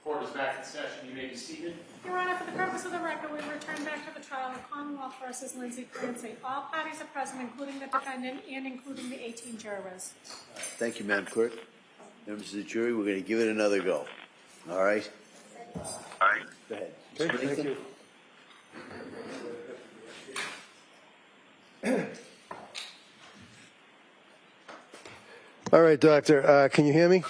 Court is back in session. You may be seated. Your Honor, for the purpose of the record, we return back to the trial of Commonwealth versus Lindsay Clancy. All parties are present, including the defendant and including the 18 jurors. Thank you, Madam Clerk. Members of the jury, we're going to give it another go. All right? All right. Go ahead. Okay, thank you. All right, Doctor, can you hear me?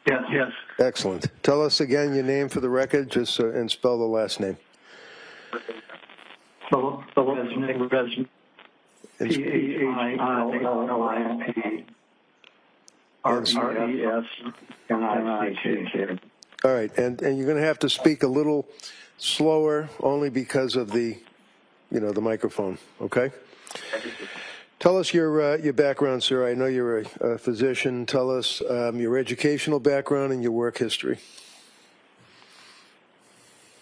Yes. Excellent. Tell us again your name for the record, just and spell the last name. So his name was P-A-H-I-L-L-I-P R-E-S-N-I-C-K. All right, and you're going to have to speak a little slower, only because of the, the microphone. Okay. Tell us your background, sir. I know you're a physician. Tell us your educational background and your work history.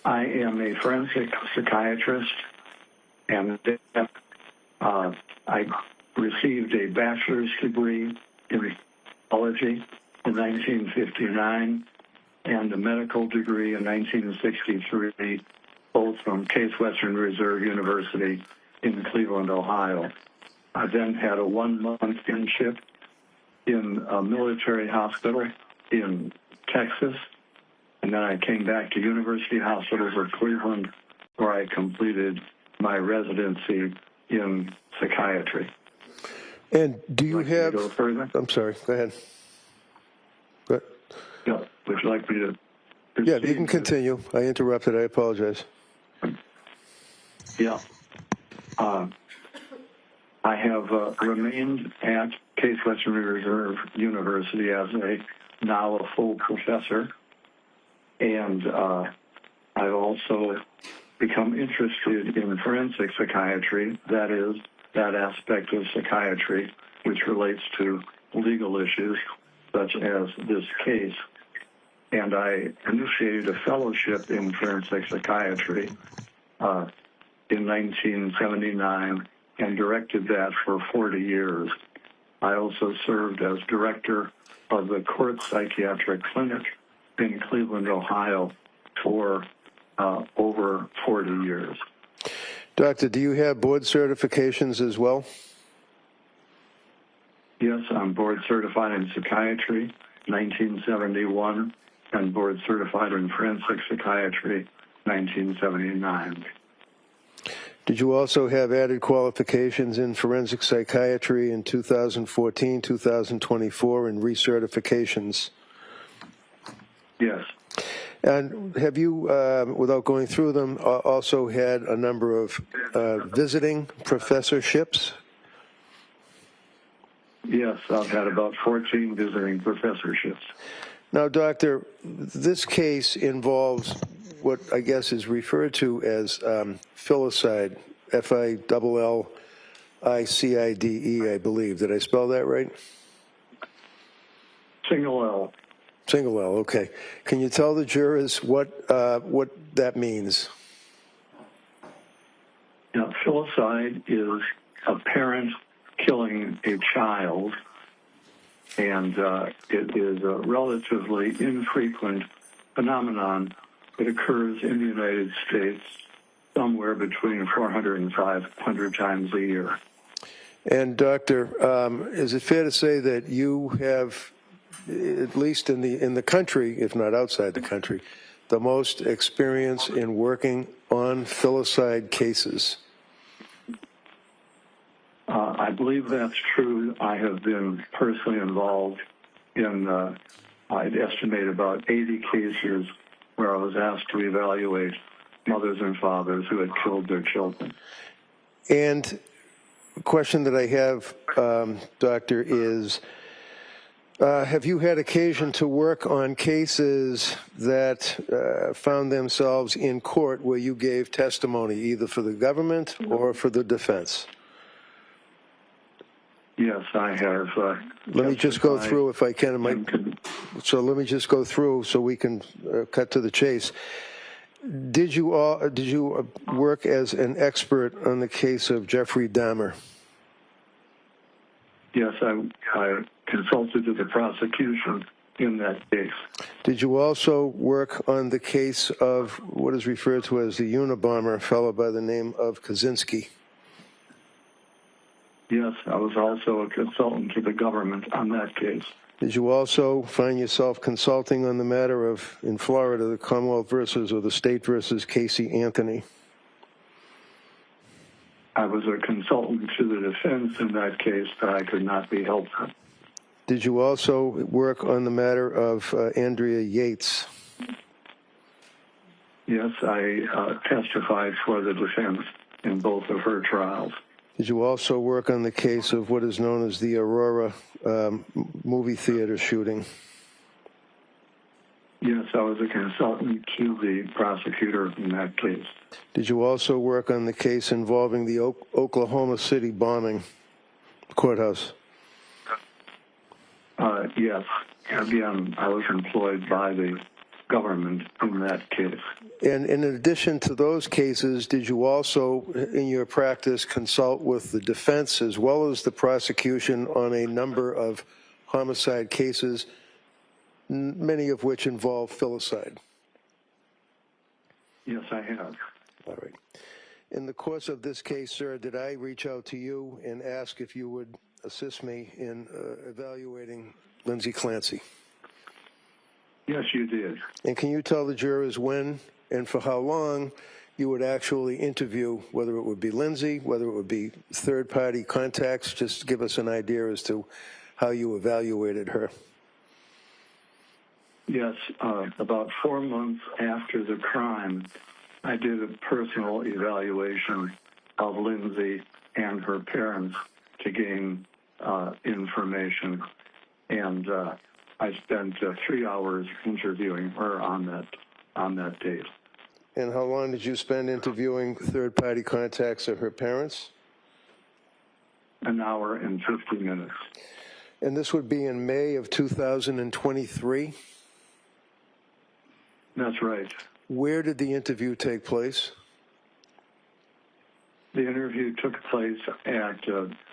I am a forensic psychiatrist, and I received a bachelor's degree in psychology in 1959 and a medical degree in 1963, both from Case Western Reserve University in Cleveland, Ohio. I then had a 1-month internship in a military hospital in Texas, and then I came back to University Hospitals of Cleveland, where I completed my residency in psychiatry. And do you have? Go further? I'm sorry. Go ahead. Go ahead. Yeah. Would you like me to proceed? Yeah, you can continue. I interrupted. I apologize. Yeah. I have remained at Case Western Reserve University as now a full professor, and I've also become interested in forensic psychiatry, that is, that aspect of psychiatry which relates to legal issues such as this case. And I initiated a fellowship in forensic psychiatry in 1979 and directed that for 40 years. I also served as director of the Court Psychiatric Clinic in Cleveland, Ohio for over 40 years. Doctor, do you have board certifications as well? Yes, I'm board certified in psychiatry, 1971, and board certified in forensic psychiatry, 1979. Did you also have added qualifications in forensic psychiatry in 2014, 2024, and recertifications? Yes. And have you, without going through them, also had a number of visiting professorships? Yes, I've had about 14 visiting professorships. Now, Doctor, this case involves what I guess is referred to as filicide, F-I-L-L-I-C-I-D-E, I believe. Did I spell that right? Single L. Single L, okay. Can you tell the jurors what that means? Now, filicide is a parent killing a child, and it is a relatively infrequent phenomenon. It occurs in the United States somewhere between 400 and 500 times a year. And, Doctor, is it fair to say that you have, at least in the country, if not outside the country, the most experience in working on filicide cases? I believe that's true. I have been personally involved in, I'd estimate about 80 cases where I was asked to evaluate mothers and fathers who had killed their children. And the question that I have, Doctor, is have you had occasion to work on cases that found themselves in court where you gave testimony either for the government or for the defense? Yes, I have. Let me just go through, if I can. So let me just go through so we can cut to the chase. Did you work as an expert on the case of Jeffrey Dahmer? Yes, I consulted with the prosecution in that case. Did you also work on the case of what is referred to as the Unabomber, a fellow by the name of Kaczynski? Yes, I was also a consultant to the government on that case. Did you also find yourself consulting on the matter of, in Florida, the Commonwealth versus, or the state versus Casey Anthony? I was a consultant to the defense in that case, but I could not be helpful. Did you also work on the matter of Andrea Yates? Yes, I testified for the defense in both of her trials. Did you also work on the case of what is known as the Aurora movie theater shooting? Yes, I was a consultant to the prosecutor in that case. Did you also work on the case involving the Oklahoma City bombing courthouse? Yes. Again, I was employed by the government in that case. And in addition to those cases, did you also, in your practice, consult with the defense as well as the prosecution on a number of homicide cases, many of which involve filicide? Yes, I have. All right. In the course of this case, sir, did I reach out to you and ask if you would assist me in evaluating Lindsay Clancy? Yes, you did. And can you tell the jurors when and for how long you would actually interview, whether it would be Lindsay, whether it would be third-party contacts? Just give us an idea as to how you evaluated her. Yes, about 4 months after the crime, I did a personal evaluation of Lindsay and her parents to gain information, and I spent 3 hours interviewing her on that date. And how long did you spend interviewing third-party contacts of her parents? An hour and 50 minutes. And this would be in May of 2023? That's right. Where did the interview take place? The interview took place at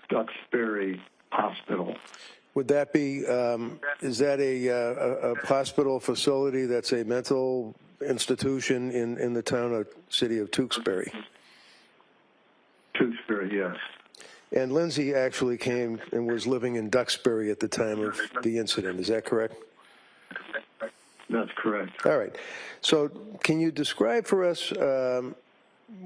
Duxbury Hospital. Would that be, is that a hospital facility that's a mental institution in the town or city of Tewksbury? Tewksbury, yes. And Lindsay actually came and was living in Duxbury at the time of the incident, is that correct? That's correct. All right. So can you describe for us,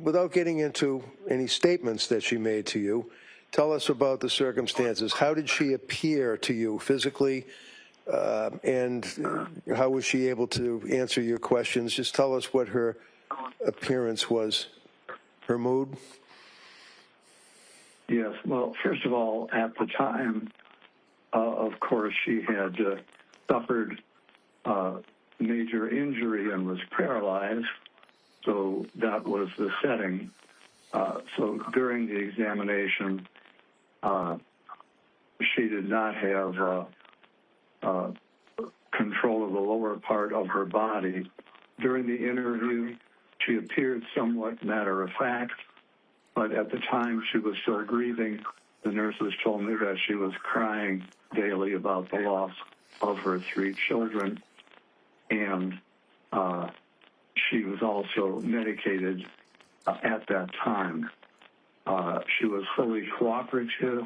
without getting into any statements that she made to you, tell us about the circumstances. How did she appear to you physically, and how was she able to answer your questions? Just tell us what her appearance was, her mood. Yes. Well, first of all, at the time, of course, she had suffered major injury and was paralyzed, so that was the setting. So during the examination, she did not have control of the lower part of her body. During the interview, she appeared somewhat matter-of-fact, but at the time she was still grieving. The nurses told me that she was crying daily about the loss of her 3 children, and she was also medicated at that time. She was fully cooperative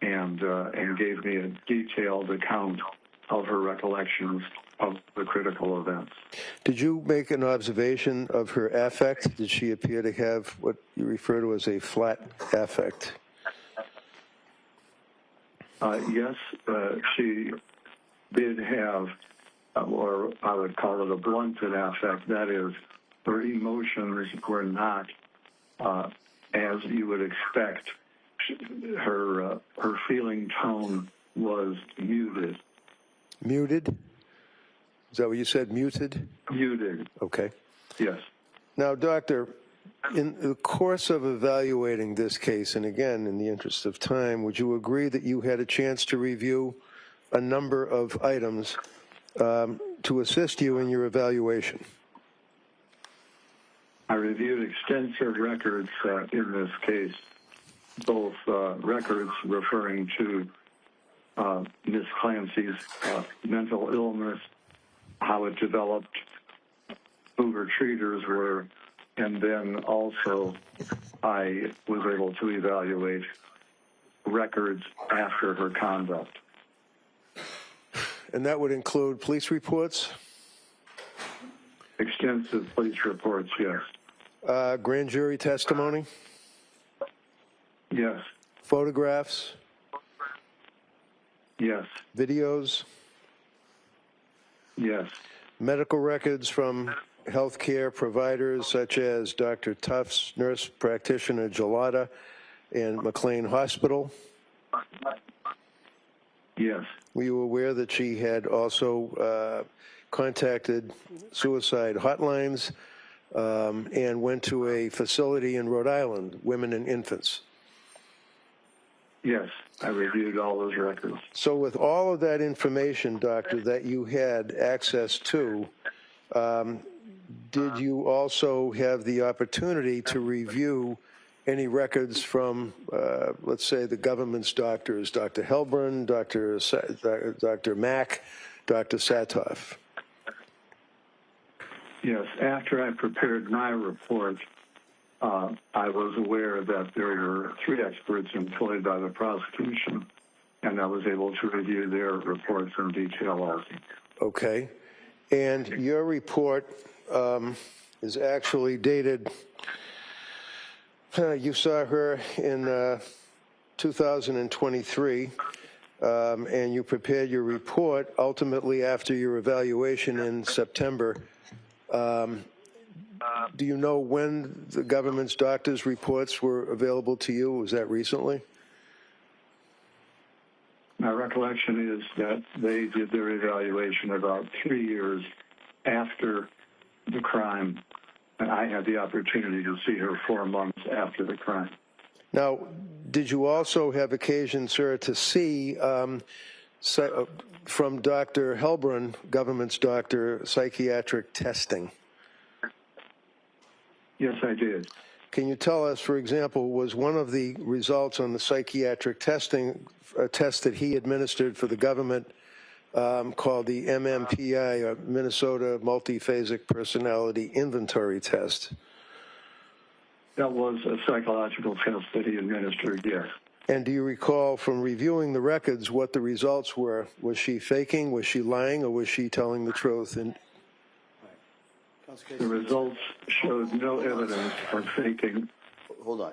and gave me a detailed account of her recollections of the critical events. Did you make an observation of her affect? Did she appear to have what you refer to as a flat affect? Yes, she did have, or I would call it a blunted affect. That is, her emotions were not as you would expect. Her feeling tone was muted. Muted? Is that what you said, muted? Muted. Okay. Yes. Now, Doctor, in the course of evaluating this case, and again, in the interest of time, would you agree that you had a chance to review a number of items to assist you in your evaluation? I reviewed extensive records in this case, both records referring to Ms. Clancy's mental illness, how it developed, who her treaters were, and then also I was able to evaluate records after her conduct. And that would include police reports, Extensive police reports, yes. grand jury testimony, Yes, photographs, yes, videos, yes, medical records from healthcare providers such as Dr. Tufts, nurse practitioner Gelada, and McLean Hospital. yes, Were you aware that she had also contacted suicide hotlines and went to a facility in Rhode Island, women and infants? yes. I reviewed all those records. So with all of that information, doctor, that you had access to, did you also have the opportunity to review any records from, let's say, the government's doctors, Dr. Helbrun, Dr. Mack, Dr. Satoff? Yes, after I prepared my report, I was aware that there were 3 experts employed by the prosecution, and I was able to review their reports in detail also. Okay. And your report is actually dated, you saw her in 2023, and you prepared your report ultimately after your evaluation in September. Do you know when the government's doctors' reports were available to you? Was that recently? My recollection is that they did their evaluation about 3 years after the crime, and I had the opportunity to see her 4 months after the crime. Now, did you also have occasion, sir, to see from Dr. Helbrun, government's doctor, psychiatric testing? Yes, I did. Can you tell us, for example, was one of the results on the psychiatric testing a test that he administered for the government called the MMPI, or Minnesota Multiphasic Personality Inventory Test? That was a psychological test that he administered, yes. And do you recall from reviewing the records what the results were? Was she faking, was she lying, or was she telling the truth? And the results showed no evidence of faking. Hold on.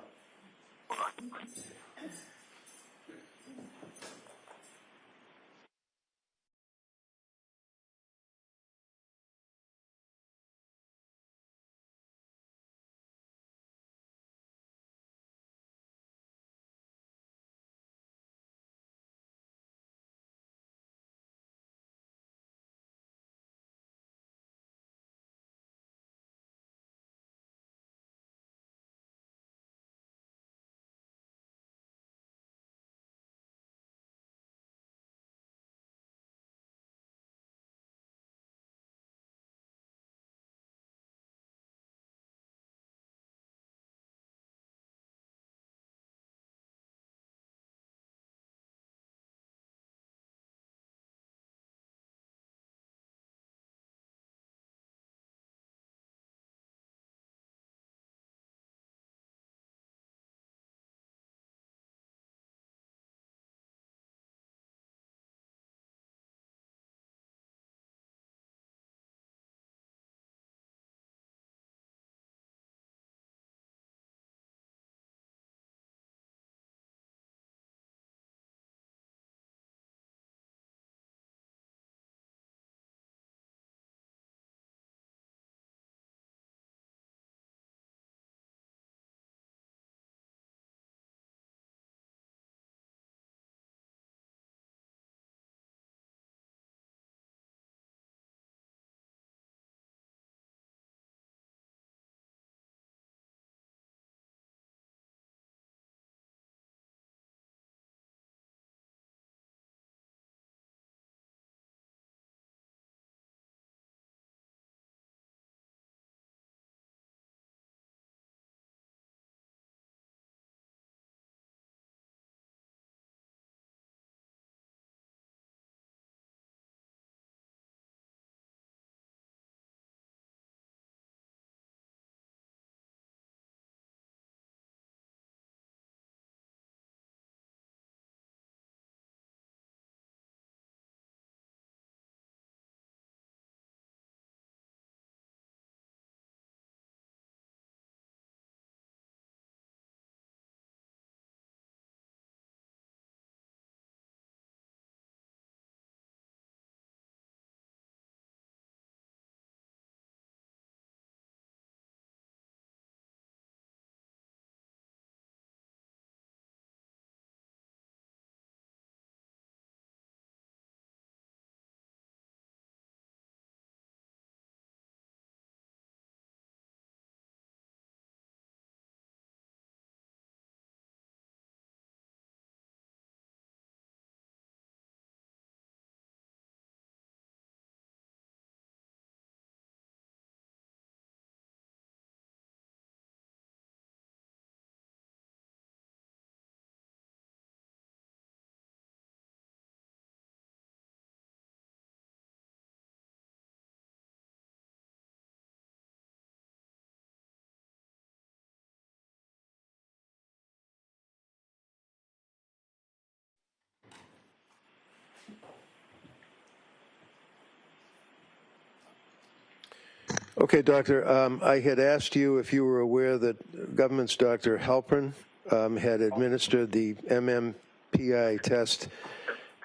Okay, Doctor, I had asked you if you were aware that government's Dr. Halpern had administered the MMPI test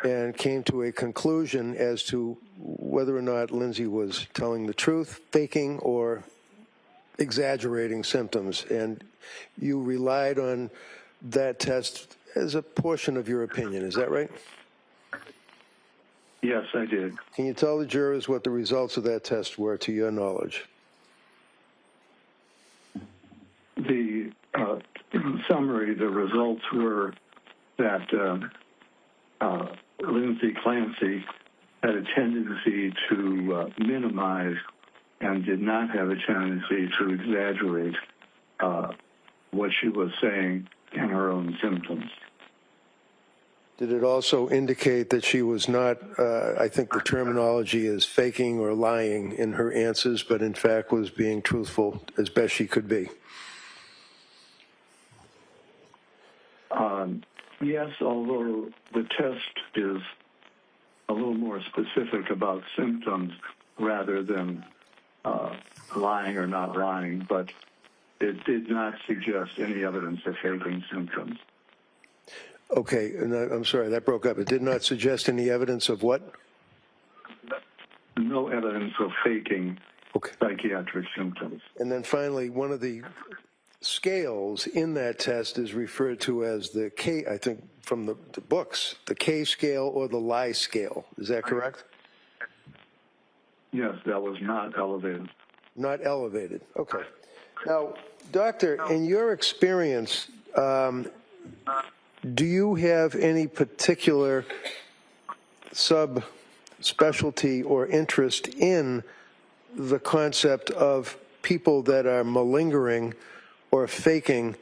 and came to a conclusion as to whether or not Lindsay was telling the truth, faking, or exaggerating symptoms. And you relied on that test as a portion of your opinion. Is that right? Yes, I did. Can you tell the jurors what the results of that test were, to your knowledge? The summary, the results were that Lindsay Clancy had a tendency to minimize and did not have a tendency to exaggerate what she was saying in her own symptoms. Did it also indicate that she was not, I think the terminology is faking or lying in her answers, but in fact was being truthful as best she could be? Yes, although the test is a little more specific about symptoms rather than lying or not lying, but it did not suggest any evidence of faking symptoms. Okay, and I'm sorry, that broke up. It did not suggest any evidence of what? No evidence of faking psychiatric symptoms. And then finally, one of the scales in that test is referred to as the K, I think from the books, the K scale or the lie scale. Is that correct? Yes, that was not elevated. Not elevated. Okay. Now, doctor, in your experience, do you have any particular subspecialty or interest in the concept of people that are malingering or faking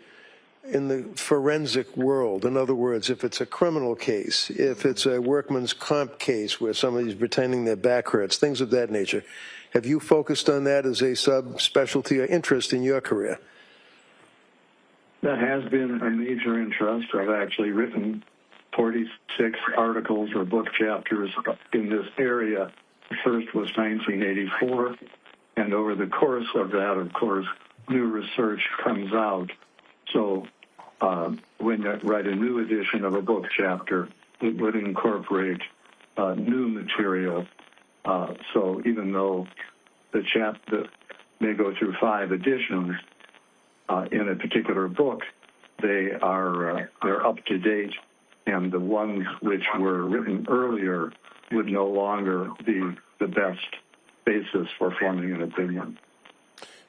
in the forensic world? In other words, if it's a criminal case, if it's a workman's comp case where somebody's pretending their back hurts, things of that nature, have you focused on that as a subspecialty or interest in your career? That has been a major interest. I've actually written 46 articles or book chapters in this area. The first was 1984, and over the course of that, of course, new research comes out. So when you write a new edition of a book chapter, it would incorporate new material. So even though the chapter may go through 5 editions in a particular book, they're up to date, and the ones which were written earlier would no longer be the best basis for forming an opinion.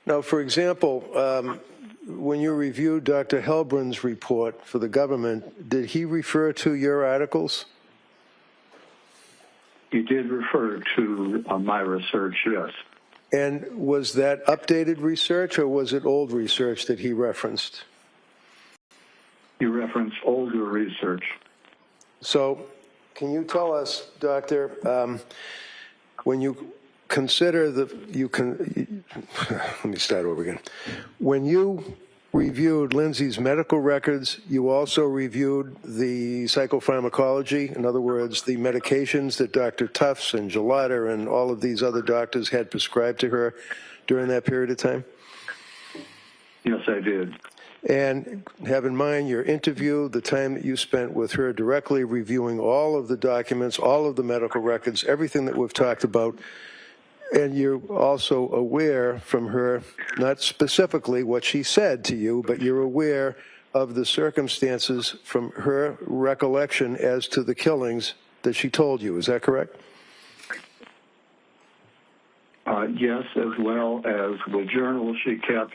Now, for example, when you reviewed Dr. Helbrun's report for the government, did he refer to your articles? He did refer to my research, yes. And was that updated research or was it old research that he referenced? He referenced older research. So can you tell us, Doctor, when you consider let me start over again. When you reviewed Lindsay's medical records, you also reviewed the psychopharmacology, in other words, the medications that Dr. Tufts and Gelada and all of these other doctors had prescribed to her during that period of time? Yes, I did. And have in mind your interview, the time that you spent with her directly reviewing all of the documents, all of the medical records, everything that we've talked about. And you're also aware from her, not specifically what she said to you, but you're aware of the circumstances from her recollection as to the killings that she told you. Is that correct? Yes, as well as the journal she kept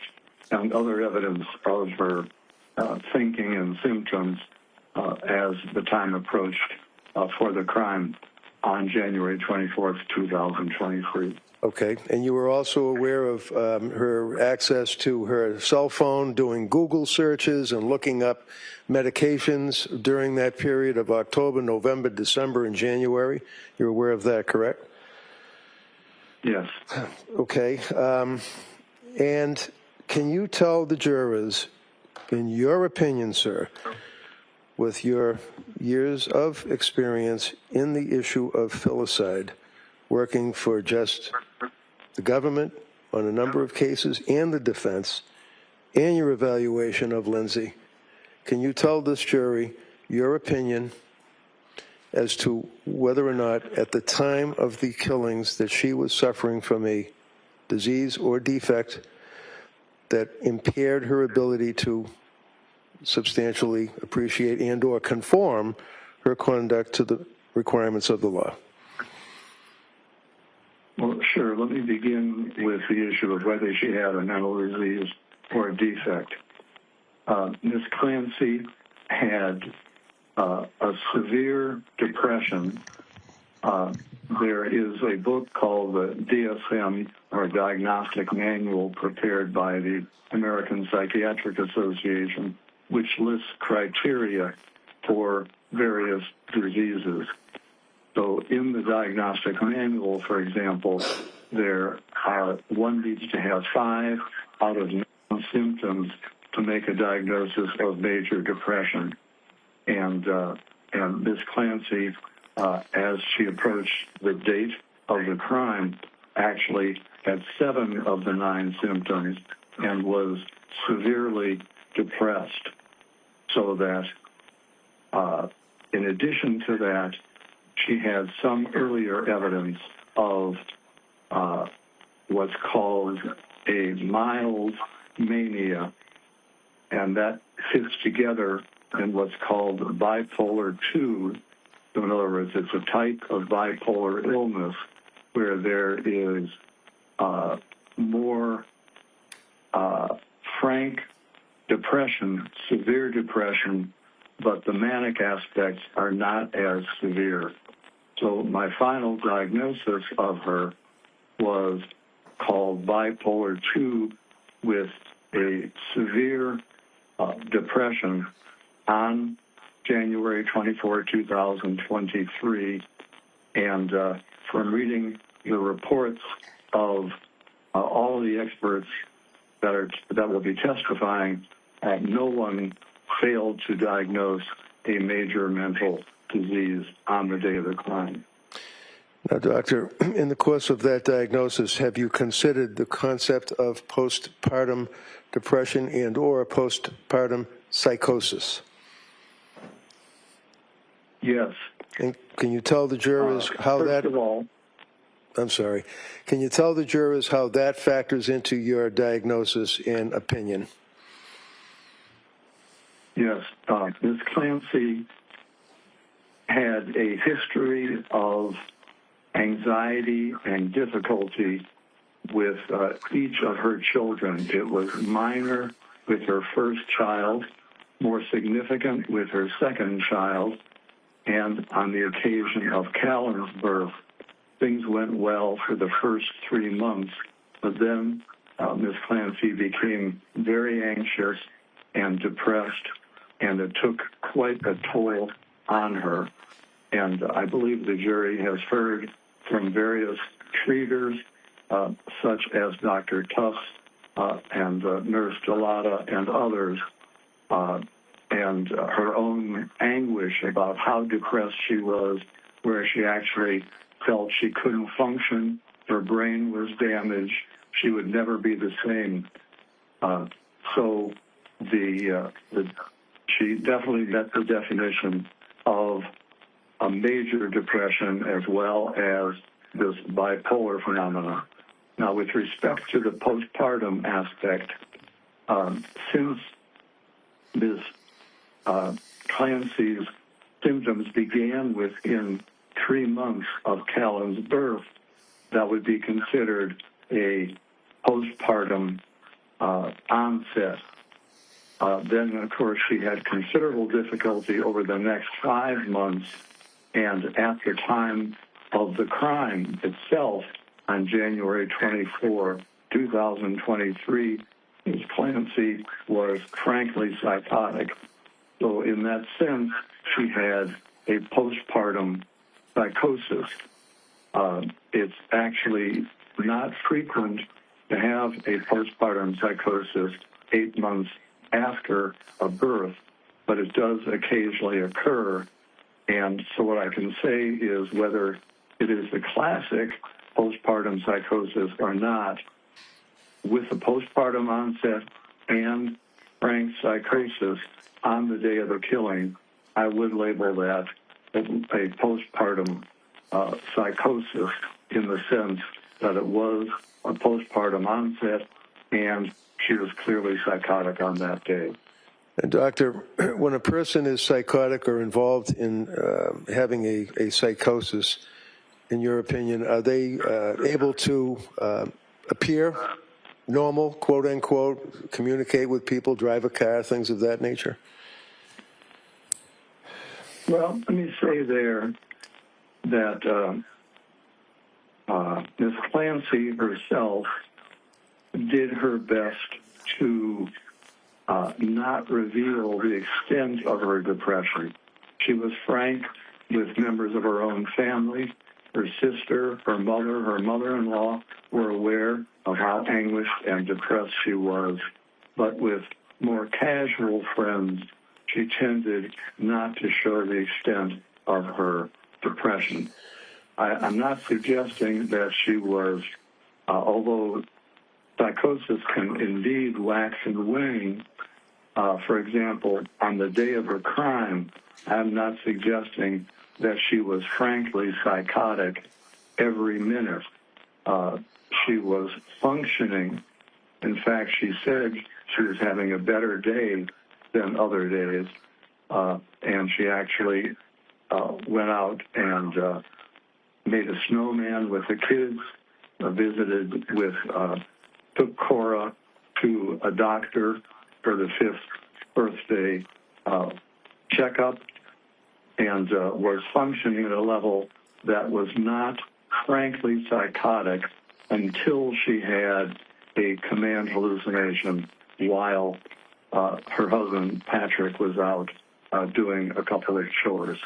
and other evidence of her thinking and symptoms as the time approached for the crime on January 24th, 2023. Okay, and you were also aware of her access to her cell phone, doing Google searches and looking up medications during that period of October, November, December, and January. You're aware of that, correct? Yes. Okay, and can you tell the jurors, in your opinion, sir, with your years of experience in the issue of filicide, working for just the government on a number of cases and the defense and your evaluation of Lindsay. Can you tell this jury your opinion as to whether or not at the time of the killings that she was suffering from a disease or defect that impaired her ability to substantially appreciate and or conform her conduct to the requirements of the law? Well, sure. Let me begin with the issue of whether she had a mental disease or a defect. Ms. Clancy had a severe depression. There is a book called the DSM, or Diagnostic Manual, prepared by the American Psychiatric Association, which lists criteria for various diseases. So in the diagnostic manual, for example, one needs to have 5 out of 9 symptoms to make a diagnosis of major depression. And Ms. Clancy, as she approached the date of the crime, actually had 7 of the 9 symptoms and was severely depressed. So that in addition to that, she had some earlier evidence of what's called a mild mania, and that fits together in what's called bipolar 2. So in other words, it's a type of bipolar illness where there is more frank depression, severe depression, but the manic aspects are not as severe. So my final diagnosis of her was called bipolar 2 with a severe depression on January 24, 2023. And from reading the reports of all the experts that will be testifying, no one failed to diagnose a major mental disease on the day of the crime. Now, doctor, in the course of that diagnosis, have you considered the concept of postpartum depression and or postpartum psychosis? Yes. And can you tell the jurors how that... First of all... I'm sorry. Can you tell the jurors how that factors into your diagnosis and opinion? Yes. Ms. Clancy had a history of anxiety and difficulty with each of her children. It was minor with her first child, more significant with her second child, and on the occasion of Callan's birth, things went well for the first 3 months, but then Ms. Clancy became very anxious and depressed, and it took quite a toll on her. And I believe the jury has heard from various treaters, such as Dr. Tufts and Nurse Delata and others, and her own anguish about how depressed she was, where she actually felt she couldn't function, her brain was damaged, she would never be the same. So she definitely met the definition of a major depression as well as this bipolar phenomenon. Now, with respect to the postpartum aspect, since Ms. Clancy's symptoms began within 3 months of Callan's birth, that would be considered a postpartum onset. Then, of course, she had considerable difficulty over the next 5 months, and at the time of the crime itself, on January 24, 2023, Ms. Clancy was frankly psychotic. So in that sense, she had a postpartum psychosis. It's actually not frequent to have a postpartum psychosis 8 months after a birth, but it does occasionally occur. And so what I can say is whether it is the classic postpartum psychosis or not, with a postpartum onset and frank psychosis on the day of the killing, I would label that a postpartum psychosis in the sense that it was a postpartum onset and she was clearly psychotic on that day. And doctor, when a person is psychotic or involved in having a psychosis, in your opinion, are they able to appear normal, quote unquote, communicate with people, drive a car, things of that nature? Well, let me say there that Ms. Clancy herself did her best to not reveal the extent of her depression. She was frank with members of her own family. Her sister, her mother, her mother-in-law were aware of how anguished and depressed she was. But with more casual friends, she tended not to show the extent of her depression. I'm not suggesting that she was, although psychosis can indeed wax and wane, for example, on the day of her crime, I'm not suggesting that she was frankly psychotic every minute. She was functioning. In fact, she said she was having a better day than other days, and she actually went out and made a snowman with the kids, took Cora to a doctor for the 5th birthday checkup, and was functioning at a level that was not frankly psychotic until she had a command hallucination while her husband, Patrick, was out doing a couple of chores.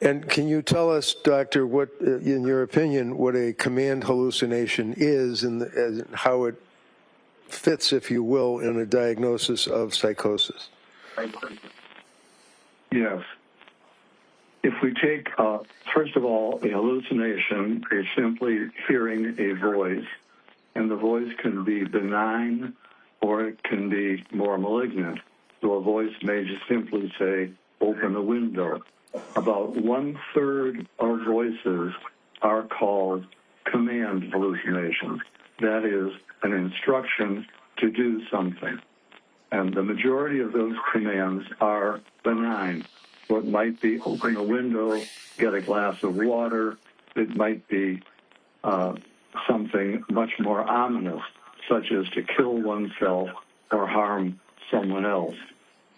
And can you tell us, doctor, what, in your opinion, what a command hallucination is and how it fits, if you will, in a diagnosis of psychosis? Yes. If we take, first of all, a hallucination is simply hearing a voice, and the voice can be benign or it can be more malignant. So a voice may just simply say, open a window. About 1/3 of voices are called command hallucinations. That is an instruction to do something. And the majority of those commands are benign. So it might be open a window, get a glass of water. It might be something much more ominous, such as to kill oneself or harm someone else.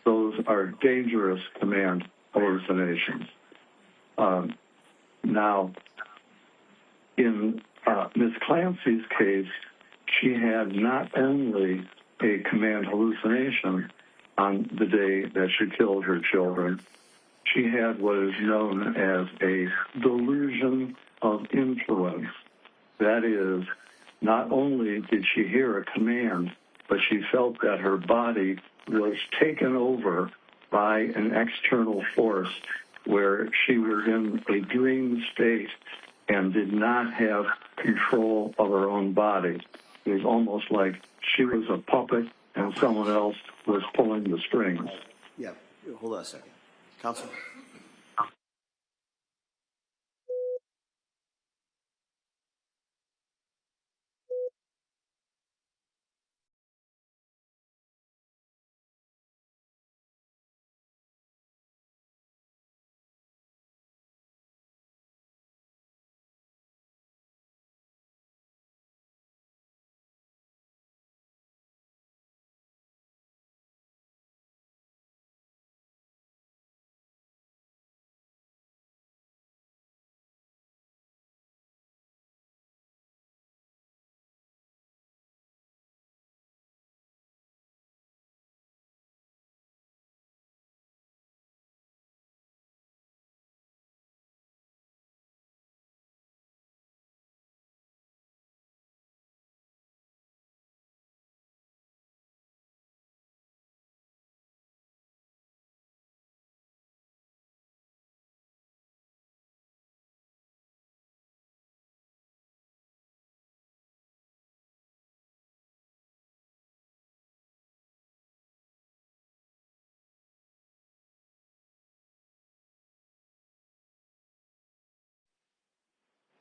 Those are dangerous command hallucinations. Now, in Ms. Clancy's case, she had not only a command hallucination on the day that she killed her children, she had what is known as a delusion of influence. That is, not only did she hear a command, but she felt that her body was taken over by an external force where she was in a dream state and did not have control of her own body. It was almost like she was a puppet and someone else was pulling the strings. Yeah, hold on a second. Counsel?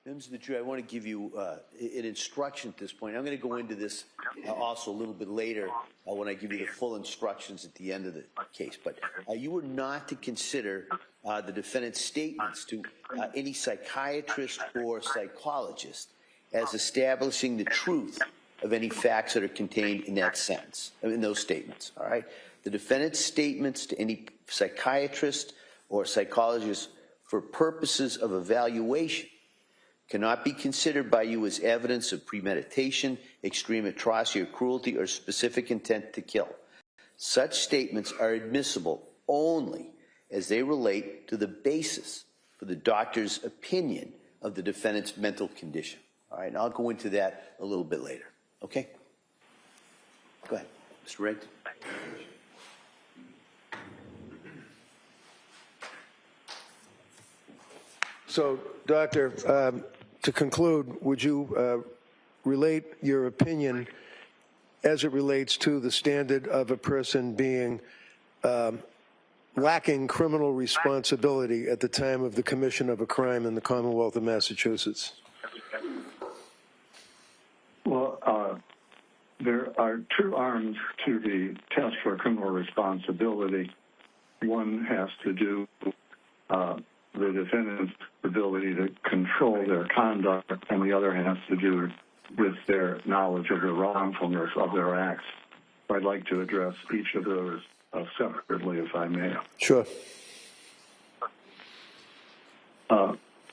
Members of the jury, I want to give you an instruction at this point. I'm going to go into this also a little bit later when I give you the full instructions at the end of the case. But you were not to consider the defendant's statements to any psychiatrist or psychologist as establishing the truth of any facts that are contained in that sentence, in those statements, all right? The defendant's statements to any psychiatrist or psychologist for purposes of evaluation cannot be considered by you as evidence of premeditation, extreme atrocity or cruelty, or specific intent to kill. Such statements are admissible only as they relate to the basis for the doctor's opinion of the defendant's mental condition. All right, and I'll go into that a little bit later. Okay? Go ahead, Mr. Wright. So, Doctor, to conclude, would you relate your opinion as it relates to the standard of a person being lacking criminal responsibility at the time of the commission of a crime in the Commonwealth of Massachusetts? Well, there are two arms to the test for criminal responsibility. One has to do the defendant's ability to control their conduct, and the other has to do with their knowledge of the wrongfulness of their acts. I'd like to address each of those separately, if I may. Sure.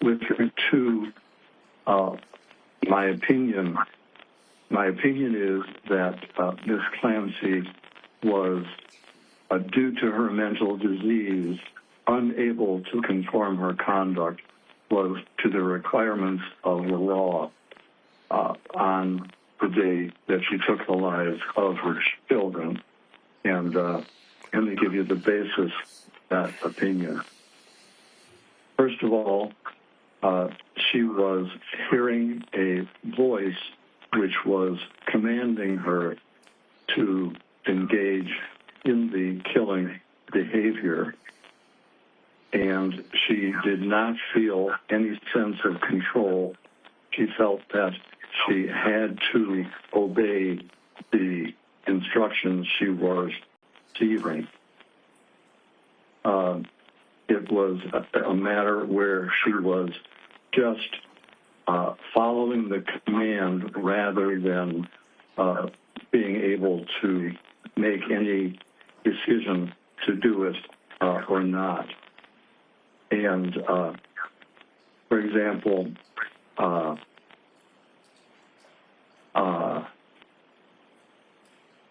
With regard to my opinion is that Ms. Clancy was, due to her mental disease, unable to conform her conduct was to the requirements of the law on the day that she took the lives of her children. And let me give you the basis of that opinion. First of all, she was hearing a voice which was commanding her to engage in the killing behavior, and she did not feel any sense of control. She felt that she had to obey the instructions she was receiving. It was a matter where she was just following the command rather than being able to make any decision to do it or not. And, for example, I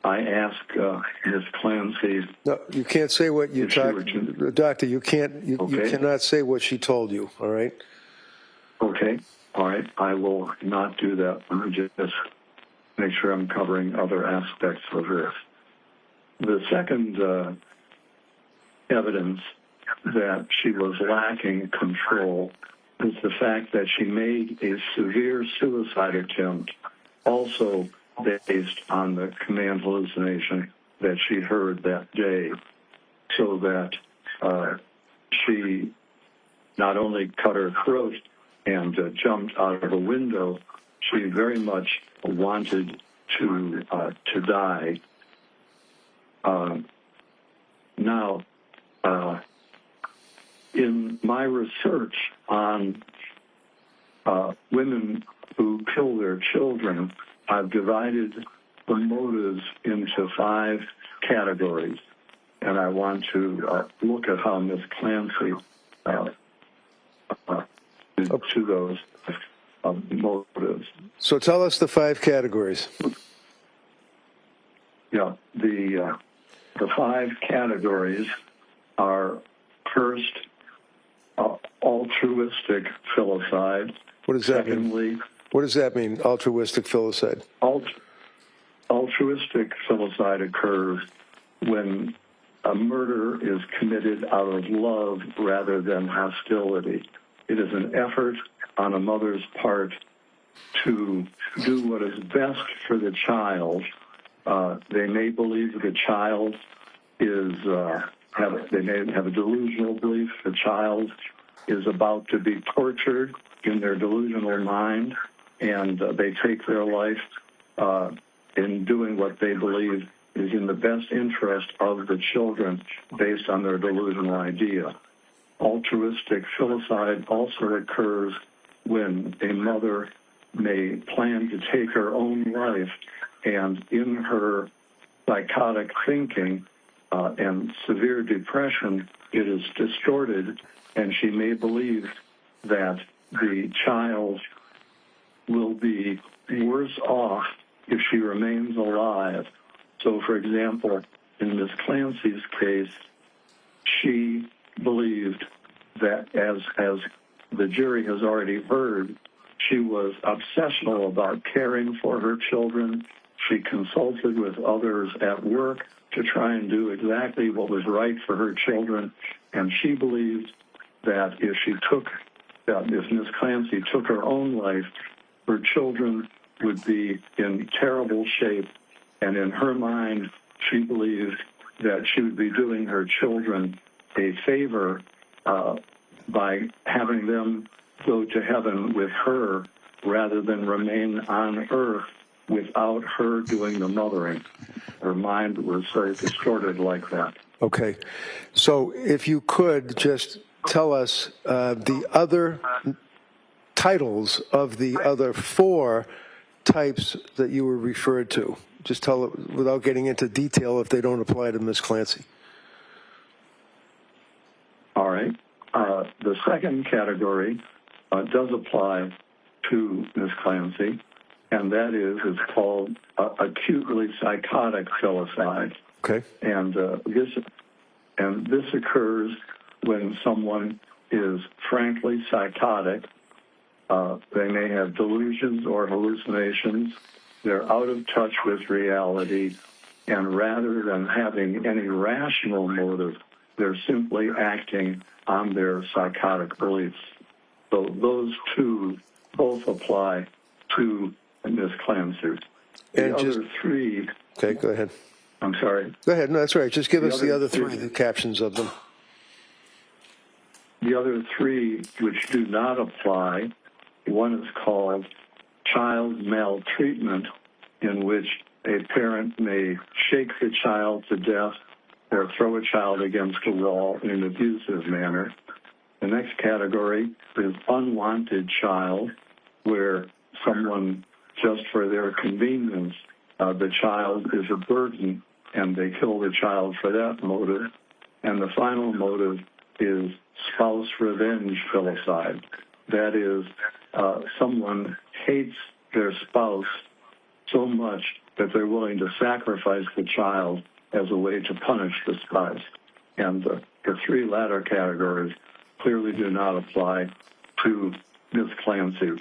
asked Ms. Clancy. No, you can't say what you talked, Doctor. You can't. You cannot say what she told you. All right. Okay. All right. I will not do that. Let me just make sure I'm covering other aspects of this. The second evidence that she was lacking control is the fact that she made a severe suicide attempt, also based on the command hallucination that she heard that day, so that she not only cut her throat and jumped out of a window, she very much wanted to die. Now, in my research on women who kill their children, I've divided the motives into 5 categories, and I want to look at how Ms. Clancy did to those motives. So tell us the 5 categories. Yeah, the 5 categories are: first, altruistic filicide. What does that mean? What does that mean, altruistic filicide? Altruistic filicide occurs when a murder is committed out of love rather than hostility. It is an effort on a mother's part to do what is best for the child. They may believe the child is, they may have a delusional belief the child is about to be tortured in their delusional mind, and they take their life in doing what they believe is in the best interest of the children based on their delusional idea. Altruistic filicide also occurs when a mother may plan to take her own life, and in her psychotic thinking and severe depression, it is distorted, and she may believe that the child will be worse off if she remains alive. So, for example, in Ms. Clancy's case, she believed that, as the jury has already heard, she was obsessional about caring for her children. She consulted with others at work to try and do exactly what was right for her children, and she believed that if Ms. Clancy took her own life, her children would be in terrible shape, and in her mind, she believed that she would be doing her children a favor by having them go to heaven with her rather than remain on earth without her doing the mothering. Her mind was distorted like that. Okay. So if you could just tell us the other titles of the other 4 types that you were referred to. Just tell it without getting into detail if they don't apply to Ms. Clancy. All right. The second category does apply to Ms. Clancy, and that is called acutely psychotic filicide. Okay. And this occurs when someone is frankly psychotic. They may have delusions or hallucinations. They're out of touch with reality, and rather than having any rational motive, they're simply acting on their psychotic beliefs. So those 2 both apply to Ms. Clancy. The other 3... Okay, go ahead. I'm sorry. Go ahead. No, that's right. Just give us the other 3, the captions of them. The other 3 which do not apply, one is called child maltreatment, in which a parent may shake the child to death or throw a child against a wall in an abusive manner. The next category is unwanted child, where someone, just for their convenience, the child is a burden, and they kill the child for that motive. And the final motive is spouse revenge filicide. That is, someone hates their spouse so much that they're willing to sacrifice the child as a way to punish the spouse. And the 3 latter categories clearly do not apply to Ms. Clancy.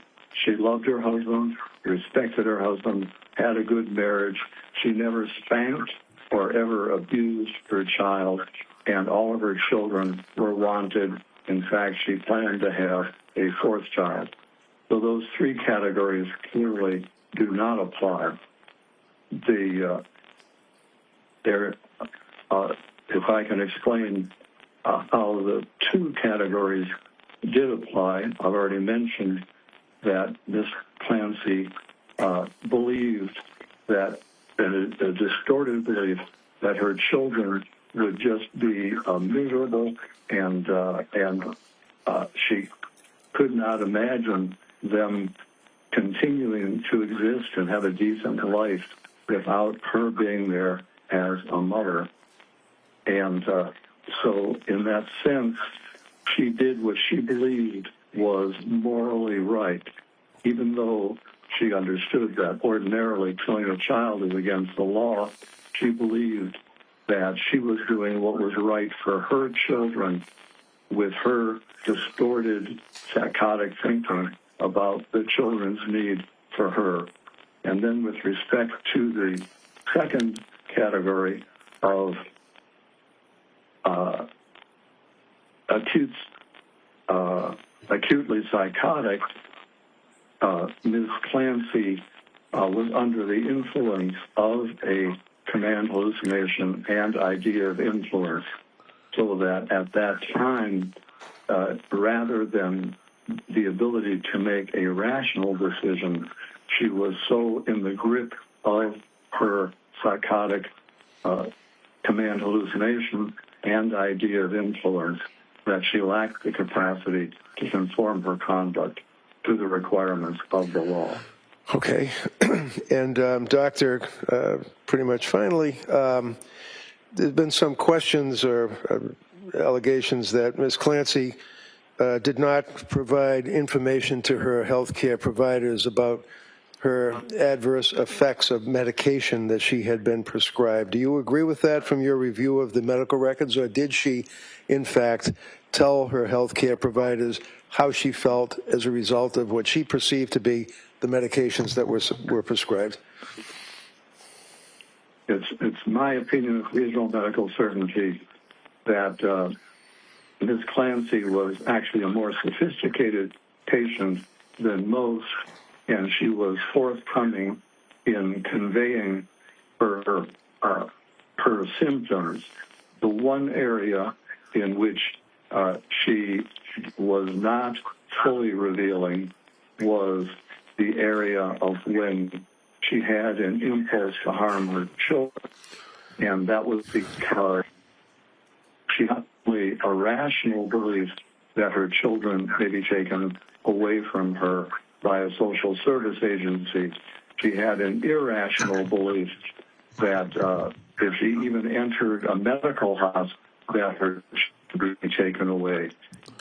She loved her husband, respected her husband, had a good marriage. She never spanked or ever abused her child, and all of her children were wanted. In fact, she planned to have a 4th child. So those 3 categories clearly do not apply. If I can explain how the 2 categories did apply, I've already mentioned that Ms. Clancy believed that a distorted belief that her children would just be miserable, and she could not imagine them continuing to exist and have a decent life without her being there as a mother. And so in that sense, she did what she believed was morally right, even though she understood that ordinarily killing a child is against the law. She believed that she was doing what was right for her children with her distorted psychotic thinking about the children's need for her. And then with respect to the second category of acutely psychotic, Ms. Clancy was under the influence of a command hallucination and idea of influence, so that at that time rather than the ability to make a rational decision, she was so in the grip of her psychotic command hallucination and idea of influence that she lacked the capacity to conform her conduct to the requirements of the law. Okay. And, Doctor, pretty much finally, there's been some questions or allegations that Ms. Clancy did not provide information to her health care providers about her adverse effects of medication that she had been prescribed. Do you agree with that from your review of the medical records, or did she, in fact, tell her health care providers how she felt as a result of what she perceived to be the medications that were prescribed? It's my opinion with reasonable medical certainty that Ms. Clancy was actually a more sophisticated patient than most, and she was forthcoming in conveying her symptoms. The one area in which she was not fully revealing was the area of when she had an impulse to harm her children, and that was because she had a rational belief that her children may be taken away from her by a social service agency. She had an irrational belief that if she even entered a medical hospital, that her children would be taken away.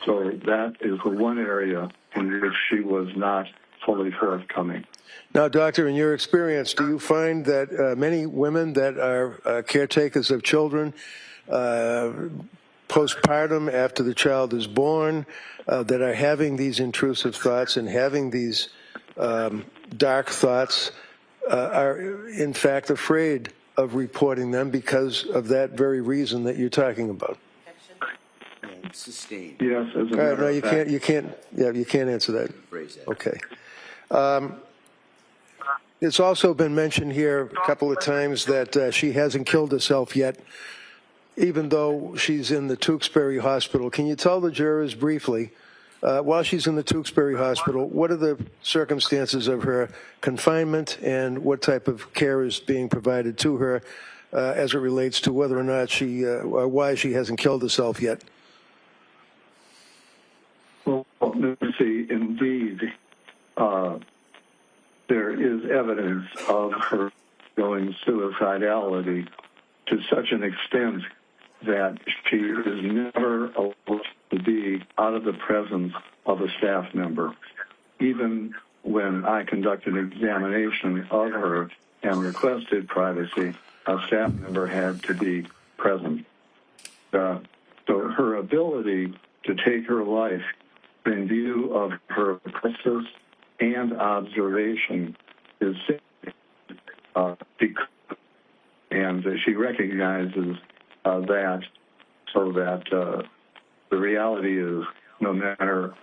So that is the one area in which she was not fully forthcoming. Now, Doctor, in your experience, do you find that many women that are caretakers of children postpartum, after the child is born, that are having these intrusive thoughts and having these dark thoughts are in fact afraid of reporting them because of that very reason that you're talking about? Sustained. Yes, as a matter of fact. You can't answer that. Okay. It's also been mentioned here a couple of times that she hasn't killed herself yet, even though she's in the Duxbury Hospital. Can you tell the jurors briefly, while she's in the Duxbury Hospital, what are the circumstances of her confinement and what type of care is being provided to her as it relates to whether or not she, or why she hasn't killed herself yet? Well, Nancy, indeed, there is evidence of her going suicidality to such an extent that she is never allowed to be out of the presence of a staff member. Even when I conducted an examination of her and requested privacy, a staff member had to be present. So her ability to take her life in view of her process and observation is and she recognizes that, so that the reality is no matter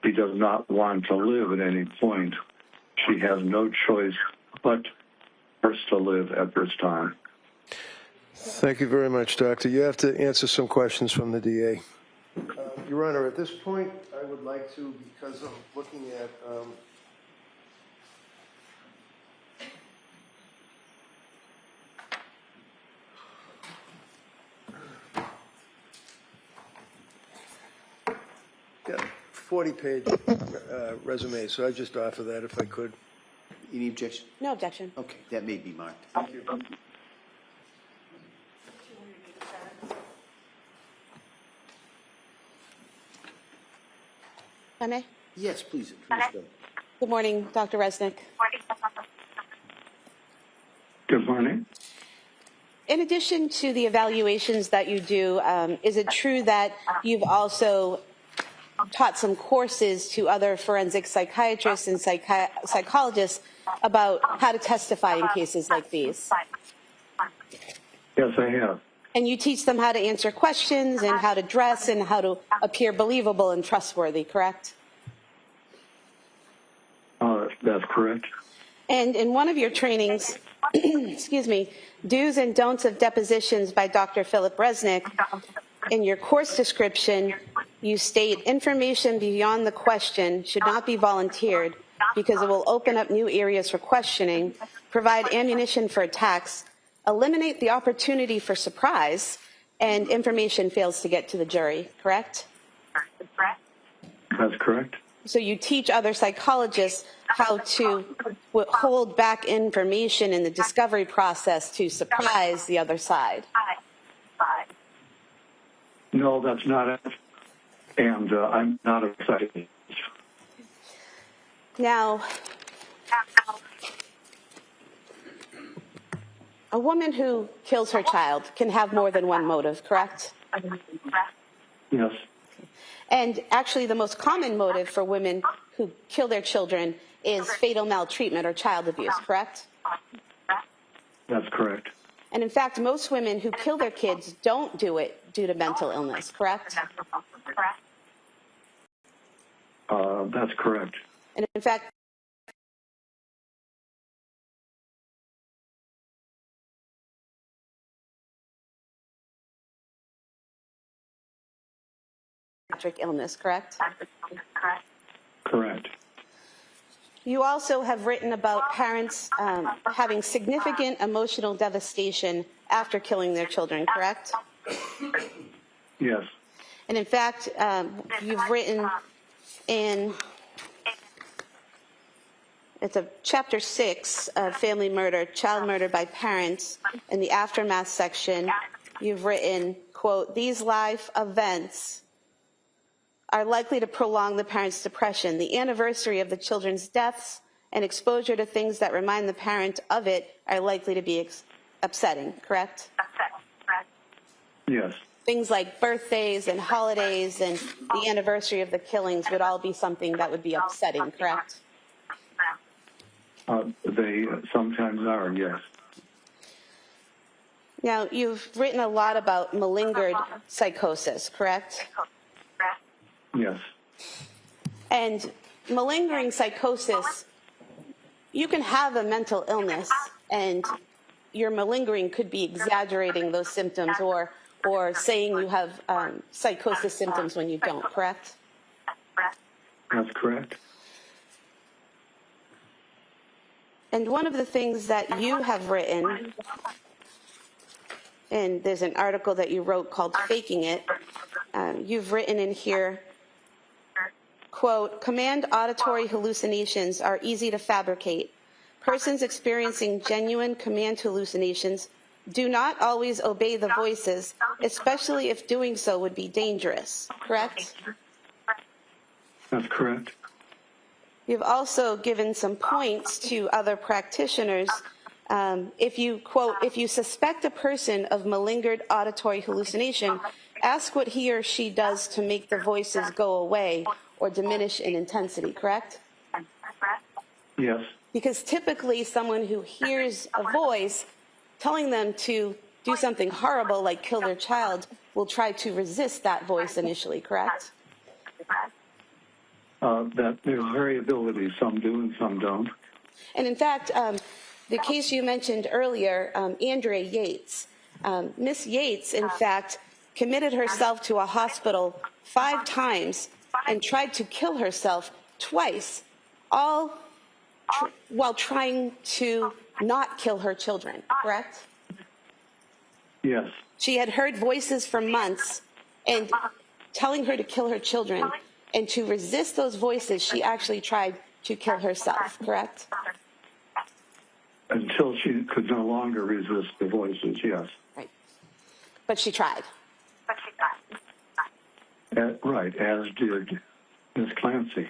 she does not want to live at any point, she has no choice but first to live at this time. Thank you very much, Doctor. You have to answer some questions from the DA. Your Honor, at this point, I would like to, because I'm looking at got a 40-page resume, so I just offer that if I could. Any objection? No objection. Okay, that may be marked. Thank you. If I may? Yes, please. Good morning, Dr. Resnick. Good morning. In addition to the evaluations that you do, is it true that you've also taught some courses to other forensic psychiatrists and psychologists about how to testify in cases like these? Yes, I have. And you teach them how to answer questions and how to dress and how to appear believable and trustworthy, correct? That's correct. And in one of your trainings, excuse me, Do's and Don'ts of Depositions by Dr. Philip Resnick, in your course description, you state information beyond the question should not be volunteered because it will open up new areas for questioning, provide ammunition for attacks, eliminate the opportunity for surprise, and information fails to get to the jury, correct? That's correct. So you teach other psychologists how to hold back information in the discovery process to surprise the other side. No, that's not it. And I'm not a psychologist. Now, a woman who kills her child can have more than one motive, correct? Yes. And actually, the most common motive for women who kill their children is fatal maltreatment or child abuse, correct? That's correct. And in fact, most women who kill their kids don't do it due to mental illness, correct? That's correct. And in fact, illness, correct? Correct. You also have written about parents having significant emotional devastation after killing their children, correct? Yes. And in fact, you've written in, it's a chapter 6 of family murder, child murder by parents, in the aftermath section, you've written, quote, "These life events are likely to prolong the parent's depression. The anniversary of the children's deaths and exposure to things that remind the parent of it are likely to be upsetting," correct? Yes. Things like birthdays and holidays and the anniversary of the killings would all be something that would be upsetting, correct? They sometimes are, yes. Now, you've written a lot about malingered psychosis, correct? Yes. And malingering psychosis, you can have a mental illness and your malingering could be exaggerating those symptoms or saying you have psychosis symptoms when you don't, correct? That's correct. And one of the things that you have written, and there's an article that you wrote called "Faking It," you've written in here, quote, "Command auditory hallucinations are easy to fabricate. Persons experiencing genuine command hallucinations do not always obey the voices, especially if doing so would be dangerous," correct? That's correct. You've also given some points to other practitioners. If you, quote, "If you suspect a person of malingered auditory hallucination, ask what he or she does to make the voices go away or diminish in intensity," correct? Yes. Because typically someone who hears a voice telling them to do something horrible like kill their child will try to resist that voice initially, correct? That there's variability. Some do and some don't. And in fact, the case you mentioned earlier, Andrea Yates, Miss Yates, in fact, committed herself to a hospital 5 times and tried to kill herself twice, all while trying to not kill her children, correct? Yes. She had heard voices for months and telling her to kill her children, and to resist those voices, she actually tried to kill herself, correct? Until she could no longer resist the voices, yes. Right. But she tried. Right, as did Ms. Clancy.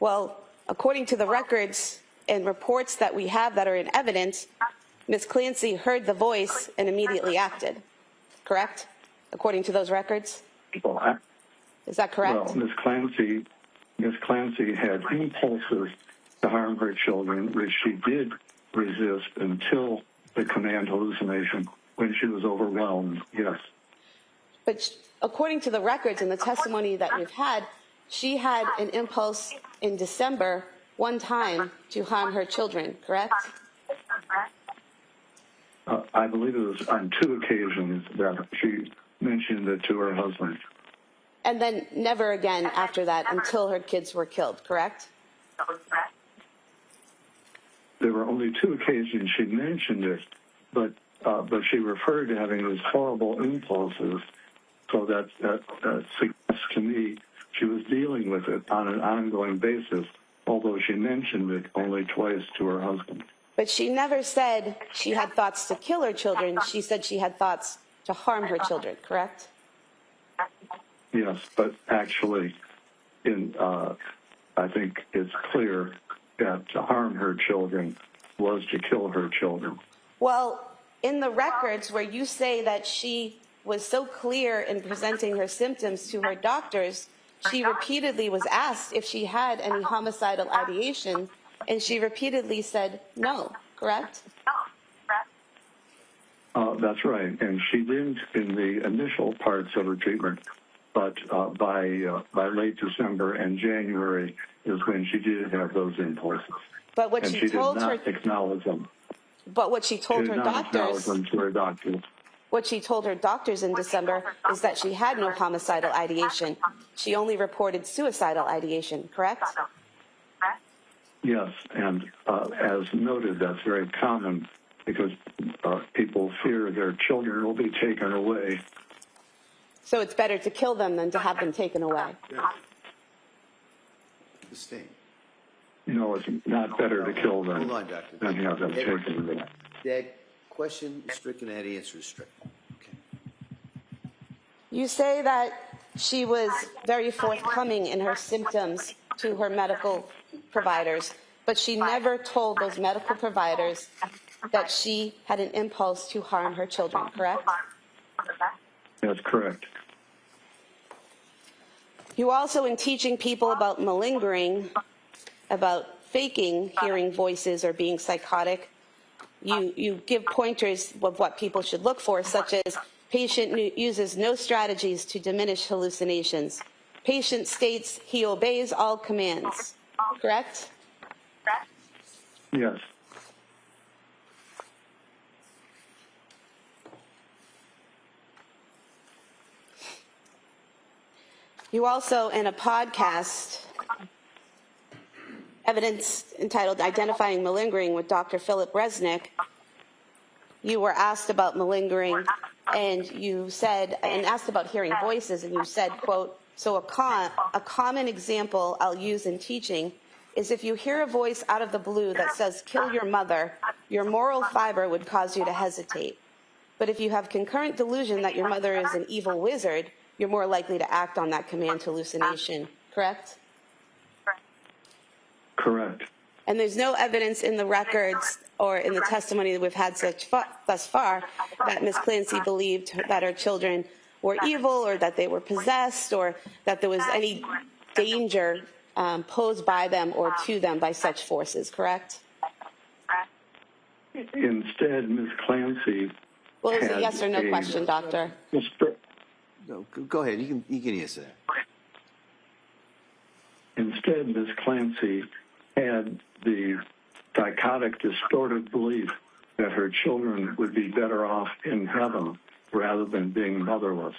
Well, according to the records and reports that we have that are in evidence, Ms. Clancy heard the voice and immediately acted, correct? According to those records? Well, Is that correct? Well, Ms. Clancy had impulses to harm her children, which she did resist until the command hallucination when she was overwhelmed, yes. But according to the records and the testimony that we've had, she had an impulse in December one time to harm her children, correct? I believe it was on 2 occasions that she mentioned it to her husband. And then never again after that until her kids were killed, correct? There were only 2 occasions she mentioned it, but she referred to having these horrible impulses, so that suggests to me she was dealing with it on an ongoing basis, although she mentioned it only twice to her husband. But she never said she had thoughts to kill her children. She said she had thoughts to harm her children, correct? Yes, but actually, I think it's clear that to harm her children was to kill her children. Well, in the records where you say that she was so clear in presenting her symptoms to her doctors, she repeatedly was asked if she had any homicidal ideation, and she repeatedly said no, correct? That's right, and she didn't in the initial parts of her treatment, but by late December and January is when she did have those impulses. But what and she she told did not her, acknowledge them. but what she told She her did not acknowledge doctors, them to her doctors. what she told her doctors in December is that she had no homicidal ideation. She only reported suicidal ideation, correct? Yes, and as noted, that's very common because people fear their children will be taken away. So it's better to kill them than to have them taken away. The sting. No, it's not better to kill them Hold on, Doctor. than have them taken away. That question is stricken, that answer is stricken. Okay. You say that she was very forthcoming in her symptoms to her medical providers, but she never told those medical providers that she had an impulse to harm her children, correct? That's correct. You also, in teaching people about malingering, about faking hearing voices or being psychotic, you give pointers of what people should look for, such as patient uses no strategies to diminish hallucinations. Patient states he obeys all commands, correct? Yes. You also, in a podcast, evidence entitled Identifying Malingering with Dr. Philip Resnick, you were asked about malingering, and you said, and asked about hearing voices, and you said, quote, so a common example I'll use in teaching is if you hear a voice out of the blue that says, kill your mother, your moral fiber would cause you to hesitate. But if you have concurrent delusion that your mother is an evil wizard, you're more likely to act on that command to hallucination, correct? Correct. And there's no evidence in the records or in the testimony that we've had thus far that Ms. Clancy believed that her children were evil or that they were possessed or that there was any danger posed by them or to them by such forces, correct? Instead, Ms. Clancy Well, it was a had yes or no question, Doctor. No, go ahead. You can answer that. Instead, Ms. Clancy had the psychotic, distorted belief that her children would be better off in heaven rather than being motherless.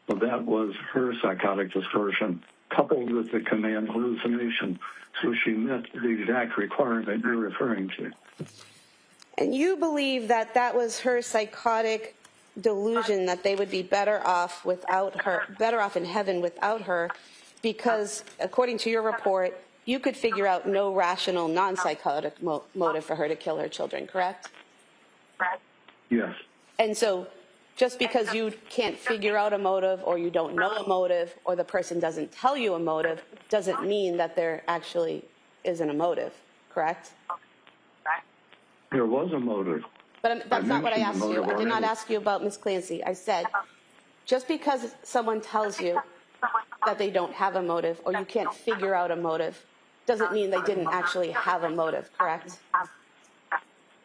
So that was her psychotic distortion, coupled with the command hallucination. So she met the exact requirement you're referring to. And you believe that that was her psychotic delusion that they would be better off without her, better off in heaven without her, because according to your report, you could figure out no rational, non-psychotic motive for her to kill her children, correct? Yes. And so just because you can't figure out a motive or you don't know a motive or the person doesn't tell you a motive doesn't mean that there actually isn't a motive, correct? There was a motive. But that's not what I mentioned the asked you. motive I did not already. ask you about Ms. Clancy. I said, just because someone tells you that they don't have a motive or you can't figure out a motive doesn't mean they didn't actually have a motive, correct?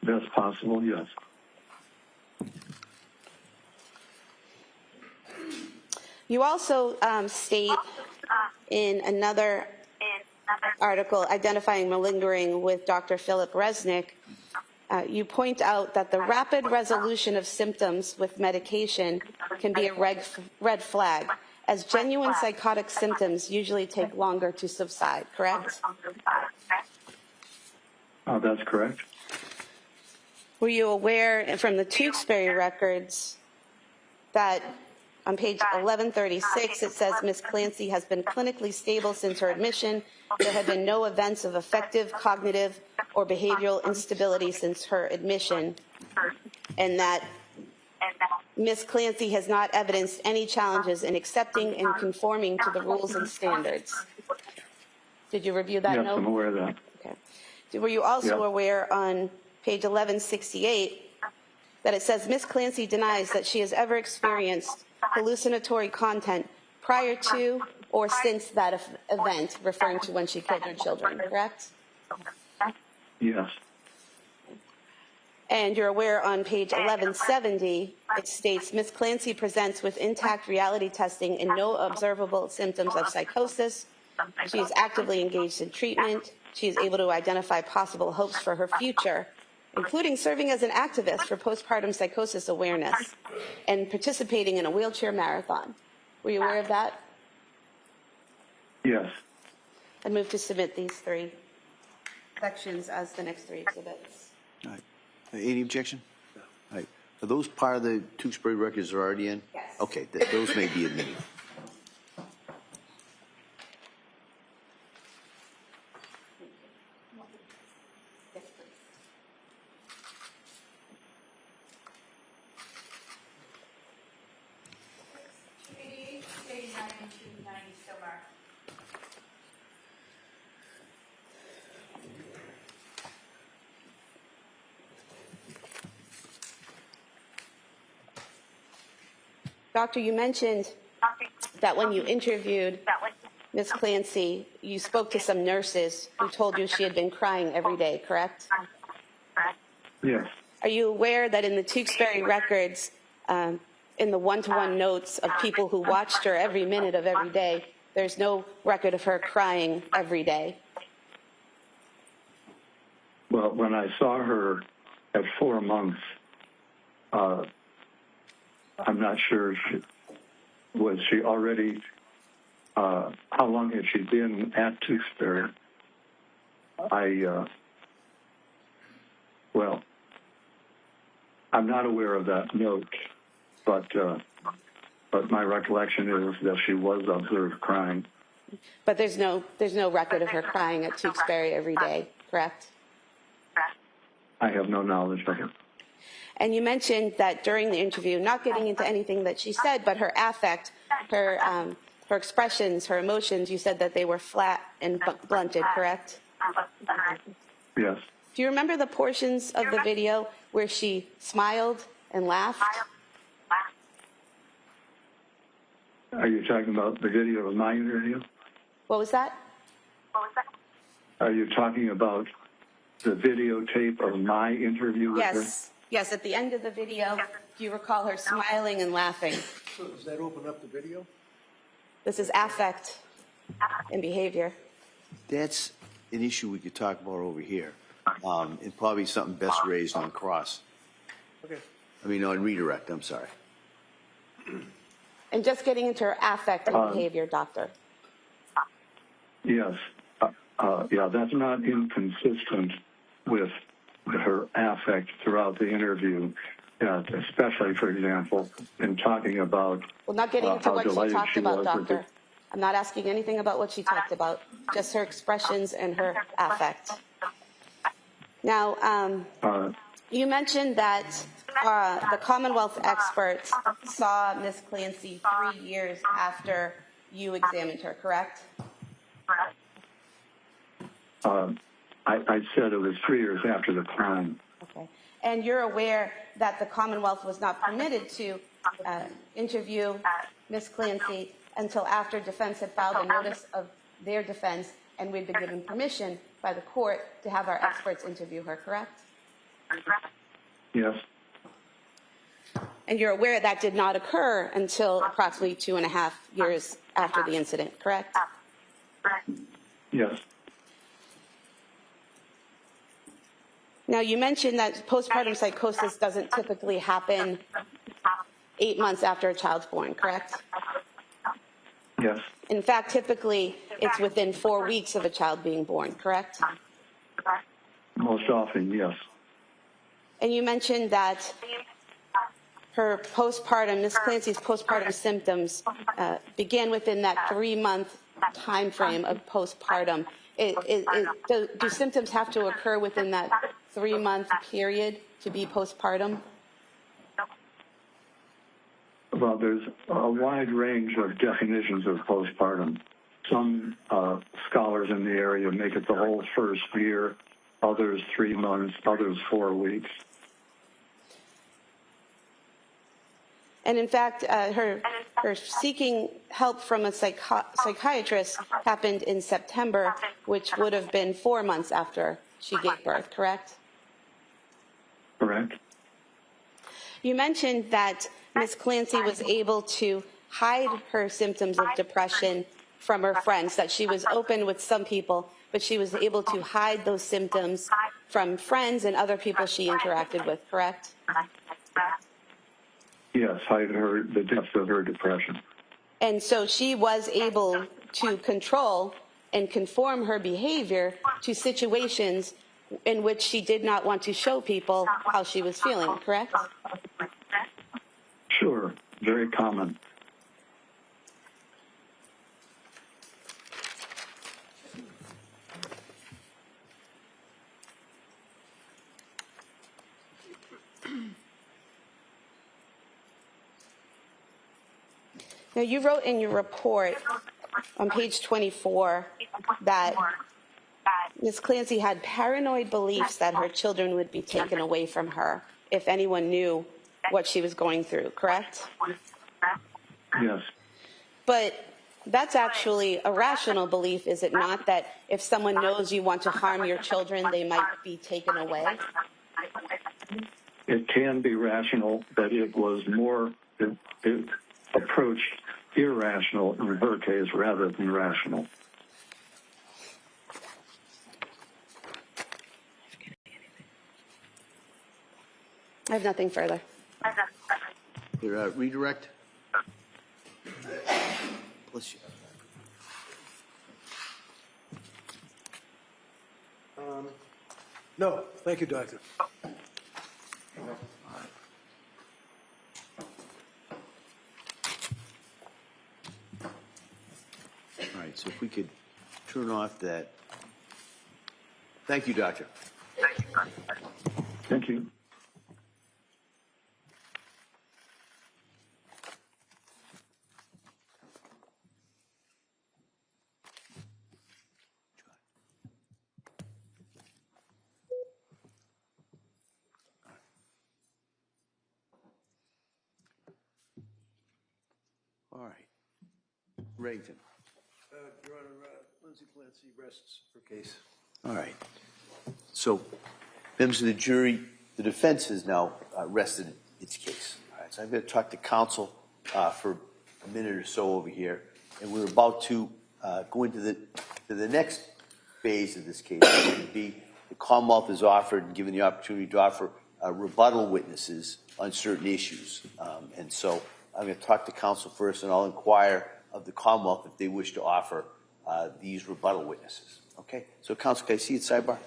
That's possible, yes. You also state in another article, Identifying Malingering with Dr. Philip Resnick, you point out that the rapid resolution of symptoms with medication can be a red flag, as genuine psychotic symptoms usually take longer to subside, correct? That's correct. Were you aware from the Duxbury records that on page 1136 it says Ms. Clancy has been clinically stable since her admission. There have been no events of affective, cognitive, or behavioral instability since her admission, and that Ms. Clancy has not evidenced any challenges in accepting and conforming to the rules and standards. Did you review that Yes, note? I'm aware of that. Okay. Were you also Yep. aware on page 1168 that it says Ms. Clancy denies that she has ever experienced hallucinatory content prior to or since that event, referring to when she killed her children, correct? Yes. And you're aware on page 1170, it states Ms. Clancy presents with intact reality testing and no observable symptoms of psychosis. She is actively engaged in treatment. She is able to identify possible hopes for her future, including serving as an activist for postpartum psychosis awareness and participating in a wheelchair marathon. Were you aware of that? Yes. I move to submit these three sections as the next three exhibits. All right. Any objection? All right. Are those part of the Duxbury records are already in? Yes. Okay, those may be admitted. Yes, please. Doctor, you mentioned that when you interviewed Ms. Clancy, you spoke to some nurses who told you she had been crying every day, correct? Yes. Are you aware that in the Duxbury records, in the one-to-one notes of people who watched her every minute of every day, there's no record of her crying every day? Well, when I saw her at 4 months, I'm not sure, was she already, how long had she been at Duxbury? Well, I'm not aware of that note, but my recollection is that she was observed crying. But there's no record of her crying at Duxbury every day, correct? I have no knowledge of it. And you mentioned that during the interview, not getting into anything that she said, but her affect, her expressions, her emotions, you said that they were flat and blunted, correct? Yes. Do you remember the portions of the video where she smiled and laughed? Are you talking about the video of my interview? What was that? Are you talking about the videotape of my interview with her? Yes. Yes, at the end of the video, do you recall her smiling and laughing? So does that open up the video? This is affect and behavior. That's an issue we could talk about over here, and probably something best raised on cross. Okay. I mean, on redirect, I'm sorry. And just getting into her affect and behavior, doctor. Yes. Yeah, that's not inconsistent with her affect throughout the interview, especially, for example, in talking about Well, not getting into how what she delighted talked she about, was with doctor. I'm not asking anything about what she talked about, just her expressions and her affect. Now, you mentioned that the Commonwealth experts saw Ms. Clancy 3 years after you examined her, correct? I said it was 3 years after the crime. Okay. And you're aware that the Commonwealth was not permitted to interview Ms. Clancy until after defense had filed a notice of their defense and we'd been given permission by the court to have our experts interview her, correct? Yes. And you're aware that did not occur until approximately 2.5 years after the incident, correct? Yes. Now, you mentioned that postpartum psychosis doesn't typically happen 8 months after a child's born, correct? Yes. In fact, typically, it's within 4 weeks of a child being born, correct? Most often, yes. And you mentioned that her postpartum, Ms. Clancy's postpartum symptoms began within that 3-month time frame of postpartum. Do symptoms have to occur within that 3-month period to be postpartum? Well, there's a wide range of definitions of postpartum. Some scholars in the area make it the whole first year, others 3 months, others 4 weeks. And in fact, her seeking help from a psychiatrist happened in September, which would have been 4 months after she gave birth, correct? Correct. You mentioned that Ms. Clancy was able to hide her symptoms of depression from her friends, that she was open with some people, but she was able to hide those symptoms from friends and other people she interacted with, correct? Yes, hide the depth of her depression. And so she was able to control and conform her behavior to situations in which she did not want to show people how she was feeling, correct? Sure, very common. Now, you wrote in your report on page 24 that Ms. Clancy had paranoid beliefs that her children would be taken away from her if anyone knew what she was going through, correct? Yes. But that's actually a rational belief, is it not, that if someone knows you want to harm your children, they might be taken away? It can be rational, but it was more, it approached irrational in her case rather than rational. I have nothing further. Your redirect? Bless you. No, thank you, Doctor. All right, so if we could turn off that. Thank you, Doctor. Thank you. All right. Reagan. Your Honor, Lindsay Clancy rests her case. All right. So, members of the jury, the defense has now rested its case. All right, so I'm going to talk to counsel for a minute or so over here, and we're about to go into the next phase of this case, which would be the Commonwealth is offered and given the opportunity to offer rebuttal witnesses on certain issues. And so I'm going to talk to counsel first, and I'll inquire of the Commonwealth if they wish to offer these rebuttal witnesses. Okay? So, counsel, can I see it sidebar?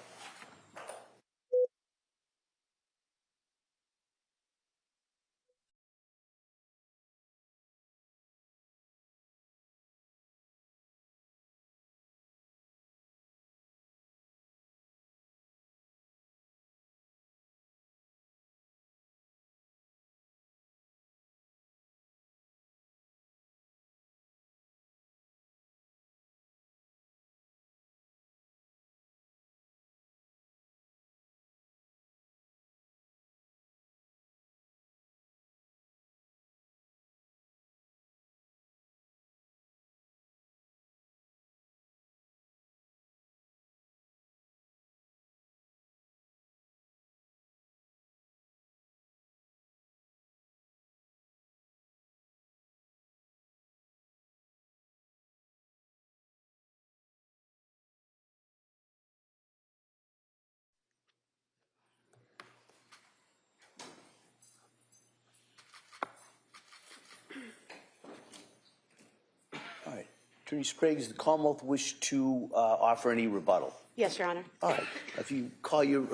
Attorney Sprague, does the Commonwealth wish to offer any rebuttal? Yes, Your Honor. All right. If you call your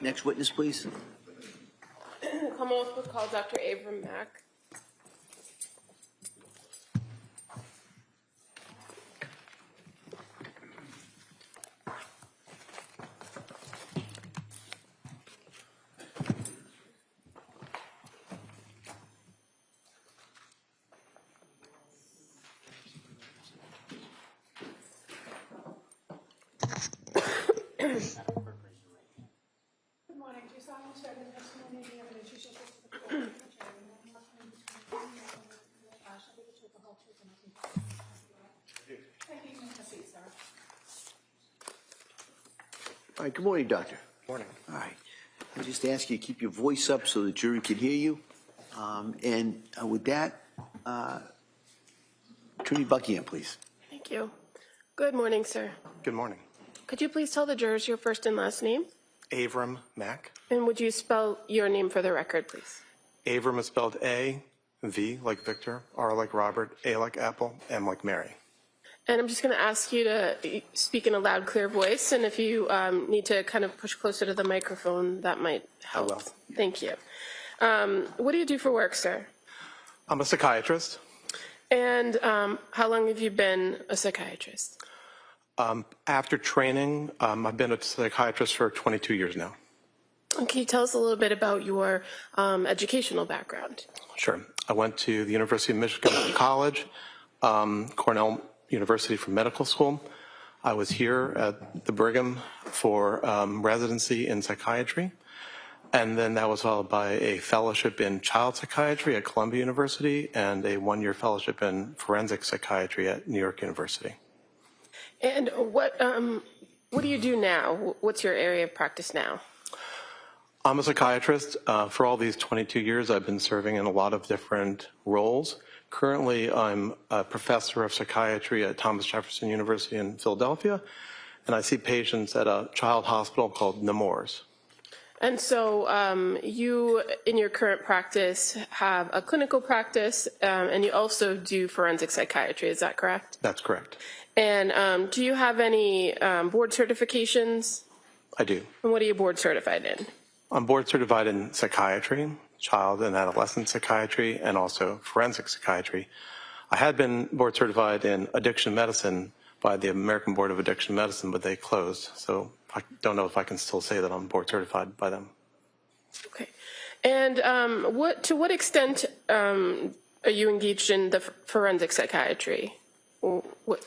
next witness, please. The Commonwealth would call Dr. Abram Mack. Good morning. Do you solemnly swear that the testimony and the evidence you shall give to the court shall be the truth, the whole truth, and nothing but the truth? Thank you. You may proceed, sir. All right. Good morning, Doctor. Morning. All right. I'll just ask you to keep your voice up so the jury can hear you. With that, Attorney Buckingham, please. Thank you. Good morning, sir. Good morning. Could you please tell the jurors your first and last name? Avram Mack. And would you spell your name for the record, please? Avram is spelled A, V like Victor, R like Robert, A like Apple, M like Mary. And I'm just going to ask you to speak in a loud, clear voice. And if you need to kind of push closer to the microphone, that might help. I will. Thank you. What do you do for work, sir? I'm a psychiatrist. And how long have you been a psychiatrist? After training, I've been a psychiatrist for 22 years now. And can you tell us a little bit about your educational background? Sure. I went to the University of Michigan College, Cornell University for medical school. I was here at the Brigham for residency in psychiatry. And then that was followed by a fellowship in child psychiatry at Columbia University and a one-year fellowship in forensic psychiatry at New York University. And what do you do now? What's your area of practice now? I'm a psychiatrist. For all these 22 years, I've been serving in a lot of different roles. Currently, I'm a professor of psychiatry at Thomas Jefferson University in Philadelphia, and I see patients at a child hospital called Nemours. And so you, in your current practice, have a clinical practice, and you also do forensic psychiatry. Is that correct? That's correct. And do you have any board certifications? I do. And what are you board certified in? I'm board certified in psychiatry, child and adolescent psychiatry, and also forensic psychiatry. I had been board certified in addiction medicine by the American Board of Addiction Medicine, but they closed. So I don't know if I can still say that I'm board certified by them. Okay. And to what extent are you engaged in the forensic psychiatry? What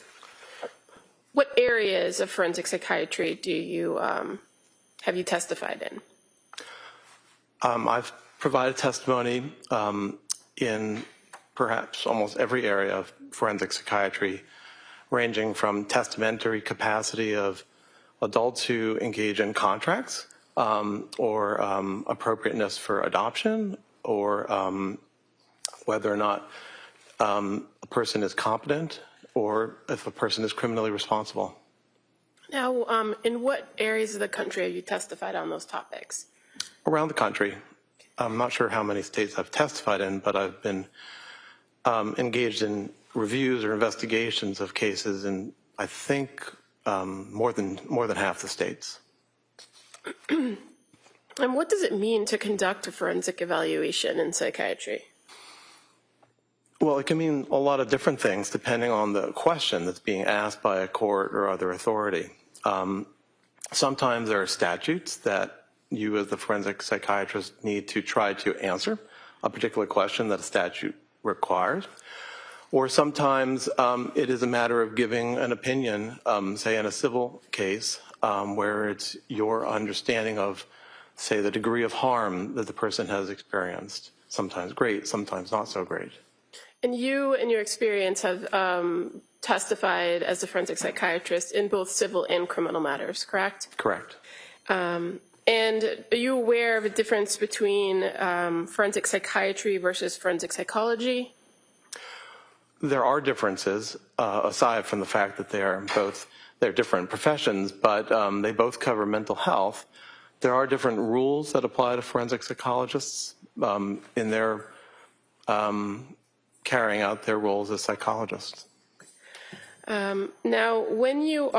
areas of forensic psychiatry do you have you testified in? I've provided testimony in perhaps almost every area of forensic psychiatry, ranging from testamentary capacity of adults who engage in contracts or appropriateness for adoption, or whether or not a person is competent or if a person is criminally responsible. Now, in what areas of the country have you testified on those topics? Around the country. I'm not sure how many states I've testified in, but I've been engaged in reviews or investigations of cases in, I think, more than half the states. And what does it mean to conduct a forensic evaluation in psychiatry? Well, it can mean a lot of different things depending on the question that's being asked by a court or other authority. Sometimes there are statutes that you as the forensic psychiatrist need to try to answer a particular question that a statute requires. Or sometimes it is a matter of giving an opinion, say in a civil case, where it's your understanding of, say, the degree of harm that the person has experienced. Sometimes great, sometimes not so great. And you, in your experience, have testified as a forensic psychiatrist in both civil and criminal matters, correct? Correct. And are you aware of the difference between forensic psychiatry versus forensic psychology? There are differences, aside from the fact that they're different professions, but they both cover mental health. There are different rules that apply to forensic psychologists in their carrying out their roles as psychologists. Now, when you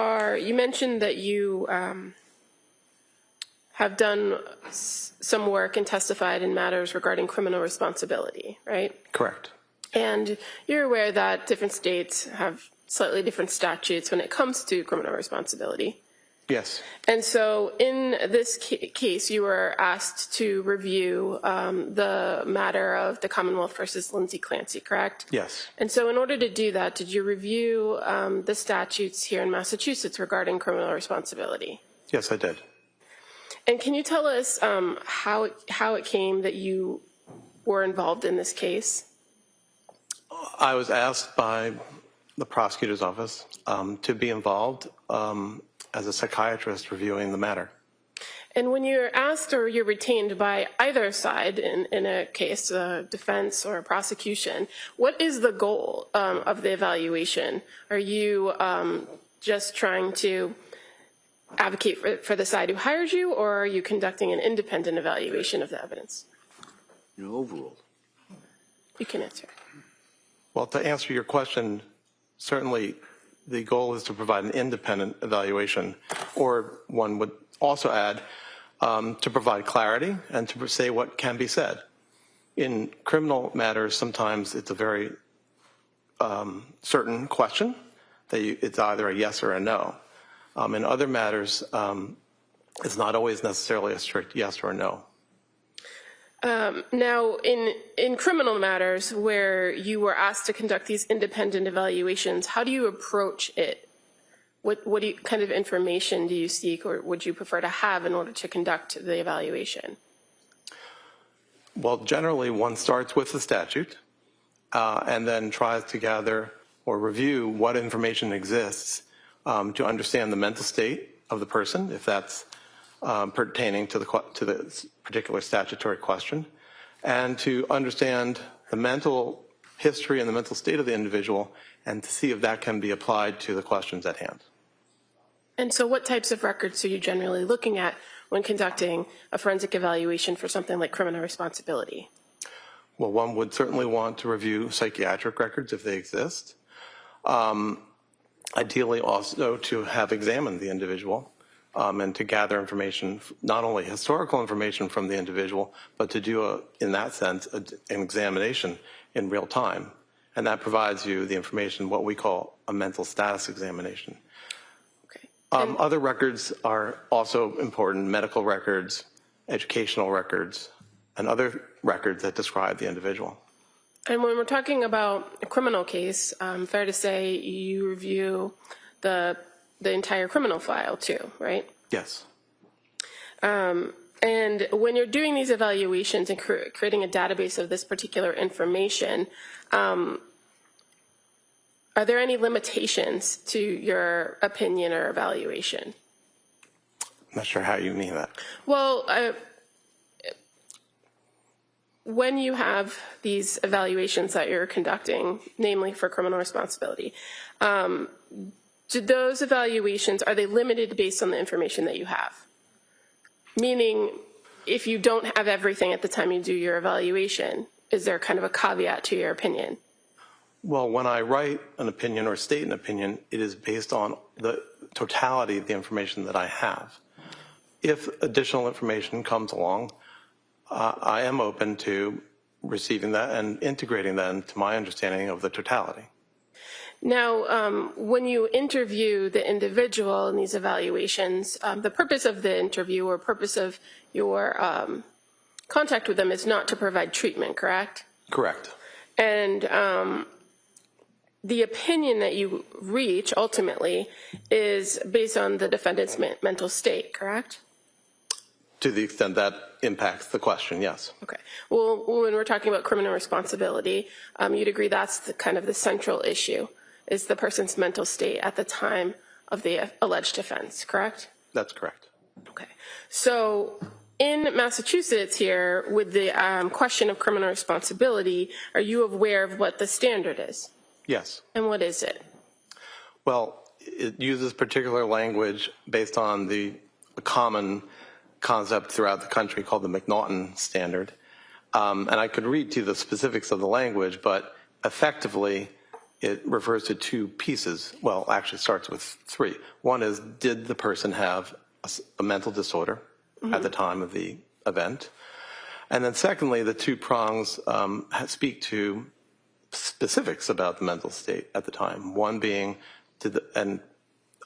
mentioned that you have done some work and testified in matters regarding criminal responsibility, right? Correct. And you're aware that different states have slightly different statutes when it comes to criminal responsibility. Yes. And so in this case, you were asked to review the matter of the Commonwealth versus Lindsay Clancy, correct? Yes. And so in order to do that, did you review the statutes here in Massachusetts regarding criminal responsibility? Yes, I did. And can you tell us how it came that you were involved in this case? I was asked by the prosecutor's office to be involved as a psychiatrist reviewing the matter. And when you're asked or you're retained by either side in a case, a defense or a prosecution, what is the goal of the evaluation? Are you just trying to advocate for the side who hired you, or are you conducting an independent evaluation of the evidence? Overall. You can answer. Well, to answer your question, certainly the goal is to provide an independent evaluation, or one would also add to provide clarity and to say what can be said. In criminal matters, sometimes it's a very certain question that it's either a yes or a no. In other matters, it's not always necessarily a strict yes or no. Now, in criminal matters where you were asked to conduct these independent evaluations, how do you approach it? What kind of information do you seek, or would you prefer to have in order to conduct the evaluation? Well, generally one starts with the statute and then tries to gather or review what information exists to understand the mental state of the person, if that's pertaining to the particular statutory question, and to understand the mental history and the mental state of the individual, and to see if that can be applied to the questions at hand. And so what types of records are you generally looking at when conducting a forensic evaluation for something like criminal responsibility? Well, one would certainly want to review psychiatric records if they exist. Ideally also to have examined the individual and to gather information, not only historical information from the individual, but to do, in that sense, an examination in real time. And that provides you the information, what we call a mental status examination. Okay. Other records are also important: medical records, educational records, and other records that describe the individual. And when we're talking about a criminal case, fair to say you review the entire criminal file too, right? Yes. And when you're doing these evaluations and creating a database of this particular information, are there any limitations to your opinion or evaluation? I'm not sure how you mean that. Well, when you have these evaluations that you're conducting, namely for criminal responsibility, do those evaluations, are they limited based on the information that you have? Meaning, if you don't have everything at the time you do your evaluation, is there kind of a caveat to your opinion? Well, when I write an opinion or state an opinion, it is based on the totality of the information that I have. If additional information comes along, I am open to receiving that and integrating that into my understanding of the totality. Now, when you interview the individual in these evaluations, the purpose of the interview or purpose of your contact with them is not to provide treatment, correct? Correct. And the opinion that you reach ultimately is based on the defendant's mental state, correct? To the extent that impacts the question, yes. Okay. Well, when we're talking about criminal responsibility, you'd agree that's kind of the central issue, is the person's mental state at the time of the alleged offense, correct? That's correct. Okay. So in Massachusetts here, with the question of criminal responsibility, are you aware of what the standard is? Yes. And what is it? Well, it uses particular language based on the common concept throughout the country called the McNaughton standard. And I could read to you the specifics of the language, but effectively it refers to two pieces. Well, actually starts with three. One is, did the person have a mental disorder at the time of the event? And then secondly, the two prongs speak to specifics about the mental state at the time. One being, and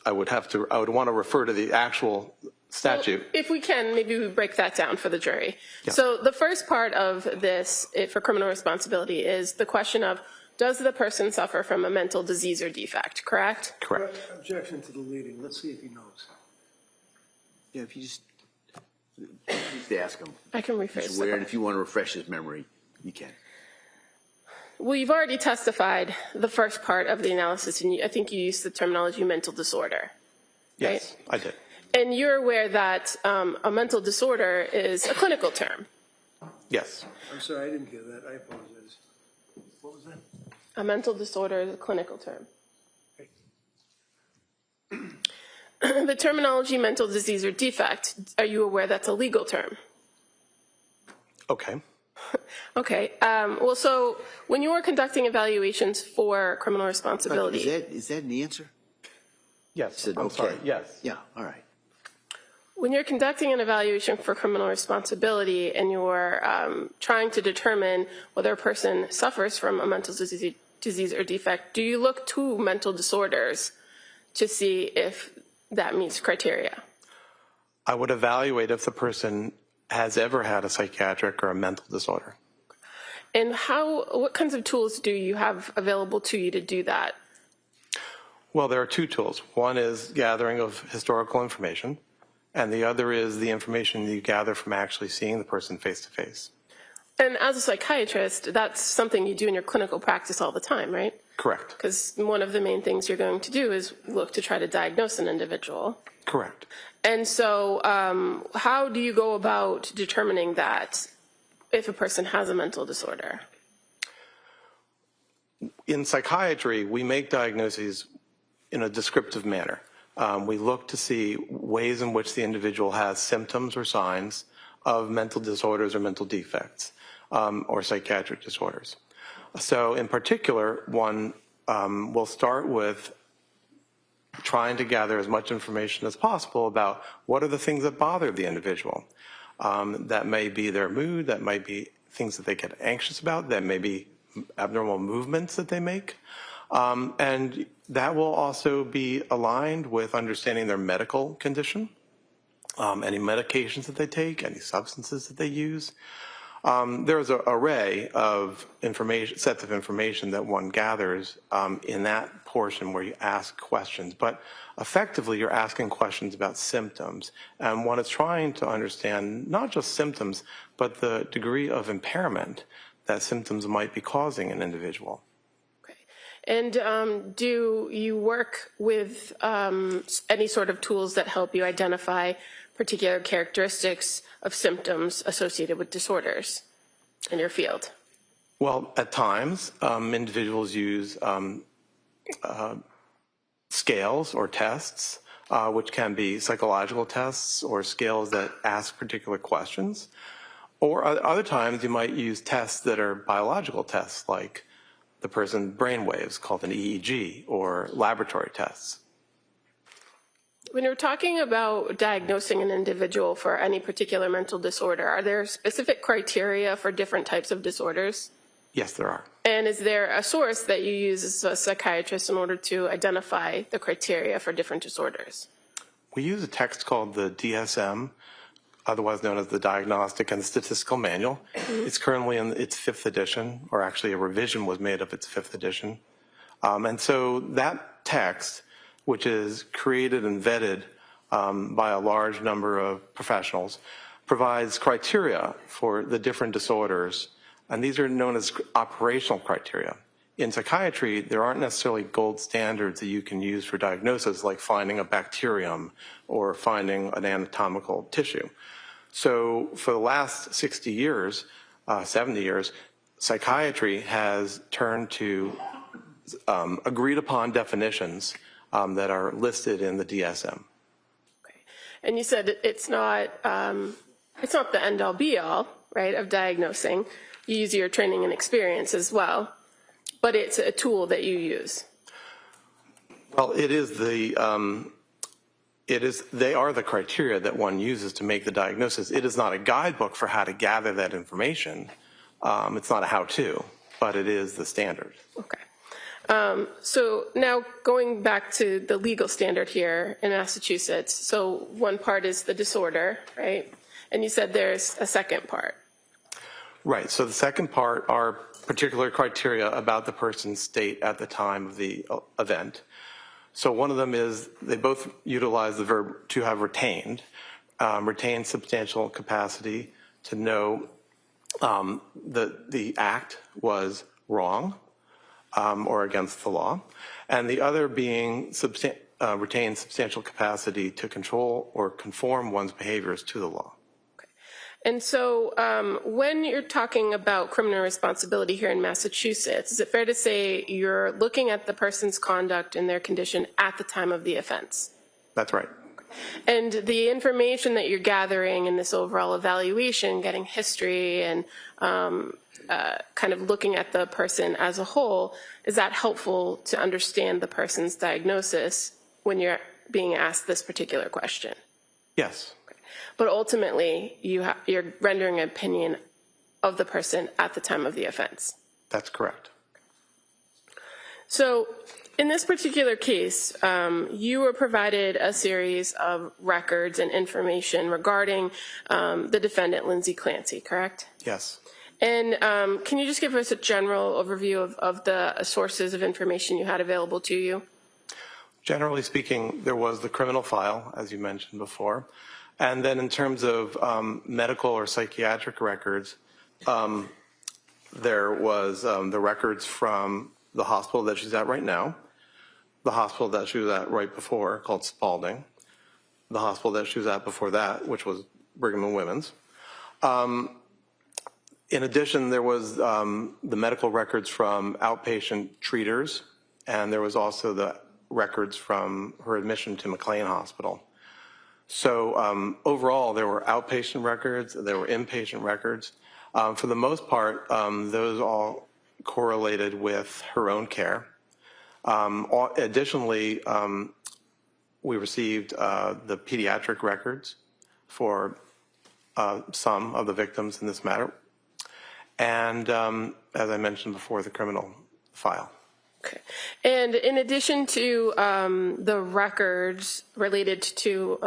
I would want to refer to the actual statute. Well, if we can, maybe we break that down for the jury. Yeah. So the first part of this for criminal responsibility is the question of, does the person suffer from a mental disease or defect, correct? Correct. Objection to the leading. Let's see if he knows. Yeah, if you just ask him. I can rephrase He's aware, that. and if you want to refresh his memory, you can. Well, you've already testified the first part of the analysis, and I think you used the terminology mental disorder. Yes, right? I did. And you're aware that a mental disorder is a clinical term. Yes. I'm sorry, I didn't hear that. I apologize. What was that? A mental disorder is a clinical term. The terminology mental disease or defect, are you aware that's a legal term? Okay. Okay. Well, so when you are conducting evaluations for criminal responsibility. Is that an answer? Yes. Said, I'm okay. sorry. Yes. Yeah, all right. When you're conducting an evaluation for criminal responsibility and you're trying to determine whether a person suffers from a mental disease or defect, do you look to mental disorders to see if that meets criteria? I would evaluate if the person has ever had a psychiatric or a mental disorder. And what kinds of tools do you have available to you to do that? Well, there are two tools. One is gathering of historical information, and the other is the information you gather from actually seeing the person face to face. And as a psychiatrist, that's something you do in your clinical practice all the time, right? Correct. Because one of the main things you're going to do is look to try to diagnose an individual. Correct. And so how do you go about determining that if a person has a mental disorder? In psychiatry, we make diagnoses in a descriptive manner. We look to see ways in which the individual has symptoms or signs of mental disorders or mental defects or psychiatric disorders. So in particular, one will start with trying to gather as much information as possible about what are the things that bother the individual. That may be their mood, that might be things that they get anxious about, that may be abnormal movements that they make. And that will also be aligned with understanding their medical condition, any medications that they take, any substances that they use. There's an array of information, sets of information that one gathers in that portion where you ask questions. But effectively, you're asking questions about symptoms. And one is trying to understand not just symptoms, but the degree of impairment that symptoms might be causing an individual. Okay. And do you work with any sort of tools that help you identify particular characteristics of symptoms associated with disorders in your field? Well, at times, individuals use scales or tests, which can be psychological tests or scales that ask particular questions. Or other times, you might use tests that are biological tests, like the person's brain waves, called an EEG, or laboratory tests. When you're talking about diagnosing an individual for any particular mental disorder, are there specific criteria for different types of disorders? Yes, there are. And is there a source that you use as a psychiatrist in order to identify the criteria for different disorders? We use a text called the DSM, otherwise known as the Diagnostic and Statistical Manual. It's currently in its 5th edition, or actually a revision was made of its 5th edition. And so that text, which is created and vetted by a large number of professionals, provides criteria for the different disorders, and these are known as operational criteria. In psychiatry, there aren't necessarily gold standards that you can use for diagnosis, like finding a bacterium or finding an anatomical tissue. So for the last 60 years, 70 years, psychiatry has turned to agreed upon definitions that are listed in the DSM. Okay. And you said it's not the end-all be-all, right, of diagnosing. You use your training and experience as well. but it's a tool that you use. Well, it is they are the criteria that one uses to make the diagnosis. It is not a guidebook for how to gather that information. It's not a how-to, but it is the standard. Okay. So now going back to the legal standard here in Massachusetts, so one part is the disorder, right? And you said there's a second part. Right. So the second part are particular criteria about the person's state at the time of the event. So one of them is they both utilize the verb to have retained, retained substantial capacity to know that the act was wrong or against the law, and the other being retain substantial capacity to control or conform one's behaviors to the law. And so when you're talking about criminal responsibility here in Massachusetts, is it fair to say you're looking at the person's conduct and their condition at the time of the offense? That's right. And the information that you're gathering in this overall evaluation, getting history and kind of looking at the person as a whole, is that helpful to understand the person's diagnosis when you're being asked this particular question? Yes. But ultimately, you're rendering an opinion of the person at the time of the offense. That's correct. So in this particular case, you were provided a series of records and information regarding the defendant, Lindsay Clancy, correct? Yes. And can you just give us a general overview of the sources of information you had available to you? Generally speaking, there was the criminal file, as you mentioned before. And then in terms of medical or psychiatric records, there was the records from the hospital that she's at right now, the hospital that she was at right before, called Spalding, the hospital that she was at before that, which was Brigham and Women's. In addition, there was the medical records from outpatient treaters, and there was also the records from her admission to McLean Hospital. So overall, there were outpatient records, there were inpatient records. For the most part, those all correlated with her own care. Additionally, we received the pediatric records for some of the victims in this matter. And as I mentioned before, the criminal file. Okay. And in addition to the records related to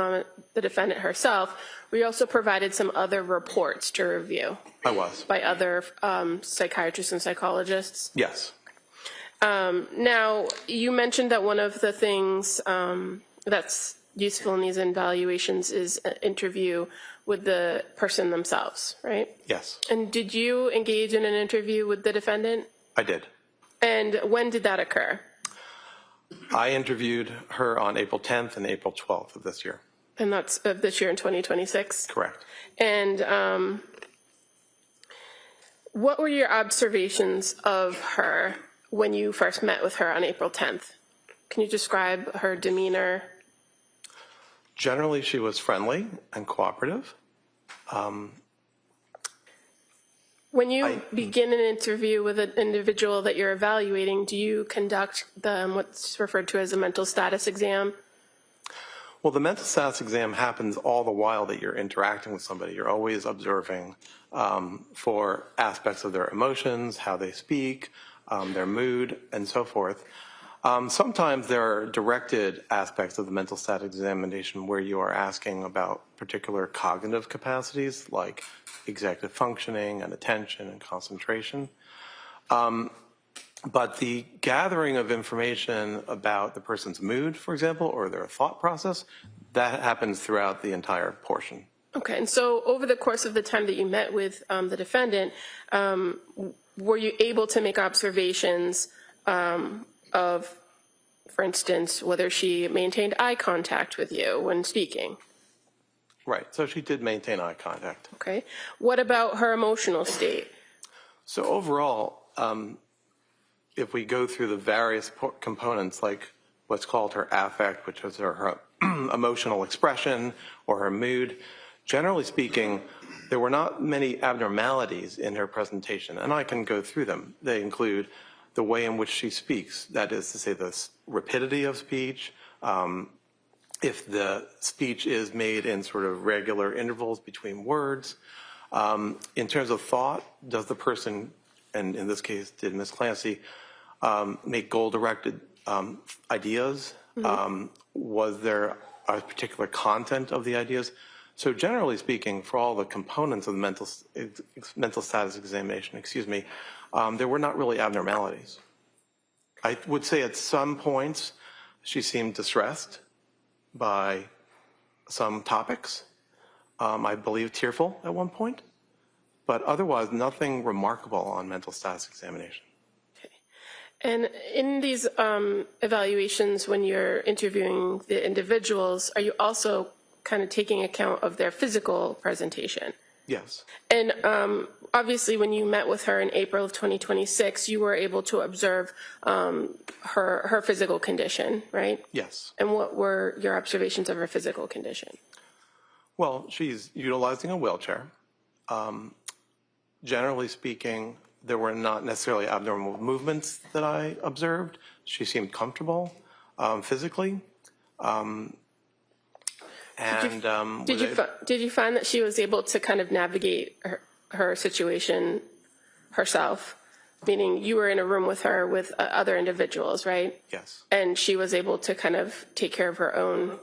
the defendant herself, we also provided some other reports to review. I was. By other psychiatrists and psychologists? Yes. Now, you mentioned that one of the things that's useful in these evaluations is an interview with the person themselves, right? Yes. And did you engage in an interview with the defendant? I did. And when did that occur? I interviewed her on April 10th and April 12th of this year. And that's of this year in 2026? Correct. And what were your observations of her when you first met with her on April 10th? Can you describe her demeanor? Generally, she was friendly and cooperative. When you begin an interview with an individual that you're evaluating, do you conduct what's referred to as a mental status exam? Well, the mental status exam happens all the while that you're interacting with somebody. You're always observing for aspects of their emotions, how they speak, their mood, and so forth. Sometimes there are directed aspects of the mental status examination where you are asking about particular cognitive capacities like executive functioning and attention and concentration. But the gathering of information about the person's mood, for example, or their thought process, that happens throughout the entire portion. Okay, and so over the course of the time that you met with the defendant, were you able to make observations of, for instance, whether she maintained eye contact with you when speaking? Right, so she did maintain eye contact. Okay, what about her emotional state? So overall, if we go through the various components, like what's called her affect, which is her emotional expression or her mood, generally speaking, there were not many abnormalities in her presentation, and I can go through them. They include the way in which she speaks, that is to say the rapidity of speech, if the speech is made in sort of regular intervals between words. In terms of thought, does the person, and in this case did Ms. Clancy, make goal-directed ideas? Mm-hmm. Was there a particular content of the ideas? So generally speaking, for all the components of the mental status examination, there were not really abnormalities. I would say at some points she seemed distressed by some topics. I believe tearful at one point, but otherwise nothing remarkable on mental status examination. Okay. And in these evaluations, when you're interviewing the individuals, are you also kind of taking account of their physical presentation? Yes. And obviously, when you met with her in April of 2026, you were able to observe her physical condition, right? Yes. And what were your observations of her physical condition? Well, she's utilizing a wheelchair. Generally speaking, there were not necessarily abnormal movements that I observed. She seemed comfortable physically. Did you find that she was able to kind of navigate her situation herself? Meaning you were in a room with her with other individuals, right? Yes. And she was able to kind of take care of her own.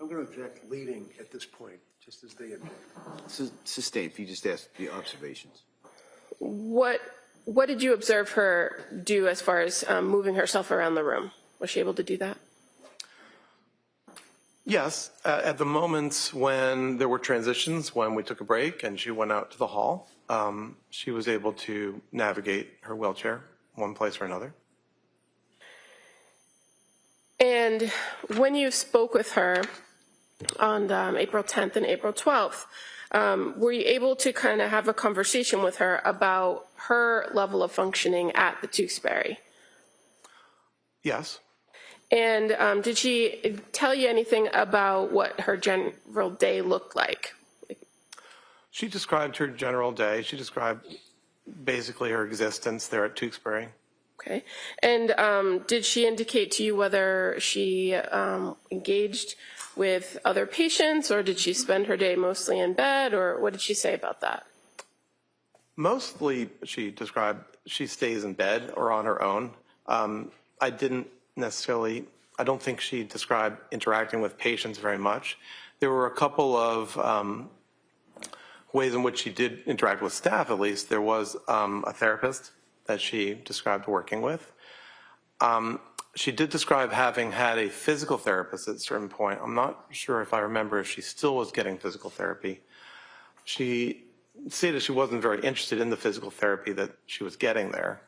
I'm going to object leading at this point, just as they object. Sustain, if you just ask the observations. What did you observe her do as far as moving herself around the room? Was she able to do that? Yes, at the moments when there were transitions, when we took a break and she went out to the hall, she was able to navigate her wheelchair one place or another. And when you spoke with her on April 10th and April 12th, were you able to kind of have a conversation with her about her level of functioning at the Duxbury? Yes. And did she tell you anything about what her general day looked like? She described her general day. She described basically her existence there at Duxbury. Okay. And did she indicate to you whether she engaged with other patients, or did she spend her day mostly in bed, or what did she say about that? Mostly she described she stays in bed or on her own. I don't think she described interacting with patients very much. There were a couple of ways in which she did interact with staff, at least. There was a therapist that she described working with. She did describe having had a physical therapist at a certain point. I'm not sure if I remember if she still was getting physical therapy. She stated she wasn't very interested in the physical therapy that she was getting there.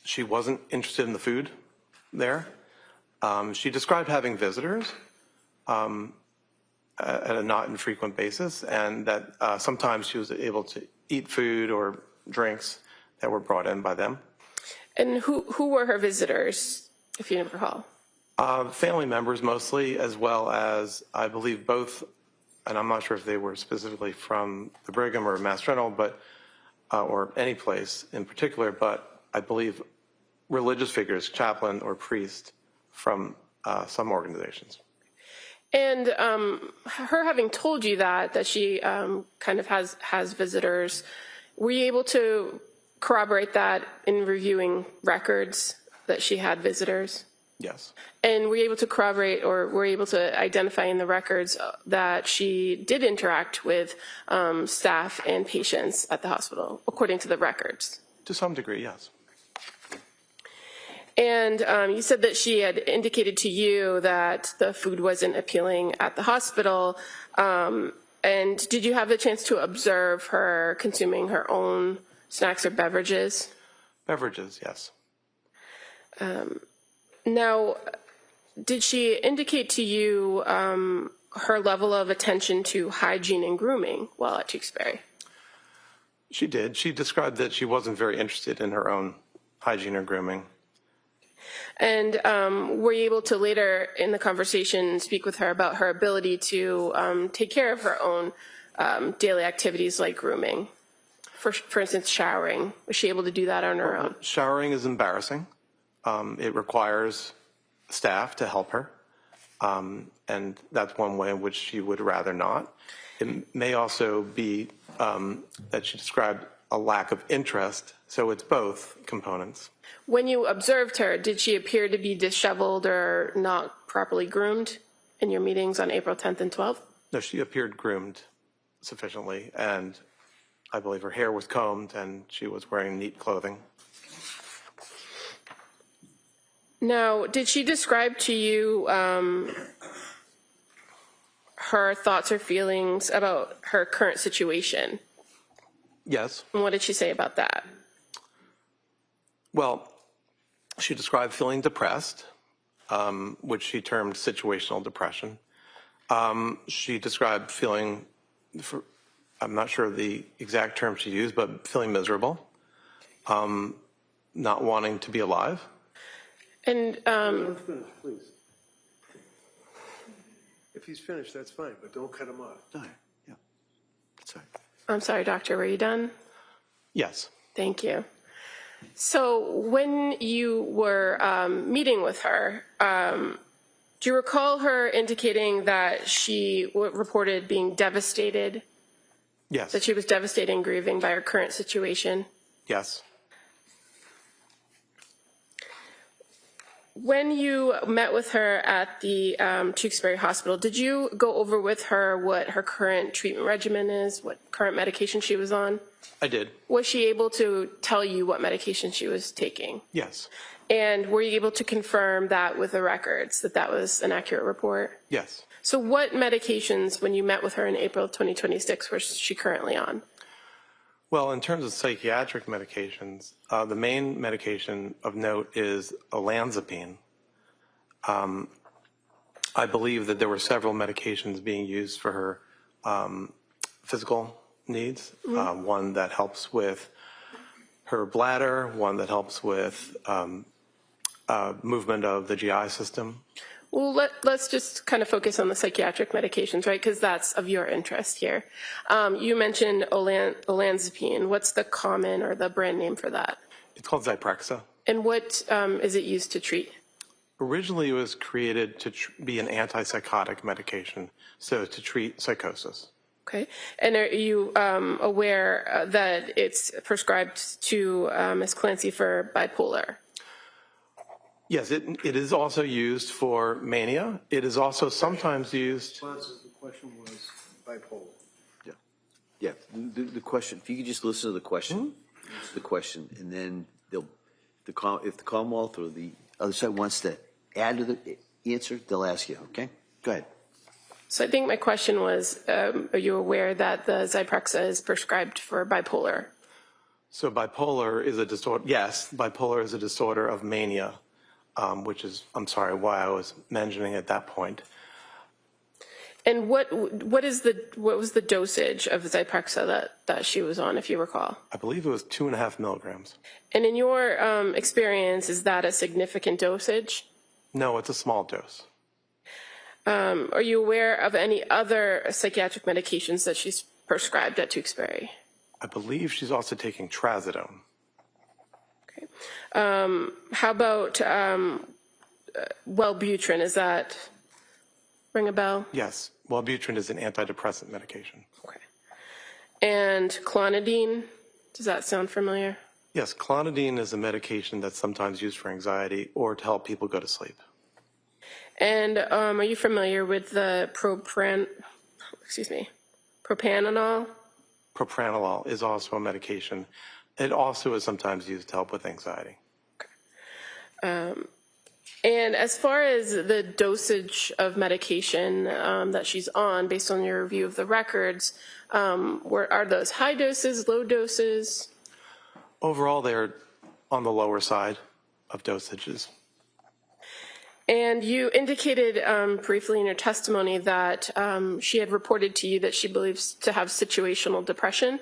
She wasn't interested in the food there. She described having visitors at a not infrequent basis, and that sometimes she was able to eat food or drinks that were brought in by them. And who were her visitors, if you recall? Family members mostly, as well as I believe both, and I'm not sure if they were specifically from the Brigham or Mass General, but or any place in particular, but I believe religious figures, chaplain or priest from some organizations. And her having told you that she kind of has visitors, were you able to corroborate that in reviewing records that she had visitors? Yes. And were you able to corroborate, or were you able to identify in the records that she did interact with staff and patients at the hospital, according to the records? To some degree, yes. And you said that she had indicated to you that the food wasn't appealing at the hospital. And did you have the chance to observe her consuming her own snacks or beverages? Beverages, yes. Now, did she indicate to you her level of attention to hygiene and grooming while at Duxbury? She did. She described that she wasn't very interested in her own hygiene or grooming. And were you able to later in the conversation speak with her about her ability to take care of her own daily activities like grooming? for instance, showering? Was she able to do that on her own? Showering is embarrassing. It requires staff to help her, and that's one way in which she would rather not. It may also be that she described a lack of interest, so it's both components. When you observed her, did she appear to be disheveled or not properly groomed in your meetings on April 10th and 12th? No, she appeared groomed sufficiently, and I believe her hair was combed and she was wearing neat clothing. Now, did she describe to you her thoughts or feelings about her current situation? Yes. And what did she say about that? Well, she described feeling depressed, which she termed situational depression. She described feeling, I'm not sure of the exact term she used, but feeling miserable, not wanting to be alive. And Finish, please. If he's finished, that's fine, but don't cut him off. No, yeah, that's all right. I'm sorry, doctor, were you done? Yes. Thank you. So when you were meeting with her, do you recall her indicating that she reported being devastated? Yes. That she was devastated and grieving by her current situation? Yes. When you met with her at the Duxbury Hospital, did you go over with her what her current treatment regimen is, what current medication she was on? I did. Was she able to tell you what medication she was taking? Yes. And were you able to confirm that with the records, that that was an accurate report? Yes. So what medications, when you met with her in April 2026, was she currently on? Well, in terms of psychiatric medications, the main medication of note is olanzapine. I believe that there were several medications being used for her physical needs. One that helps with her bladder, one that helps with movement of the GI system. Well, let's just kind of focus on the psychiatric medications, right? Because that's of your interest here. You mentioned olanzapine. What's the common or the brand name for that? It's called Zyprexa. And what is it used to treat? Originally, it was created to be an antipsychotic medication, so to treat psychosis. Okay. And are you aware that it's prescribed to Ms. Clancy for bipolar? Yes, it is also used for mania. It is also sometimes used. The question was bipolar. Yeah, yeah. The question. If you could just listen to the question, and then if the Commonwealth or the other side wants to add to the answer, they'll ask you. Okay, go ahead. So I think my question was, are you aware that the Zyprexa is prescribed for bipolar? So bipolar is a disorder. Yes, bipolar is a disorder of mania. Which is, I'm sorry, why I was mentioning at that point. And what was the dosage of Zyprexa that she was on, if you recall? I believe it was 2.5 milligrams. And in your experience, is that a significant dosage? No, it's a small dose. Are you aware of any other psychiatric medications that she's prescribed at Duxbury? I believe she's also taking trazodone. Okay. How about Wellbutrin? Is that ring a bell? Yes. Wellbutrin is an antidepressant medication. Okay. And clonidine, does that sound familiar? Yes, clonidine is a medication that's sometimes used for anxiety or to help people go to sleep. And are you familiar with the propranolol? Propranolol is also a medication. It also is sometimes used to help with anxiety. And as far as the dosage of medication that she's on, based on your review of the records, are those high doses, low doses? Overall, they're on the lower side of dosages. And you indicated briefly in your testimony that she had reported to you that she believes to have situational depression.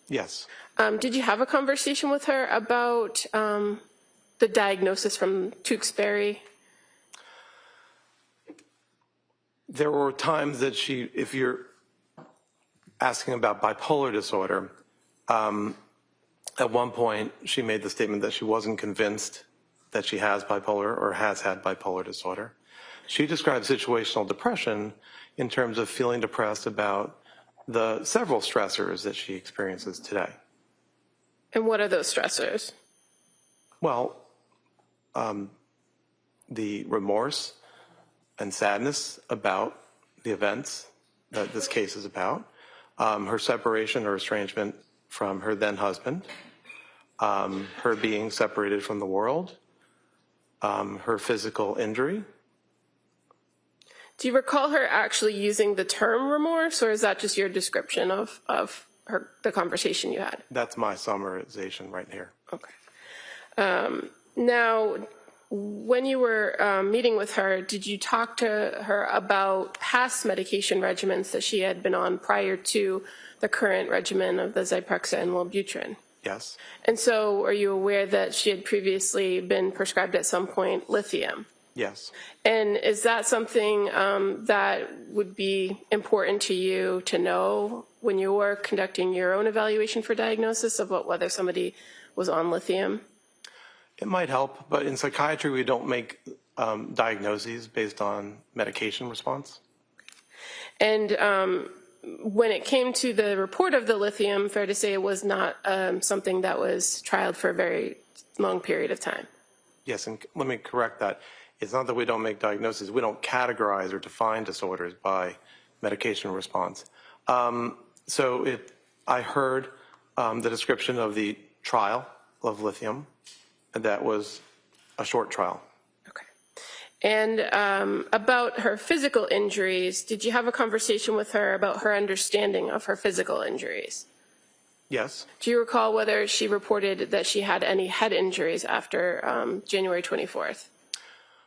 Yes. Did you have a conversation with her about the diagnosis from Duxbury? There were times that if you're asking about bipolar disorder, At one point, she made the statement that she wasn't convinced that she has bipolar or has had bipolar disorder. She described situational depression in terms of feeling depressed about the several stressors that she experiences today. And what are those stressors? Well, the remorse and sadness about the events that this case is about, her separation or estrangement from her then husband, her being separated from the world, her physical injury. Do you recall her actually using the term remorse, or is that just your description of the conversation you had? That's my summarization right here. Okay. Now, when you were meeting with her, did you talk to her about past medication regimens that she had been on prior to the current regimen of the Zyprexa and Wellbutrin? Yes. And so are you aware that she had previously been prescribed at some point lithium? Yes. And is that something that would be important to you to know when you were conducting your own evaluation for diagnosis of whether somebody was on lithium? It might help, but in psychiatry, we don't make diagnoses based on medication response. And when it came to the report of the lithium, fair to say it was not something that was trialed for a very long period of time. Yes, and let me correct that. It's not that we don't make diagnoses. We don't categorize or define disorders by medication response. I heard the description of the trial of lithium, and that was a short trial. Okay. And about her physical injuries, did you have a conversation with her about her understanding of her physical injuries? Yes. Do you recall whether she reported that she had any head injuries after January 24th?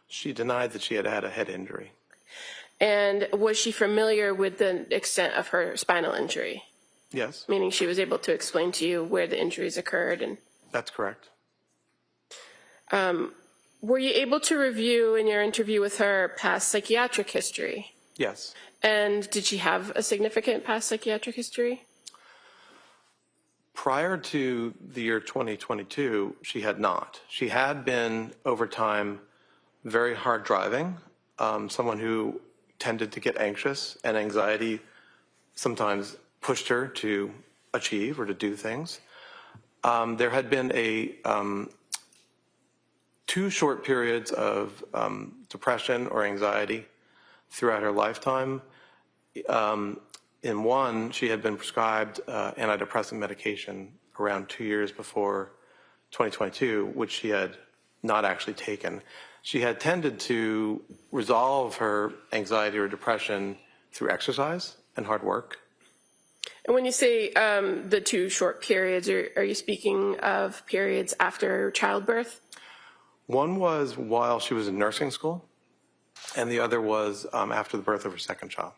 She denied that she had had a head injury. And was she familiar with the extent of her spinal injury? Yes. Meaning she was able to explain to you where the injuries occurred? And that's correct. Were you able to review in your interview with her past psychiatric history? Yes. And did she have a significant past psychiatric history? Prior to the year 2022, she had not. She had been, over time, very hard driving, someone who tended to get anxious, and anxiety sometimes pushed her to achieve or to do things. There had been two short periods of depression or anxiety throughout her lifetime. In one, she had been prescribed antidepressant medication around 2 years before 2022, which she had not actually taken. She had tended to resolve her anxiety or depression through exercise and hard work. And when you say the two short periods, are you speaking of periods after childbirth? One was while she was in nursing school, and the other was after the birth of her second child.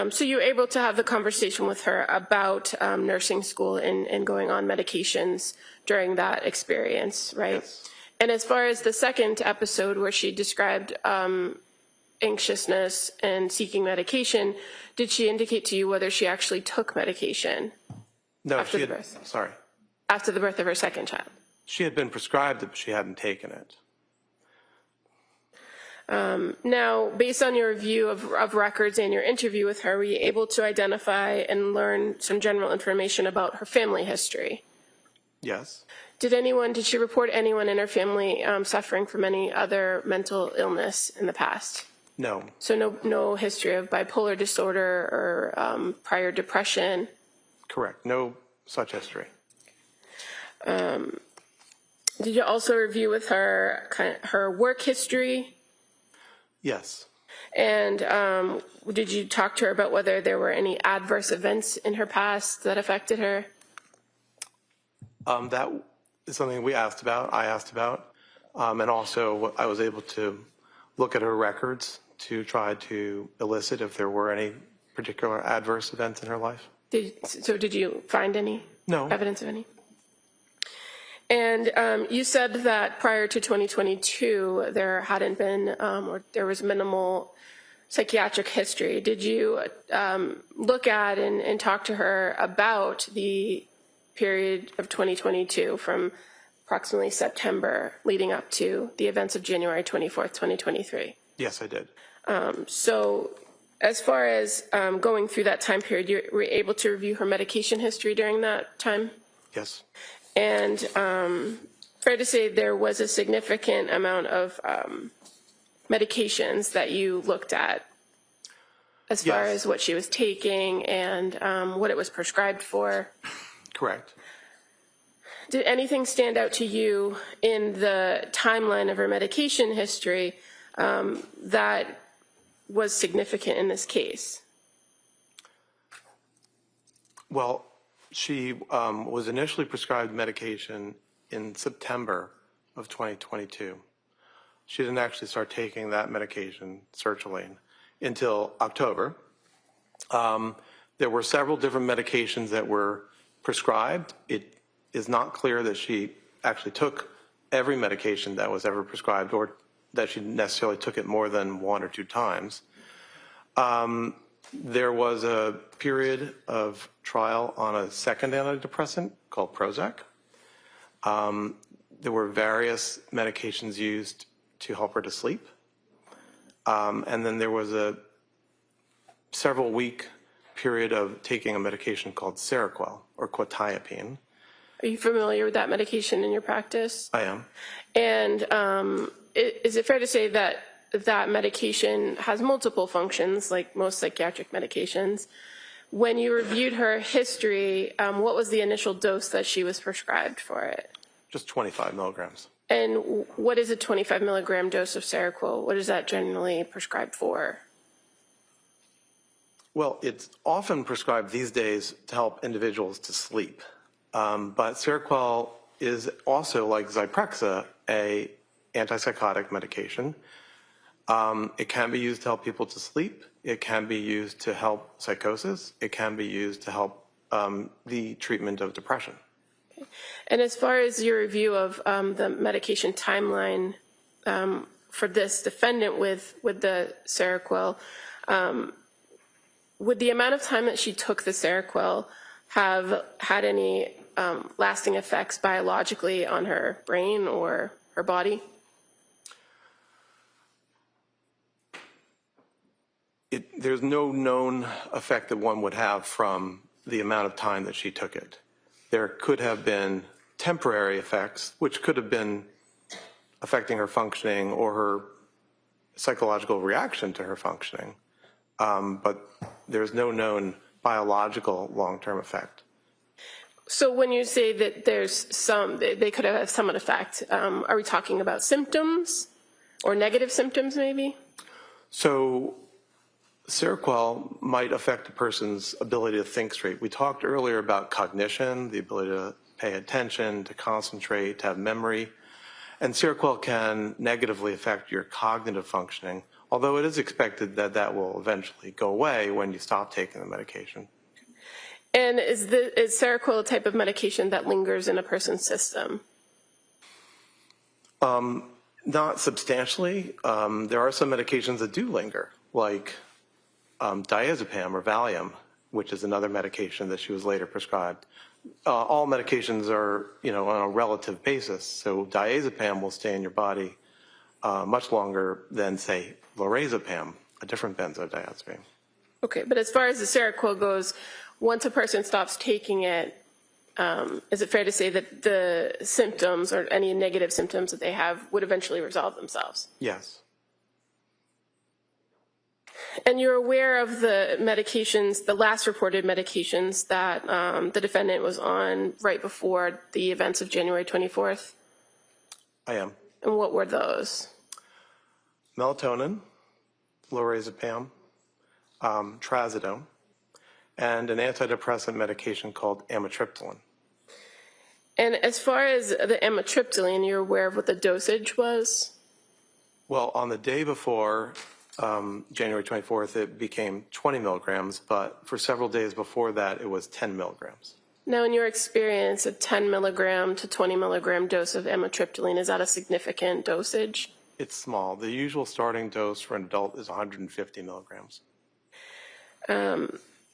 So you were able to have the conversation with her about nursing school and going on medications during that experience, right? Yes. And as far as the second episode where she described anxiousness and seeking medication, did she indicate to you whether she actually took medication? No, after she the had, birth? sorry. After the birth of her second child? She had been prescribed it, but she hadn't taken it. Now, based on your review of records and your interview with her, were you able to identify and learn some general information about her family history? Yes. Did she report anyone in her family suffering from any other mental illness in the past? No. So no history of bipolar disorder or prior depression? Correct. No such history. Did you also review with her her work history? Yes. And did you talk to her about whether there were any adverse events in her past that affected her? That is something I asked about. And also I was able to look at her records to try to elicit if there were any particular adverse events in her life. Did you find any? No. Evidence of any? And you said that prior to 2022, there hadn't been, or there was minimal psychiatric history. Did you look at and talk to her about the period of 2022 from approximately September leading up to the events of January 24th, 2023? Yes, I did. So as far as going through that time period, you were able to review her medication history during that time? Yes. And fair to say there was a significant amount of medications that you looked at as far as what she was taking and what it was prescribed for? Correct. Did anything stand out to you in the timeline of her medication history that was significant in this case? Well, she was initially prescribed medication in September of 2022. She didn't actually start taking that medication, sertraline, until October. There were several different medications that were prescribed. It is not clear that she actually took every medication that was ever prescribed or that she necessarily took it more than 1 or 2 times. There was a period of trial on a second antidepressant called Prozac. There were various medications used to help her to sleep. And then there was a several-week period of taking a medication called Seroquel or quetiapine. Are you familiar with that medication in your practice? I am. And is it fair to say that that medication has multiple functions, like most psychiatric medications? When you reviewed her history, what was the initial dose that she was prescribed for it? Just 25 milligrams. And what is a 25 milligram dose of Seroquel? What is that generally prescribed for? Well, it's often prescribed these days to help individuals to sleep. But Seroquel is also, like Zyprexa, a antipsychotic medication. It can be used to help people to sleep. It can be used to help psychosis. It can be used to help the treatment of depression. Okay. And as far as your review of the medication timeline for this defendant with the Seroquel, would the amount of time that she took the Seroquel have had any lasting effects biologically on her brain or her body? There's no known effect that one would have from the amount of time that she took it. There could have been temporary effects, which could have been affecting her functioning or her psychological reaction to her functioning. But there's no known biological long-term effect. So when you say that there's some, they could have some effect, are we talking about symptoms or negative symptoms maybe? So Seroquel might affect a person's ability to think straight. We talked earlier about cognition, the ability to pay attention, to concentrate, to have memory. And Seroquel can negatively affect your cognitive functioning, although it is expected that that will eventually go away when you stop taking the medication. And is Seroquel a type of medication that lingers in a person's system? Not substantially. There are some medications that do linger, like diazepam or Valium, which is another medication that she was later prescribed. All medications are, on a relative basis. So diazepam will stay in your body much longer than, say, lorazepam, a different benzodiazepine. Okay, but as far as the Seroquel goes, once a person stops taking it, is it fair to say that the symptoms or any negative symptoms that they have would eventually resolve themselves? Yes. And you're aware of the medications, the last reported medications that the defendant was on right before the events of January 24th? I am. And what were those? Melatonin, lorazepam, trazodone, and an antidepressant medication called amitriptyline. And as far as the amitriptyline, you're aware of what the dosage was? Well, on the day before January 24th, it became 20 milligrams, but for several days before that, it was 10 milligrams. Now, in your experience, a 10 milligram to 20 milligram dose of amitriptyline, is that a significant dosage? It's small. The usual starting dose for an adult is 150 milligrams.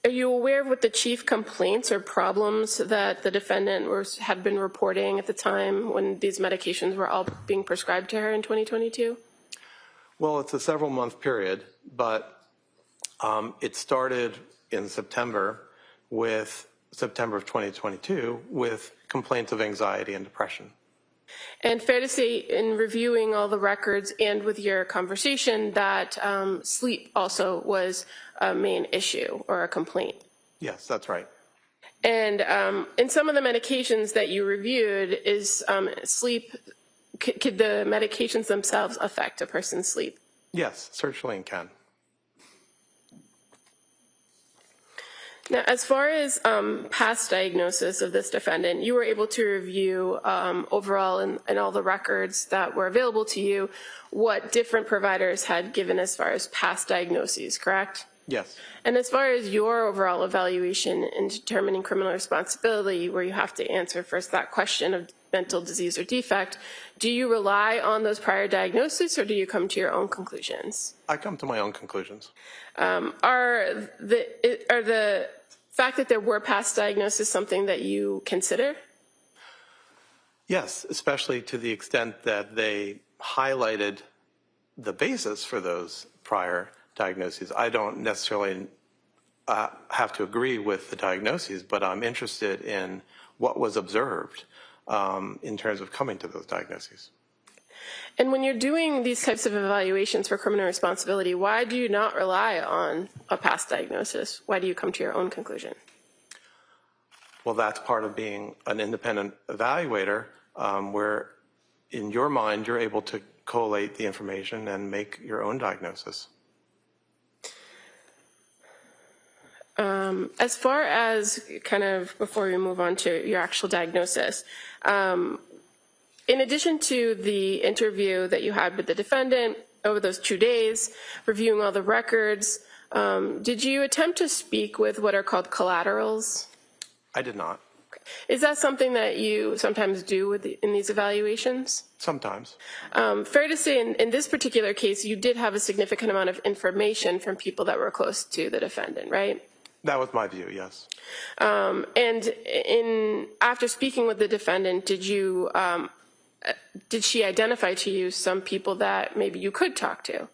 Are you aware of what the chief complaints or problems that the defendant had been reporting at the time when these medications were all being prescribed to her in 2022? Well, it's a several-month period, but it started in September of 2022 with complaints of anxiety and depression. And fair to say, in reviewing all the records and with your conversation, that sleep also was a main issue or a complaint. Yes, that's right. And in some of the medications that you reviewed, is sleep, could the medications themselves affect a person's sleep? Yes, sertraline can. Now, as far as past diagnosis of this defendant, you were able to review overall in all the records that were available to you what different providers had given as far as past diagnoses, correct? Yes. And as far as your overall evaluation in determining criminal responsibility, where you have to answer first that question of mental disease or defect, do you rely on those prior diagnoses or do you come to your own conclusions? I come to my own conclusions. Are the fact that there were past diagnoses something that you consider? Yes, especially to the extent that they highlighted the basis for those prior diagnoses. I don't necessarily have to agree with the diagnoses, but I'm interested in what was observed in terms of coming to those diagnoses. And when you're doing these types of evaluations for criminal responsibility, why do you not rely on a past diagnosis? Why do you come to your own conclusion? Well, that's part of being an independent evaluator, where in your mind you're able to collate the information and make your own diagnosis. As far as kind of before we move on to your actual diagnosis, in addition to the interview that you had with the defendant over those 2 days, reviewing all the records, did you attempt to speak with what are called collaterals? I did not. Is that something that you sometimes do in these evaluations? Sometimes. Fair to say in this particular case, you did have a significant amount of information from people that were close to the defendant, right? That was my view, yes. And after speaking with the defendant, did she identify to you some people that maybe you could talk to?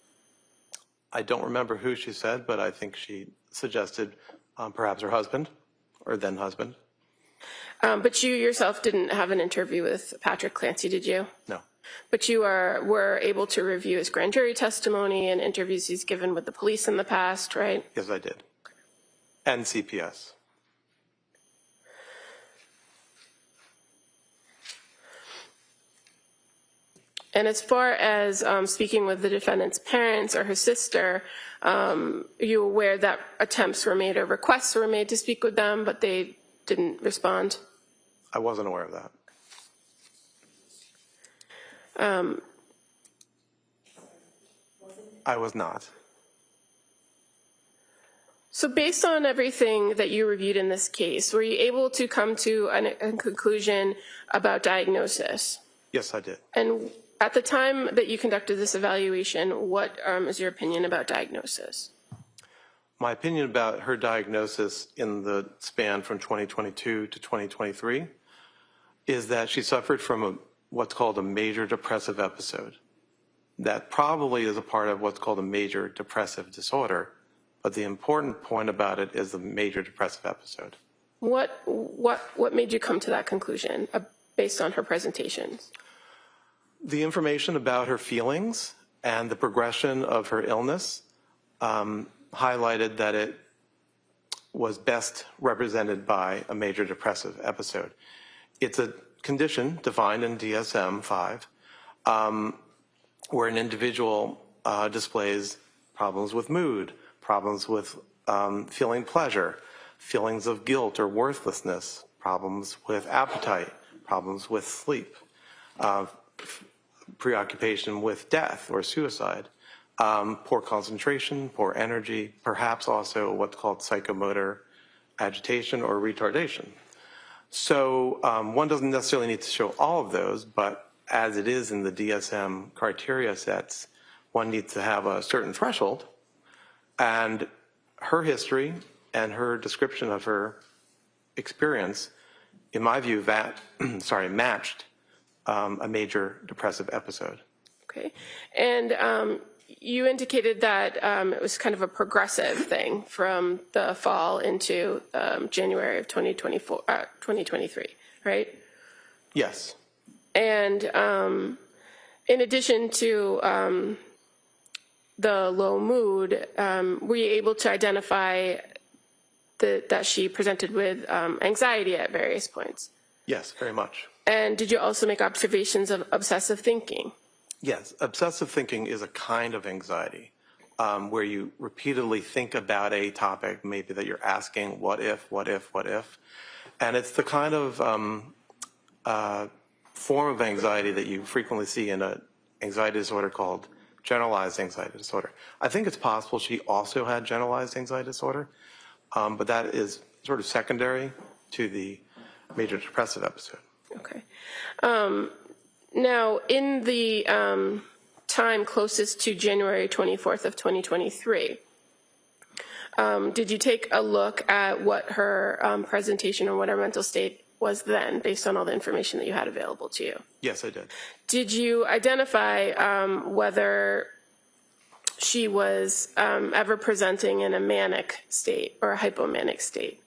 I don't remember who she said, but I think she suggested perhaps her husband or then husband. But you yourself didn't have an interview with Patrick Clancy, did you? No. But you were able to review his grand jury testimony and interviews he's given with the police in the past, right? Yes, I did. And CPS. And as far as speaking with the defendant's parents or her sister, are you aware that attempts were made or requests were made to speak with them, but they didn't respond? I wasn't aware of that. I was not. So based on everything that you reviewed in this case, were you able to come to a conclusion about diagnosis? Yes, I did. And at the time that you conducted this evaluation, what is your opinion about diagnosis? My opinion about her diagnosis in the span from 2022 to 2023 is that she suffered from what's called a major depressive episode. That probably is a part of what's called a major depressive disorder, but the important point about it is the major depressive episode. What made you come to that conclusion based on her presentations? The information about her feelings and the progression of her illness highlighted that it was best represented by a major depressive episode. It's a condition defined in DSM-5 where an individual displays problems with mood, problems with feeling pleasure, feelings of guilt or worthlessness, problems with appetite, problems with sleep, preoccupation with death or suicide, poor concentration, poor energy, perhaps also what's called psychomotor agitation or retardation. So one doesn't necessarily need to show all of those, but as it is in the DSM criteria sets, one needs to have a certain threshold. And her history and her description of her experience, in my view, matched a major depressive episode. Okay. And you indicated that it was kind of a progressive thing from the fall into January of 2023, right? Yes. And in addition to the low mood, were you able to identify that she presented with anxiety at various points? Yes, very much. And did you also make observations of obsessive thinking? Yes, obsessive thinking is a kind of anxiety where you repeatedly think about a topic, maybe that you're asking, what if, what if, what if? And it's the kind of form of anxiety that you frequently see in an anxiety disorder called generalized anxiety disorder. I think it's possible she also had generalized anxiety disorder, but that is sort of secondary to the major depressive episode. Okay. Now, in the time closest to January 24th of 2023, did you take a look at what her presentation or what her mental state was then, based on all the information that you had available to you? Yes, I did. Did you identify whether she was ever presenting in a manic state or a hypomanic state?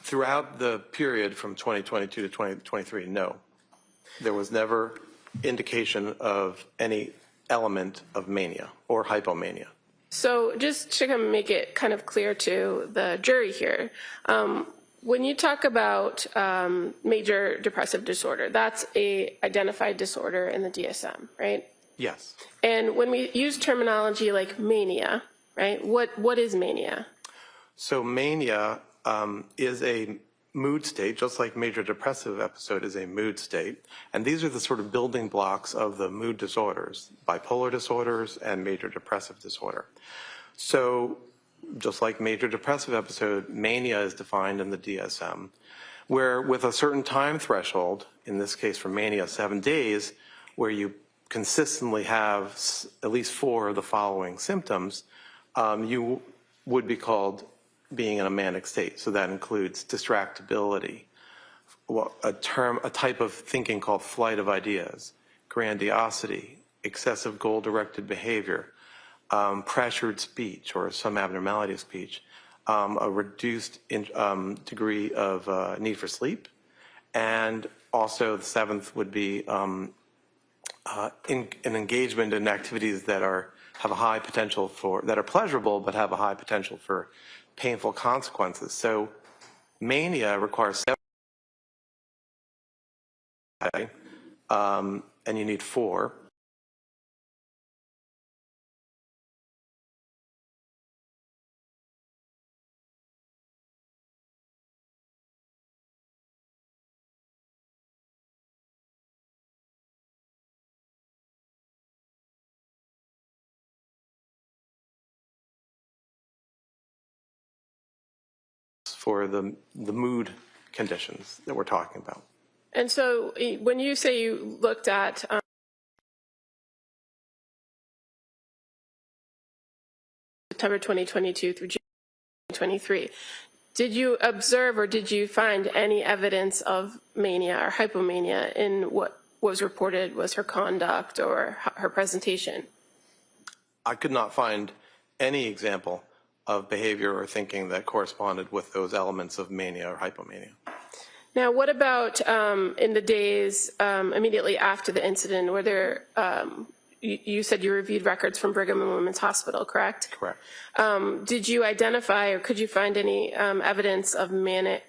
Throughout the period from 2022 to 2023, no. There was never indication of any element of mania or hypomania. So just to kind of make it kind of clear to the jury here, when you talk about major depressive disorder, that's a identified disorder in the DSM, right? Yes. And when we use terminology like mania, right, what is mania? So mania is a mood state, just like major depressive episode is a mood state. And these are the sort of building blocks of the mood disorders, bipolar disorders and major depressive disorder. So just like major depressive episode, mania is defined in the DSM, where with a certain time threshold, in this case for mania, 7 days, where you consistently have at least 4 of the following symptoms, you would be called being in a manic state. So that includes distractibility, a type of thinking called flight of ideas, grandiosity, excessive goal-directed behavior, pressured speech or some abnormality of speech, a reduced degree of need for sleep, and also the 7th would be an engagement in activities that have a high potential for, that are pleasurable but have a high potential for painful consequences. So mania requires 7, and you need 4. For the mood conditions that we're talking about. And so when you say you looked at September 2022 through June 2023, did you observe or did you find any evidence of mania or hypomania in what was reported was her conduct or her presentation? I could not find any example of behavior or thinking that corresponded with those elements of mania or hypomania. Now, what about in the days immediately after the incident, were there, you said you reviewed records from Brigham and Women's Hospital, correct? Correct. Did you identify or could you find any evidence of mania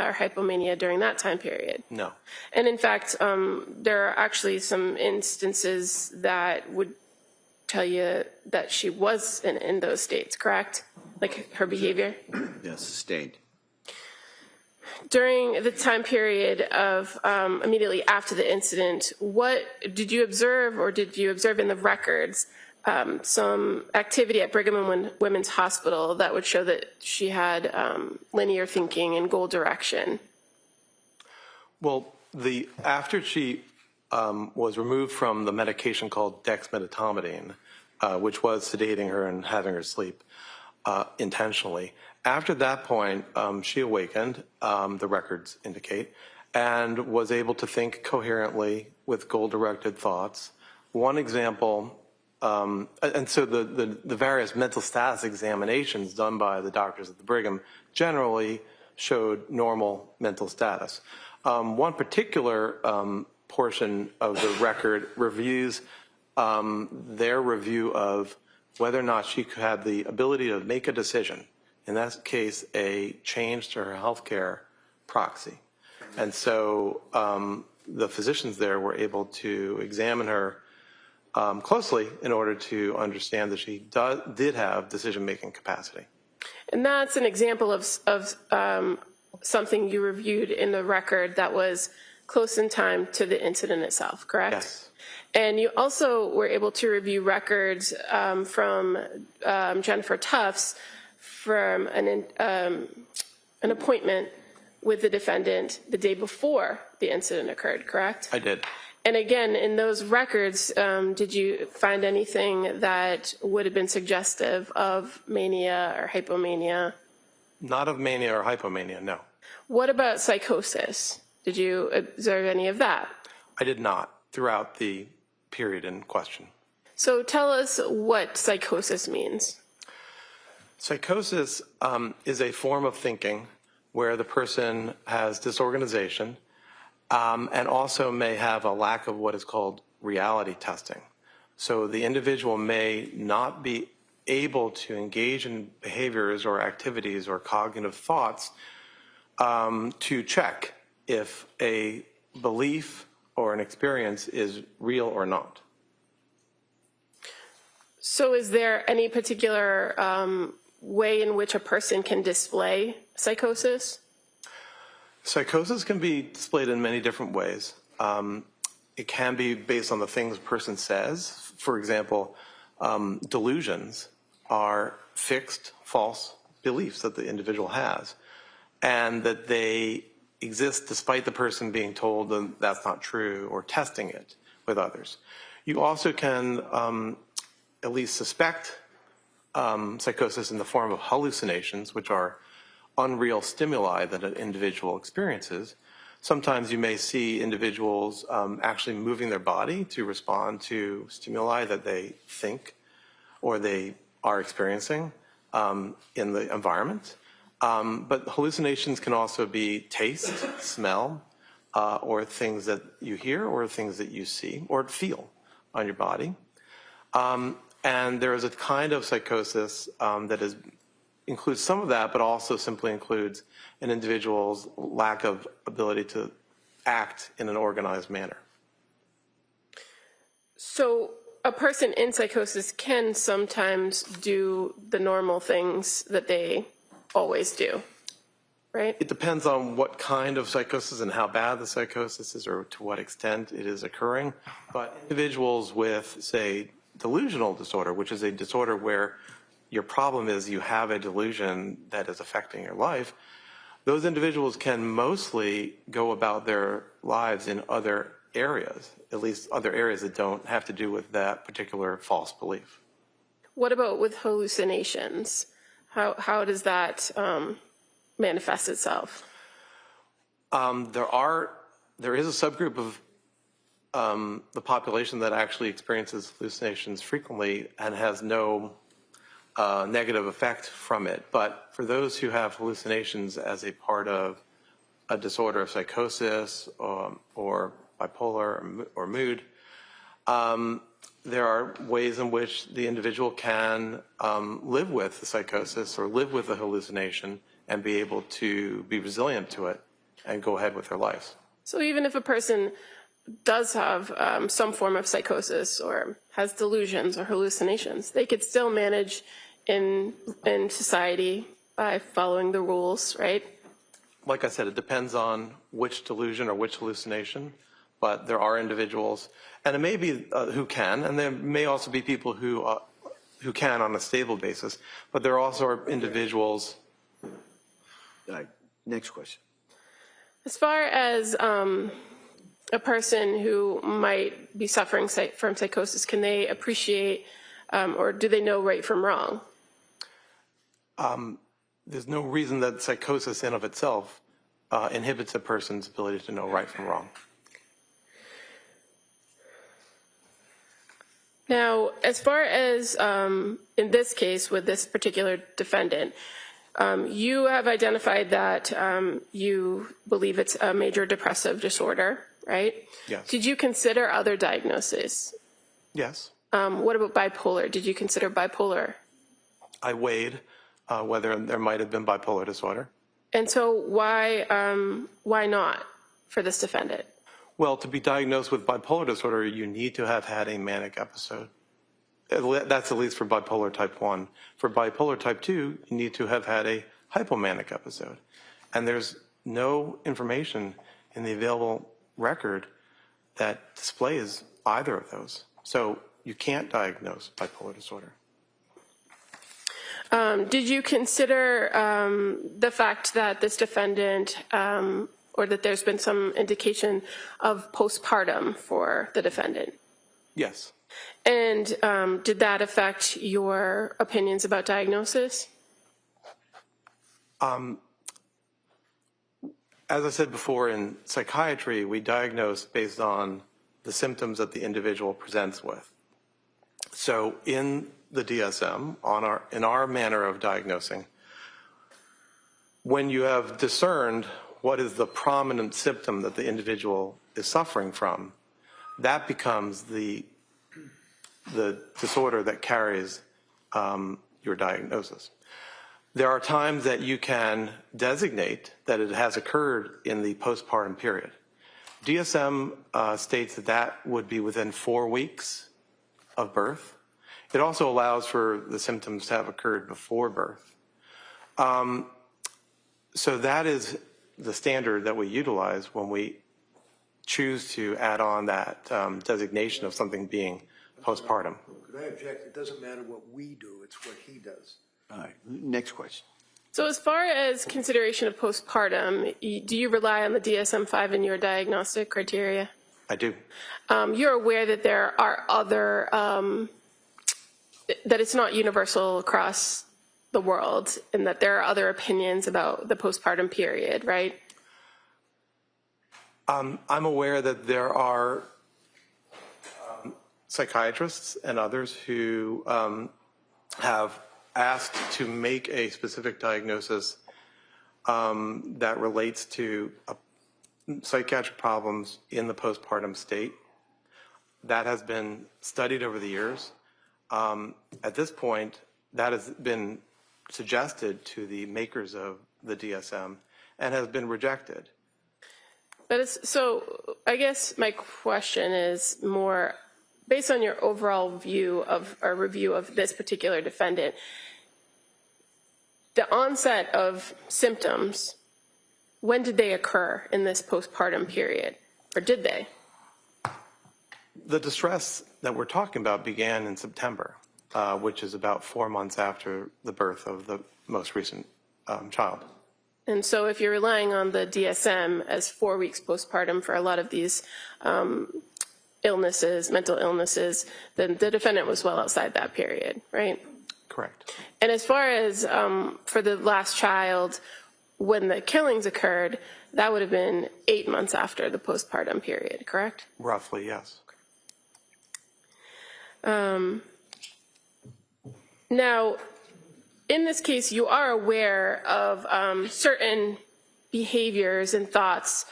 or hypomania during that time period? No. And in fact, there are actually some instances that would tell you that she was in those states, correct? Like her behavior? Yes, sustained. During the time period of immediately after the incident, what did you observe or did you observe in the records some activity at Brigham and Women's Hospital that would show that she had linear thinking and goal direction? Well, after she was removed from the medication called dexmedetomidine, which was sedating her and having her sleep, intentionally. After that point, she awakened, the records indicate, and was able to think coherently with goal-directed thoughts. One example, and so the various mental status examinations done by the doctors at the Brigham generally showed normal mental status. One particular portion of the record reviews their review of whether or not she had the ability to make a decision. In that case, a change to her health care proxy. And so the physicians there were able to examine her closely in order to understand that she did have decision-making capacity. And that's an example of something you reviewed in the record that was close in time to the incident itself, correct? Yes. And you also were able to review records from Jennifer Tufts from an appointment with the defendant the day before the incident occurred, correct? I did. And again, in those records, did you find anything that would have been suggestive of mania or hypomania? Not of mania or hypomania, no. What about psychosis? Did you observe any of that? I did not throughout the period in question. So tell us what psychosis means. Psychosis is a form of thinking where the person has disorganization and also may have a lack of what is called reality testing. So the individual may not be able to engage in behaviors or activities or cognitive thoughts to check if a belief or an experience is real or not. So is there any particular way in which a person can display psychosis? Psychosis can be displayed in many different ways. It can be based on the things a person says. For example, delusions are fixed, false beliefs that the individual has, and that they exist despite the person being told that that's not true or testing it with others. You also can at least suspect psychosis in the form of hallucinations, which are unreal stimuli that an individual experiences. Sometimes you may see individuals actually moving their body to respond to stimuli that they think or they are experiencing in the environment. But hallucinations can also be taste, smell, or things that you hear or things that you see or feel on your body. And there is a kind of psychosis that includes some of that, but also simply includes an individual's lack of ability to act in an organized manner. So a person in psychosis can sometimes do the normal things that they always do, right? It depends on what kind of psychosis and how bad the psychosis is or to what extent it is occurring. But individuals with, say, delusional disorder, which is a disorder where your problem is you have a delusion that is affecting your life, those individuals can mostly go about their lives in other areas, at least other areas that don't have to do with that particular false belief. What about with hallucinations? How does that manifest itself? There is a subgroup of the population that actually experiences hallucinations frequently and has no negative effect from it. But for those who have hallucinations as a part of a disorder of psychosis or bipolar or mood, there are ways in which the individual can live with the psychosis or live with the hallucination and be able to be resilient to it and go ahead with their life. So even if a person does have some form of psychosis or has delusions or hallucinations, they could still manage in society by following the rules, right? Like I said, it depends on which delusion or which hallucination, but there are individuals, and it may be who can, and there may also be people who can on a stable basis, but there also are individuals. Next question. As far as a person who might be suffering from psychosis, can they appreciate or do they know right from wrong? There's no reason that psychosis in of itself inhibits a person's ability to know right from wrong. Now, as far as in this case with this particular defendant, you have identified that you believe it's a major depressive disorder, right? Yes. Did you consider other diagnoses? Yes. What about bipolar? Did you consider bipolar? I weighed whether there might have been bipolar disorder. And so why not for this defendant? Well, to be diagnosed with bipolar disorder, you need to have had a manic episode. That's at least for bipolar type 1. For bipolar type 2, you need to have had a hypomanic episode. And there's no information in the available record that displays either of those. So you can't diagnose bipolar disorder. Did you consider the fact that this defendant, or that there's been some indication of postpartum for the defendant? Yes. And did that affect your opinions about diagnosis? As I said before, in psychiatry, we diagnose based on the symptoms that the individual presents with. So in the DSM, in our manner of diagnosing, when you have discerned what is the prominent symptom that the individual is suffering from, that becomes the disorder that carries your diagnosis. There are times that you can designate that it has occurred in the postpartum period. DSM states that that would be within 4 weeks of birth. It also allows for the symptoms to have occurred before birth. So that is the standard that we utilize when we choose to add on that designation of something being postpartum. Could I object? It doesn't matter what we do, it's what he does. All right, next question. So as far as consideration of postpartum, do you rely on the DSM-5 in your diagnostic criteria? I do. You're aware that there are other, that it's not universal across the world, and that there are other opinions about the postpartum period, right? I'm aware that there are psychiatrists and others who have asked to make a specific diagnosis that relates to psychiatric problems in the postpartum state. That has been studied over the years. At this point, that has been suggested to the makers of the DSM and has been rejected. So I guess my question is more based on your overall view of or review of this particular defendant. The onset of symptoms, when did they occur in this postpartum period, or did they? The distress that we're talking about began in September, which is about 4 months after the birth of the most recent child. And so if you're relying on the DSM as 4 weeks postpartum for a lot of these illnesses, mental illnesses, then the defendant was well outside that period, right? Correct. And as far as for the last child, when the killings occurred, that would have been 8 months after the postpartum period, correct? Roughly, yes. Now, in this case, you are aware of certain behaviors and thoughts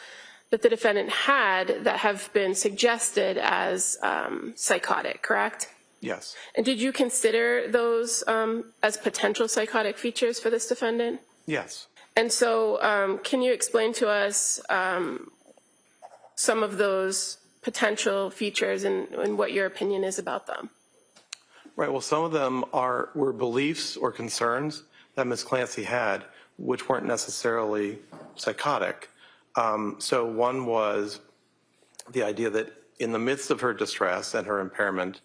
that the defendant had that have been suggested as psychotic, correct? Yes. And did you consider those as potential psychotic features for this defendant? Yes. And so can you explain to us some of those potential features and what your opinion is about them? Right. Well, some of them were beliefs or concerns that Ms. Clancy had, which weren't necessarily psychotic. So one was the idea that in the midst of her distress and her impairment,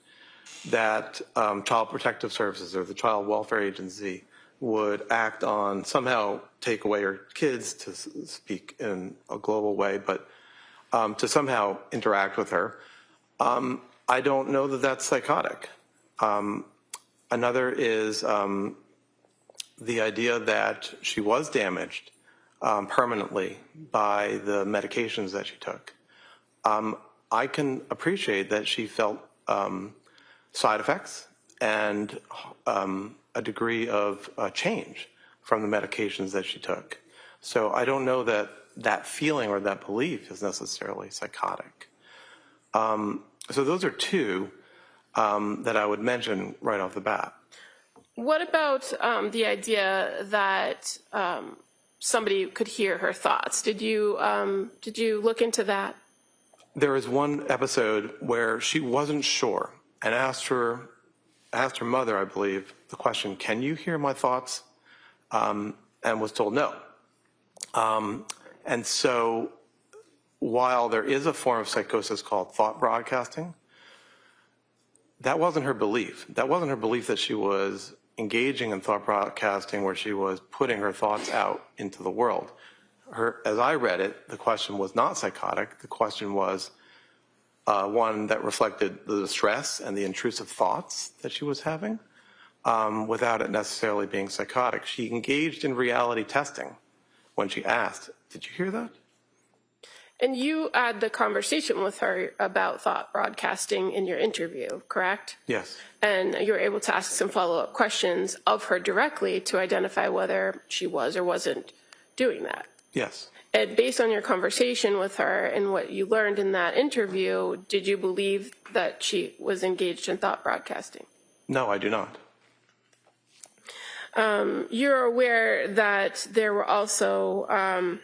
that Child Protective Services or the Child Welfare Agency would act on, somehow take away her kids, to speak in a global way, but to somehow interact with her. I don't know that that's psychotic. Another is the idea that she was damaged permanently by the medications that she took. I can appreciate that she felt side effects and a degree of change from the medications that she took. So I don't know that that feeling or that belief is necessarily psychotic. So those are two that I would mention right off the bat. What about the idea that somebody could hear her thoughts? Did you look into that? There was one episode where she wasn't sure and asked her mother, I believe, the question, "Can you hear my thoughts?" And was told no. And so while there is a form of psychosis called thought broadcasting, that wasn't her belief. That wasn't her belief that she was engaging in thought broadcasting where she was putting her thoughts out into the world. As I read it, the question was not psychotic. The question was one that reflected the distress and the intrusive thoughts that she was having without it necessarily being psychotic. She engaged in reality testing when she asked, "Did you hear that?" And you had the conversation with her about thought broadcasting in your interview, correct? Yes. And you were able to ask some follow-up questions of her directly to identify whether she was or wasn't doing that. Yes. And based on your conversation with her and what you learned in that interview, did you believe that she was engaged in thought broadcasting? No, I do not. You're aware that there were also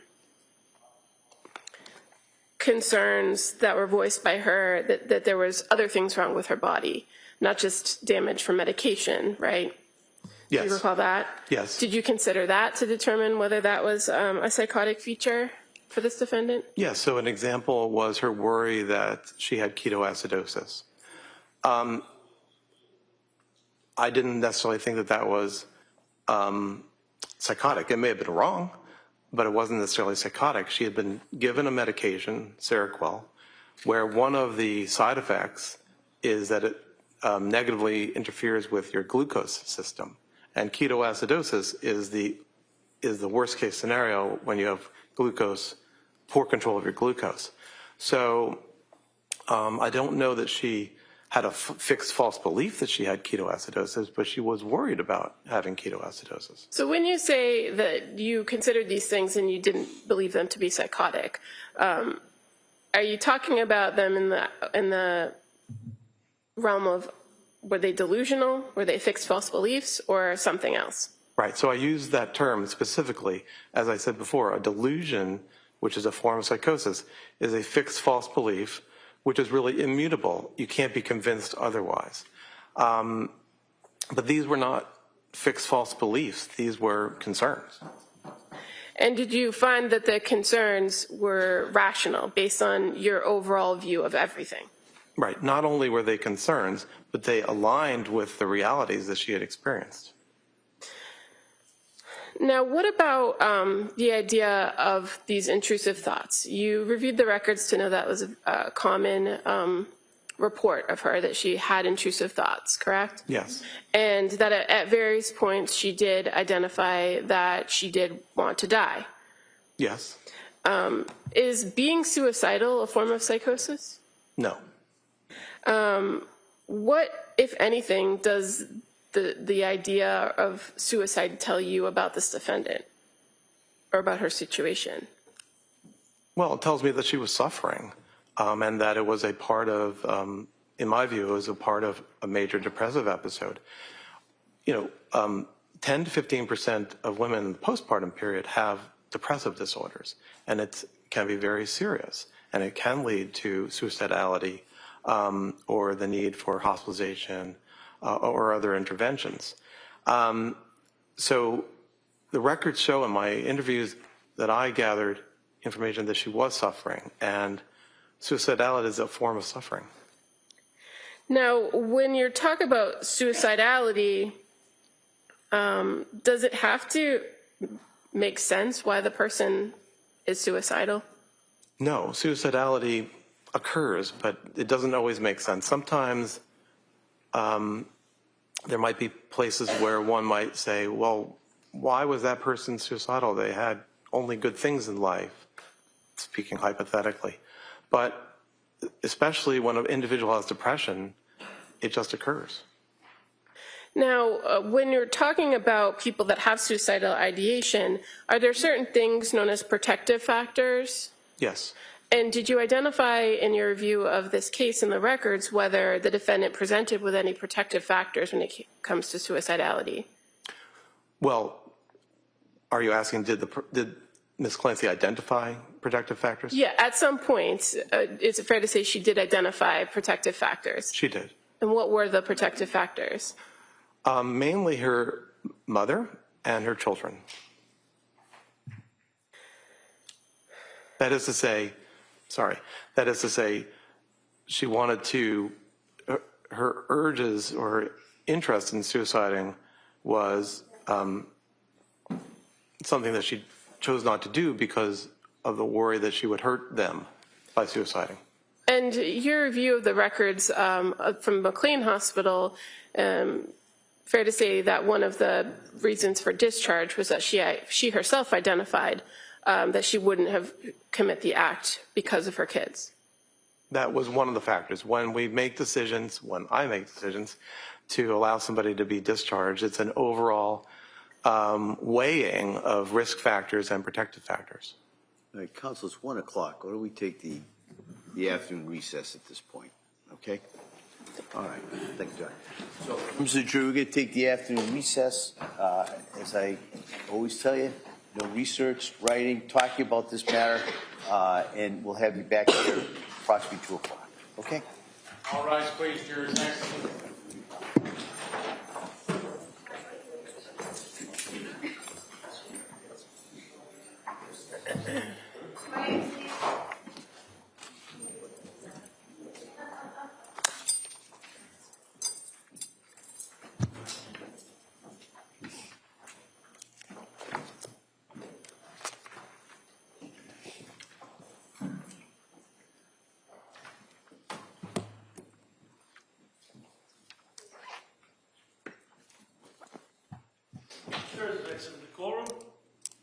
concerns that were voiced by her that there was other things wrong with her body, not just damage from medication, right? Yes. Do you recall that? Yes. Did you consider that to determine whether that was a psychotic feature for this defendant? Yes. So an example was her worry that she had ketoacidosis. I didn't necessarily think that that was psychotic. It may have been wrong, but it wasn't necessarily psychotic. She had been given a medication, Seroquel, where one of the side effects is that it negatively interferes with your glucose system. And ketoacidosis is the worst case scenario when you have glucose, poor control of your glucose. So I don't know that she had a fixed false belief that she had ketoacidosis, but she was worried about having ketoacidosis. So when you say that you considered these things and you didn't believe them to be psychotic, are you talking about them in the realm of, were they delusional, were they fixed false beliefs, or something else? Right, so I use that term specifically. As I said before, a delusion, which is a form of psychosis, is a fixed false belief which is really immutable. You can't be convinced otherwise. But these were not fixed false beliefs. These were concerns. And did you find that the concerns were rational based on your overall view of everything? Right. Not only were they concerns, but they aligned with the realities that she had experienced. Now, what about the idea of these intrusive thoughts? You reviewed the records to know that was a common report of her, that she had intrusive thoughts, correct? Yes. And that at various points she did identify that she did want to die. Yes. Is being suicidal a form of psychosis? No. What, if anything, does the idea of suicide tell you about this defendant or about her situation? Well, it tells me that she was suffering and that it was a part of, in my view, it was a part of a major depressive episode. 10 to 15% of women in the postpartum period have depressive disorders, and it can be very serious, and it can lead to suicidality or the need for hospitalization or other interventions. So the records show in my interviews that I gathered information that she was suffering, and suicidality is a form of suffering. Now, when you talk about suicidality, does it have to make sense why the person is suicidal? No, suicidality occurs, but it doesn't always make sense. Sometimes there might be places where one might say, well, why was that person suicidal? They had only good things in life, speaking hypothetically. But especially when an individual has depression, it just occurs. Now, when you're talking about people that have suicidal ideation, are there certain things known as protective factors? Yes. And did you identify in your review of this case in the records whether the defendant presented with any protective factors when it comes to suicidality? Well, are you asking, did Ms. Clancy identify protective factors? Yeah, at some point, is it fair to say she did identify protective factors? She did. And what were the protective factors? Mainly her mother and her children. That is to say, she wanted to, her urges or interest in suiciding was something that she chose not to do because of the worry that she would hurt them by suiciding. And your review of the records from McLean Hospital, fair to say that one of the reasons for discharge was that she herself identified that she wouldn't have commit the act because of her kids. That was one of the factors. When I make decisions to allow somebody to be discharged, it's an overall weighing of risk factors and protective factors. All right, Counsel, it's 1 o'clock. Why don't we take the afternoon recess at this point? Okay? All right. Thank you, John. So, members of the jury, we're going to take the afternoon recess. As I always tell you, no research, writing, talking about this matter, and we'll have you back here approximately 2 o'clock. Okay? All rise, please, jurors. Next.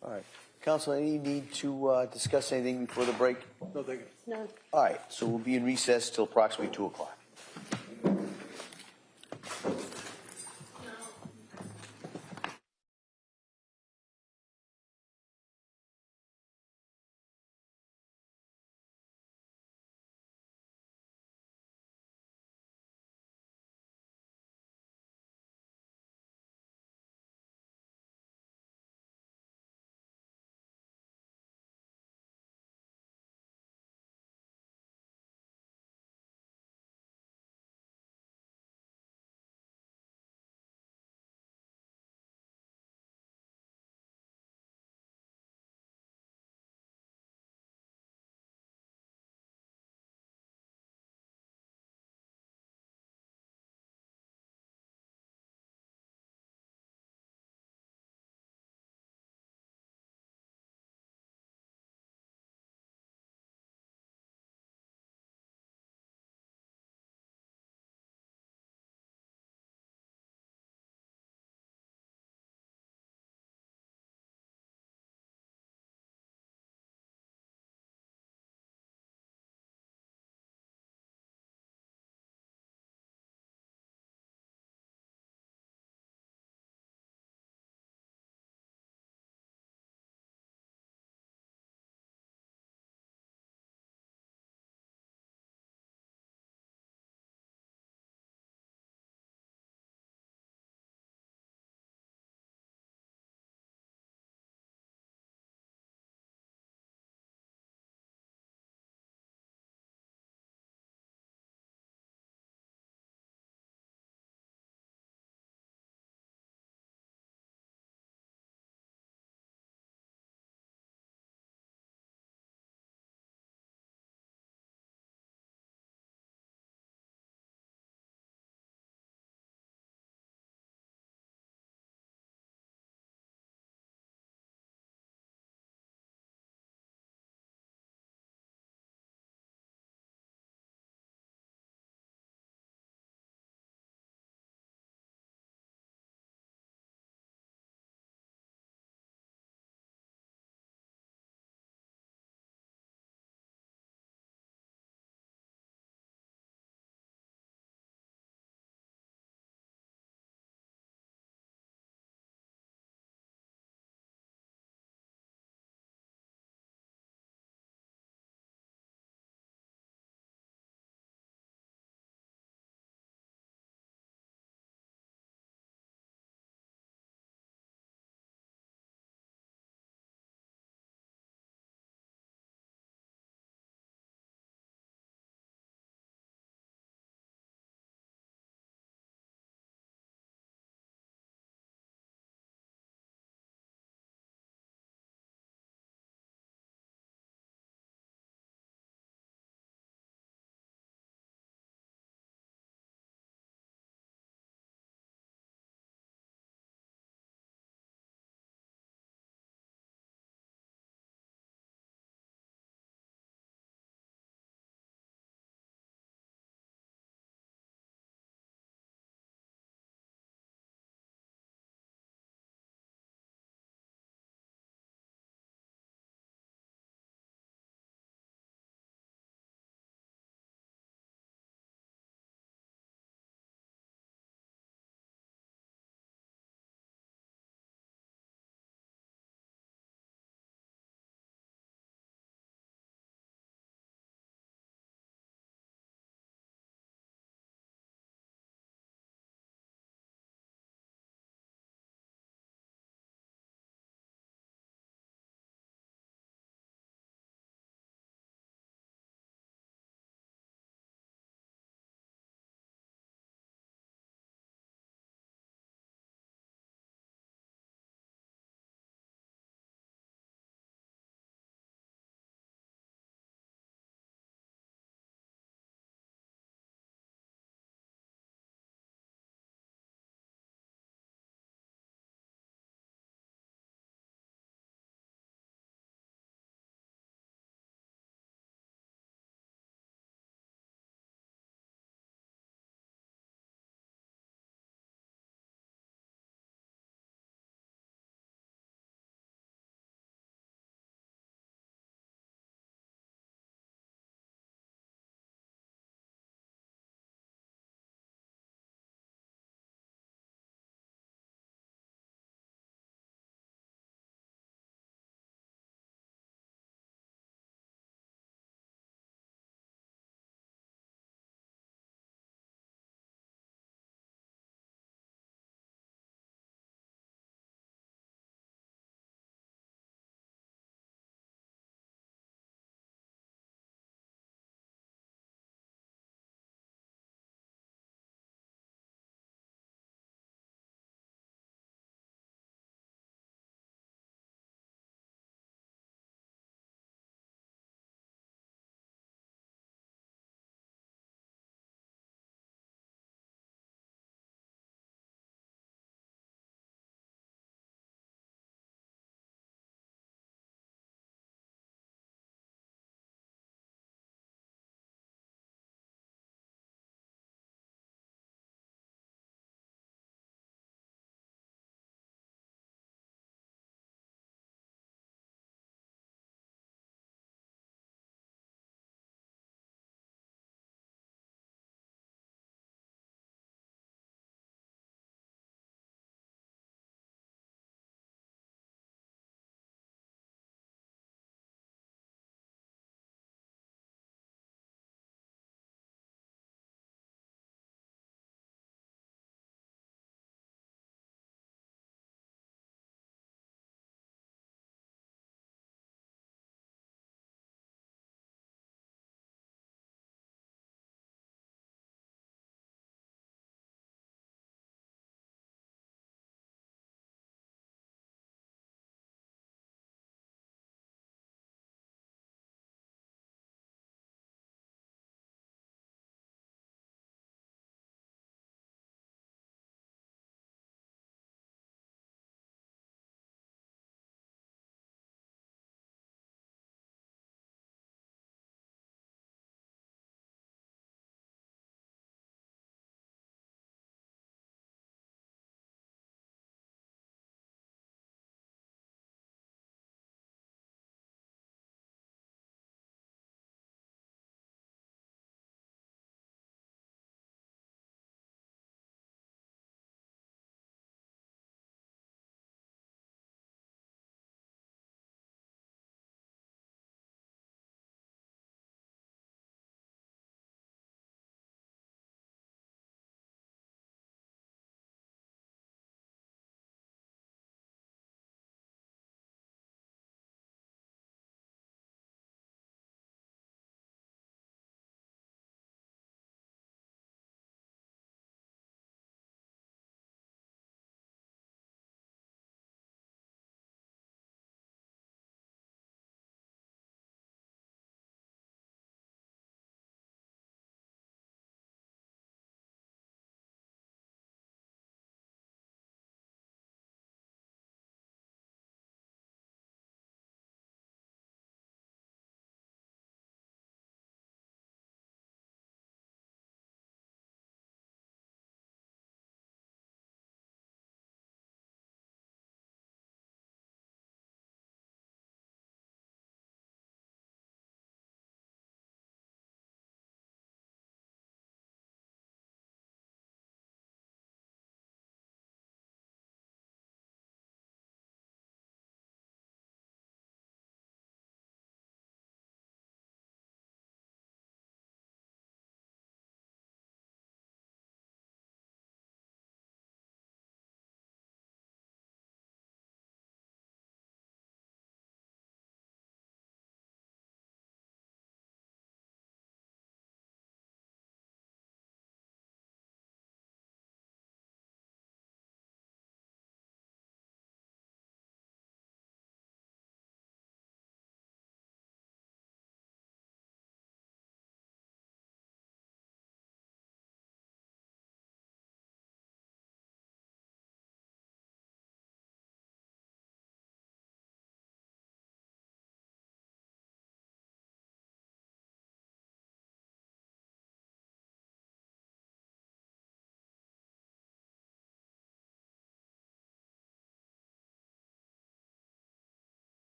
All right. Counsel, any need to discuss anything before the break? No, thank you. No. All right. So we'll be in recess till approximately 2 o'clock.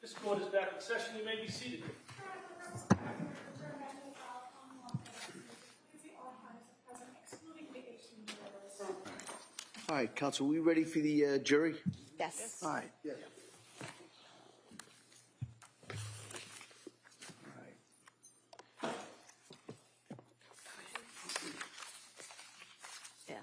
This court is back in session. You may be seated. All right, counsel, we ready for the jury? Yes. All right. Yeah. Yeah.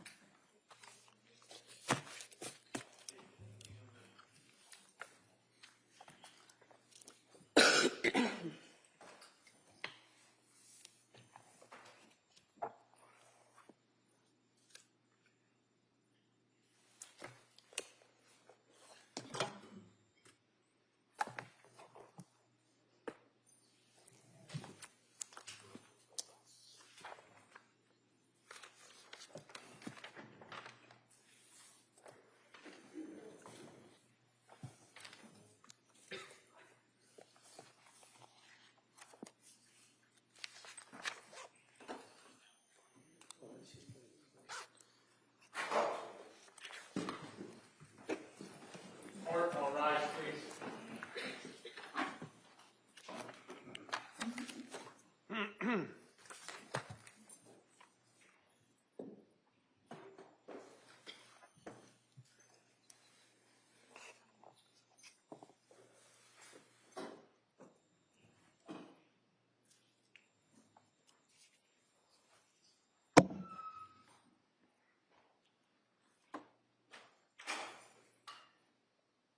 Court, all rise, please.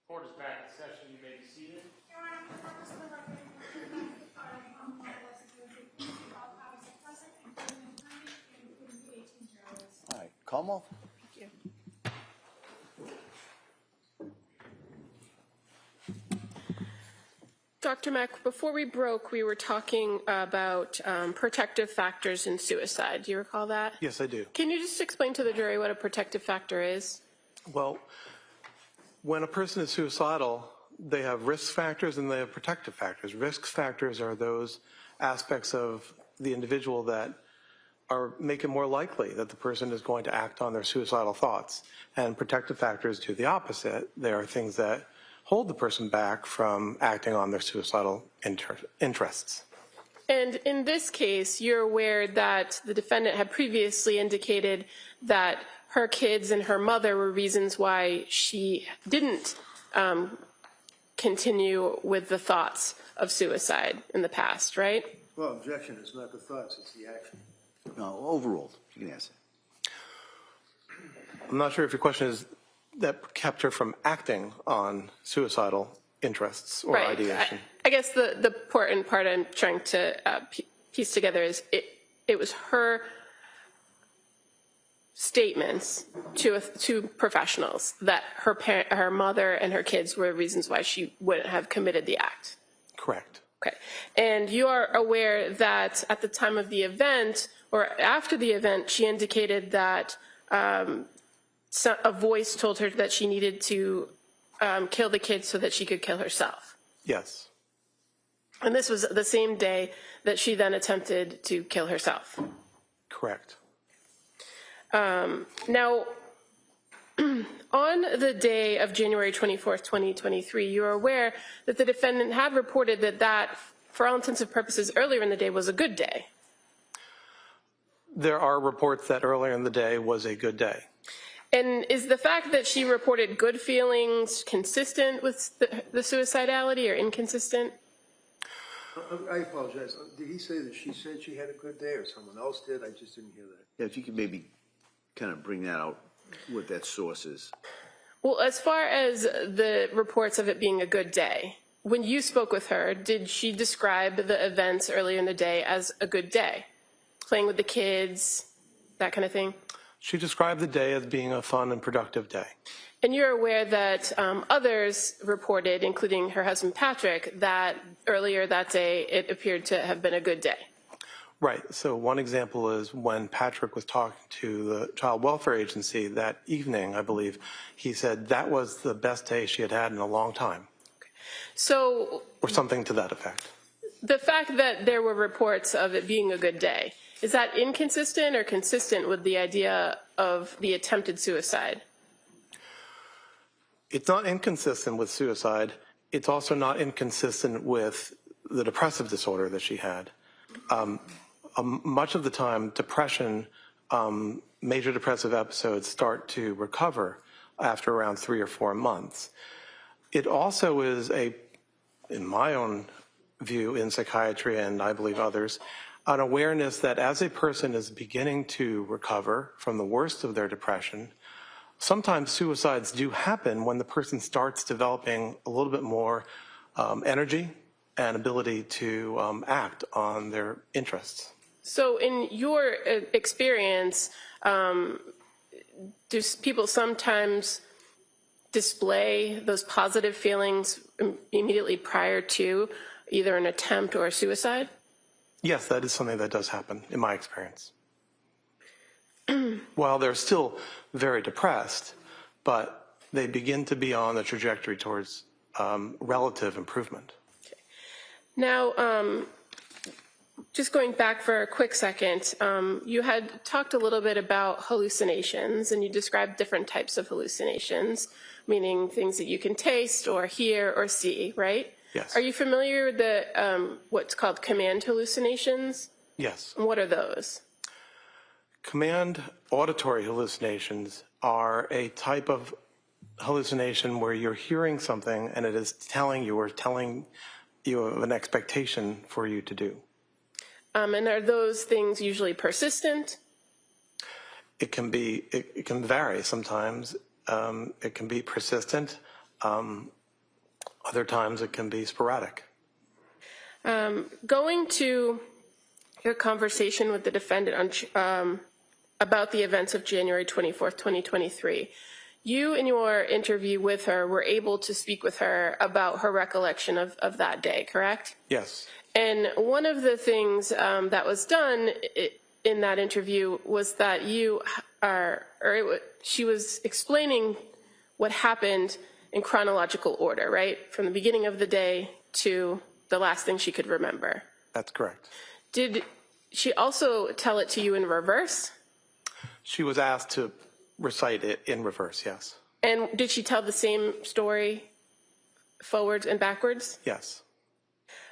Court is back in session. You may be seated. Your Honor, for the purpose of the record, including the file on the Lindsay Clancy, all parties are present, including the attorney and including the 18 jurors. All right, Como? Thank you. Dr. Mack, before we broke, we were talking about protective factors in suicide. Do you recall that? Yes, I do. Can you just explain to the jury what a protective factor is? Well, when a person is suicidal, they have risk factors and they have protective factors. Risk factors are those aspects of the individual that make it more likely that the person is going to act on their suicidal thoughts. And protective factors do the opposite. They are things that hold the person back from acting on their suicidal interests. And in this case, you're aware that the defendant had previously indicated that her kids and her mother were reasons why she didn't continue with the thoughts of suicide in the past, right? Well, objection is not the thoughts, it's the action. No, overruled. You can answer. I'm not sure if your question is that kept her from acting on suicidal interests or ideation. I guess the important part I'm trying to piece together is it was her statements to professionals that her mother and her kids were reasons why she wouldn't have committed the act. Correct. Okay. And you are aware that at the time of the event or after the event, she indicated that a voice told her that she needed to kill the kids so that she could kill herself. Yes. And this was the same day that she then attempted to kill herself. Correct. Now, on the day of January 24th, 2023, you are aware that the defendant had reported that, for all intents and purposes, earlier in the day was a good day. There are reports that earlier in the day was a good day. And is the fact that she reported good feelings consistent with the suicidality or inconsistent? I apologize. Did he say that she said she had a good day or someone else did? I just didn't hear that. Yeah, if you could maybe kind of bring that out, what that source is. Well, as far as the reports of it being a good day, when you spoke with her, did she describe the events earlier in the day as a good day? Playing with the kids, that kind of thing? She described the day as being a fun and productive day. And you're aware that others reported, including her husband Patrick, that earlier that day it appeared to have been a good day. Right. So one example is when Patrick was talking to the Child Welfare Agency that evening, I believe, he said that was the best day she had had in a long time. Okay. So, or something to that effect. The fact that there were reports of it being a good day, is that inconsistent or consistent with the idea of the attempted suicide? It's not inconsistent with suicide. it's also not inconsistent with the depressive disorder that she had. Much of the time, depression, major depressive episodes start to recover after around 3 or 4 months. It also is in my own view in psychiatry, and I believe others, an awareness that as a person is beginning to recover from the worst of their depression, sometimes suicides do happen when the person starts developing a little bit more energy and ability to act on their interests. So in your experience, do people sometimes display those positive feelings immediately prior to either an attempt or a suicide? Yes, that is something that does happen in my experience. While they're still very depressed, but they begin to be on the trajectory towards relative improvement. Okay. Now, just going back for a quick second, you had talked a little bit about hallucinations, and you described different types of hallucinations, meaning things that you can taste or hear or see, right? Yes. Are you familiar with the what's called command hallucinations? Yes. And what are those? Command auditory hallucinations are a type of hallucination where you're hearing something and it is telling you of an expectation for you to do. And are those things usually persistent? It can be. It can vary sometimes. It can be persistent. Other times it can be sporadic. Going to your conversation with the defendant on, about the events of January 24th, 2023, you in your interview with her were able to speak with her about her recollection of that day, correct? Yes. And one of the things that was done in that interview was that she was explaining what happened in chronological order, right? From the beginning of the day to the last thing she could remember. That's correct. Did she also tell it to you in reverse? She was asked to recite it in reverse, yes. And did she tell the same story forwards and backwards? Yes.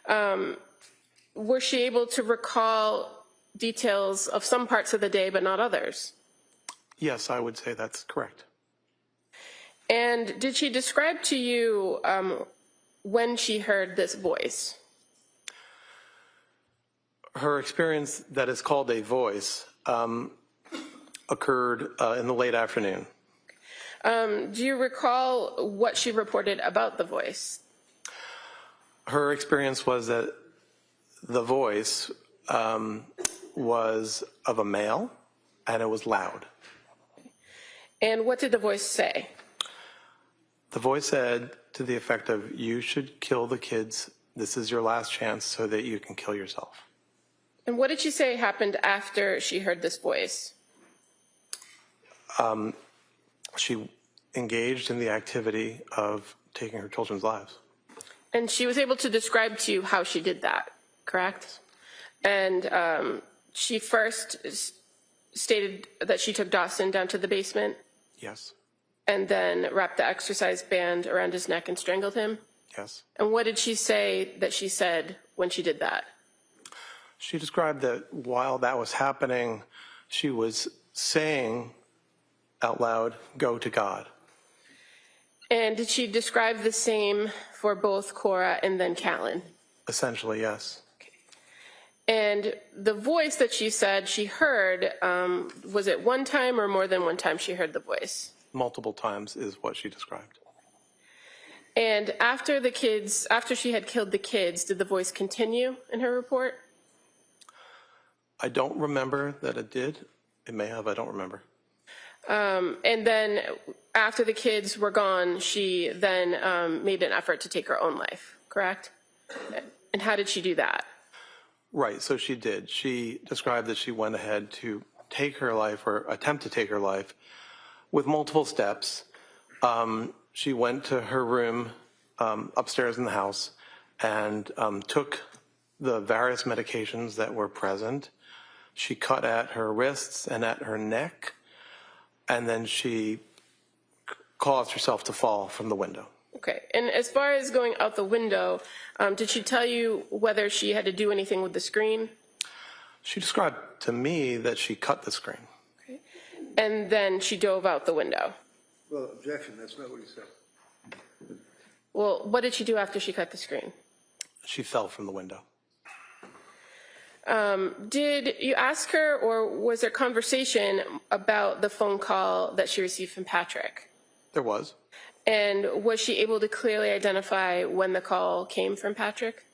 Was she able to recall details of some parts of the day but not others? Yes, I would say that's correct. And did she describe to you when she heard this voice? Her experience that is called a voice occurred in the late afternoon. Do you recall what she reported about the voice? Her experience was that the voice was of a male and it was loud. And what did the voice say? The voice said to the effect of, "You should kill the kids. This is your last chance so that you can kill yourself." And what did she say happened after she heard this voice? She engaged in the activity of taking her children's lives. And she was able to describe to you how she did that, correct? And she first stated that she took Dawson down to the basement? Yes. And then wrapped the exercise band around his neck and strangled him? Yes. And what did she say that she said when she did that? She described that while that was happening, she was saying out loud, "Go to God." And did she describe the same for both Cora and then Callan? Essentially, yes. And the voice that she said she heard, was it one time or more than one time she heard the voice? Multiple times is what she described. And after she had killed the kids, did the voice continue in her report? I don't remember that it did. It may have, I don't remember. And then after the kids were gone, she then made an effort to take her own life, correct? And how did she do that? Right, so she did. She described that she went ahead to take her life or attempt to take her life with multiple steps. She went to her room upstairs in the house and took the various medications that were present. She cut at her wrists and at her neck, and then she caused herself to fall from the window. Okay. And as far as going out the window, did she tell you whether she had to do anything with the screen? She described to me that she cut the screen. Okay. And then she dove out the window. Well, objection, that's not what he said. Well, what did she do after she cut the screen? She fell from the window. Did you ask her, or was there conversation about the phone call that she received from Patrick? There was. And was she able to clearly identify when the call came from Patrick?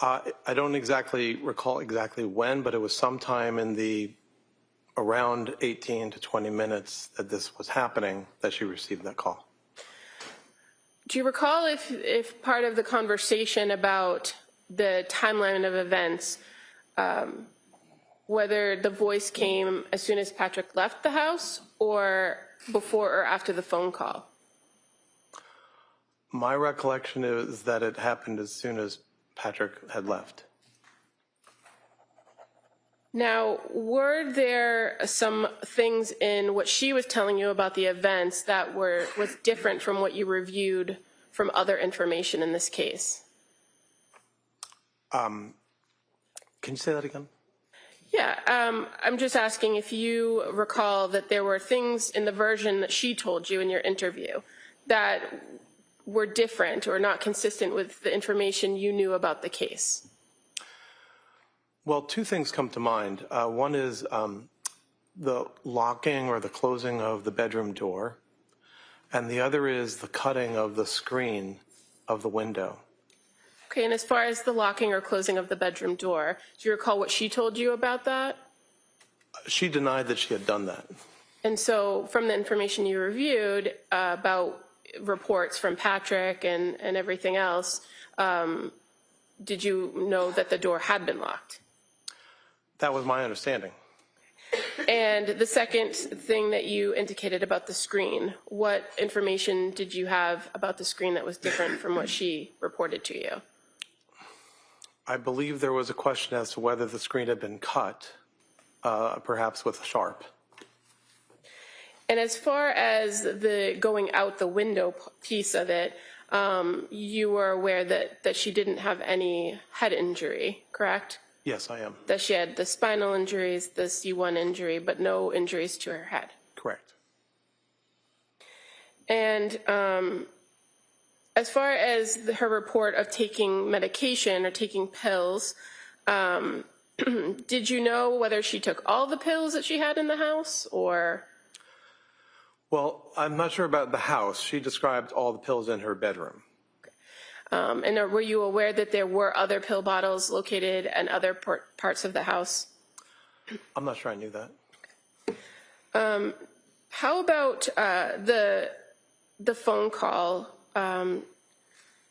I don't exactly recall exactly when, but it was sometime in the around 18 to 20 minutes that this was happening that she received that call. Do you recall if part of the conversation about the timeline of events, whether the voice came as soon as Patrick left the house or before or after the phone call? My recollection is that it happened as soon as Patrick had left. Now, were there some things in what she was telling you about the events that was different from what you reviewed from other information in this case? Can you say that again? Yeah, I'm just asking if you recall that there were things in the version that she told you in your interview that were different or not consistent with the information you knew about the case. Well, two things come to mind. One is the locking or the closing of the bedroom door, and the other is the cutting of the screen of the window. Okay, and as far as the locking or closing of the bedroom door, do you recall what she told you about that? She denied that she had done that. And so from the information you reviewed about reports from Patrick and everything else, did you know that the door had been locked? That was my understanding. And the second thing that you indicated about the screen, what information did you have about the screen that was different from what she reported to you? I believe there was a question as to whether the screen had been cut, perhaps with a sharp. And as far as the going out the window piece of it, you were aware that she didn't have any head injury, correct? Yes, I am. That she had the spinal injuries, the C1 injury, but no injuries to her head. Correct. And as far as her report of taking medication or taking pills, did you know whether she took all the pills that she had in the house or? Well, I'm not sure about the house. She described all the pills in her bedroom. And were you aware that there were other pill bottles located in other parts of the house? I'm not sure I knew that. How about the phone call?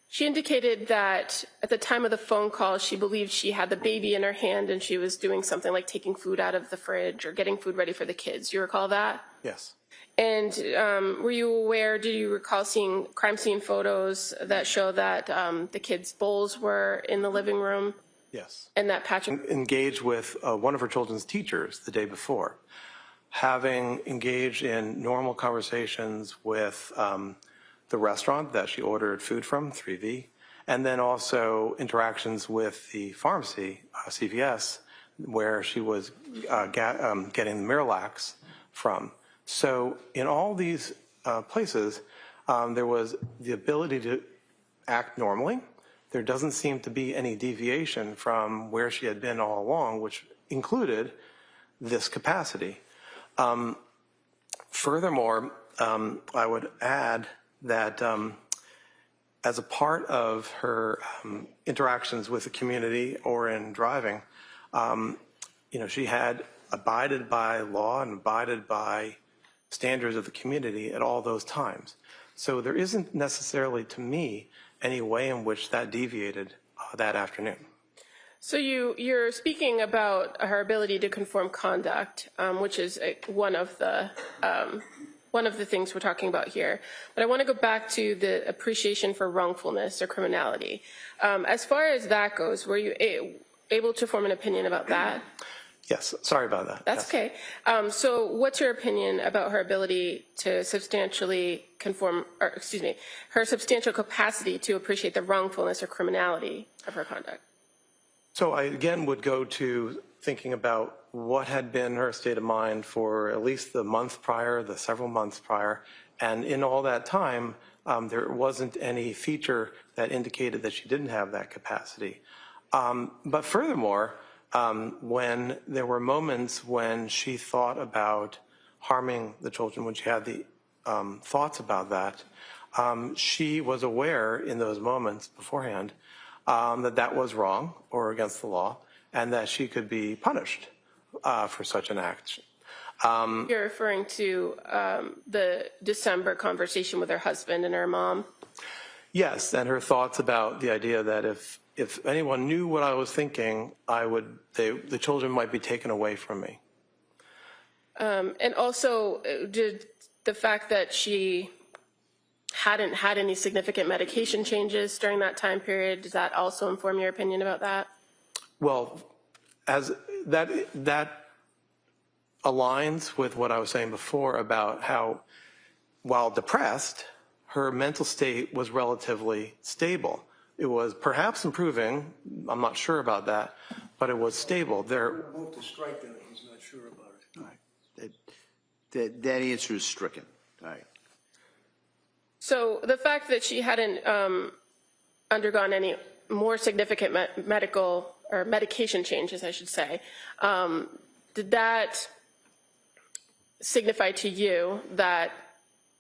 She indicated that at the time of the phone call, she believed she had the baby in her hand and she was doing something like taking food out of the fridge or getting food ready for the kids. Do you recall that? Yes. And were you aware, do you recall seeing crime scene photos that show that the kids' bowls were in the living room? Yes. And that Patrick engaged with one of her children's teachers the day before, having engaged in normal conversations with the restaurant that she ordered food from, 3V, and then also interactions with the pharmacy, CVS, where she was getting the Miralax from. So in all these places, there was the ability to act normally. There doesn't seem to be any deviation from where she had been all along, which included this capacity. Furthermore, I would add that as a part of her interactions with the community or in driving, she had abided by law and abided by standards of the community at all those times. So there isn't necessarily, to me, any way in which that deviated that afternoon. So you're speaking about her ability to conform conduct, which is one of the things we're talking about here. But I want to go back to the appreciation for wrongfulness or criminality. As far as that goes, were you able to form an opinion about that? Yes, sorry about that. That's yes. okay. So what's your opinion about her ability to substantially conform, or excuse me, her substantial capacity to appreciate the wrongfulness or criminality of her conduct? So I again would go to thinking about what had been her state of mind for at least the month prior, the several months prior, and in all that time, there wasn't any feature that indicated that she didn't have that capacity. But furthermore, when there were moments when she thought about harming the children, when she had the thoughts about that, she was aware in those moments beforehand that that was wrong or against the law, and that she could be punished for such an act. You're referring to the December conversation with her husband and her mom? Yes, and her thoughts about the idea that if anyone knew what I was thinking, the children might be taken away from me. And also, did the fact that she hadn't had any significant medication changes during that time period, does that also inform your opinion about that? Well, as that aligns with what I was saying before about how, while depressed, her mental state was relatively stable. It was perhaps improving. I'm not sure about that, but it was stable. Move to strike that he's not sure about it. All right. That answer is stricken. All right. So the fact that she hadn't undergone any more significant medical or medication changes, I should say, did that signify to you that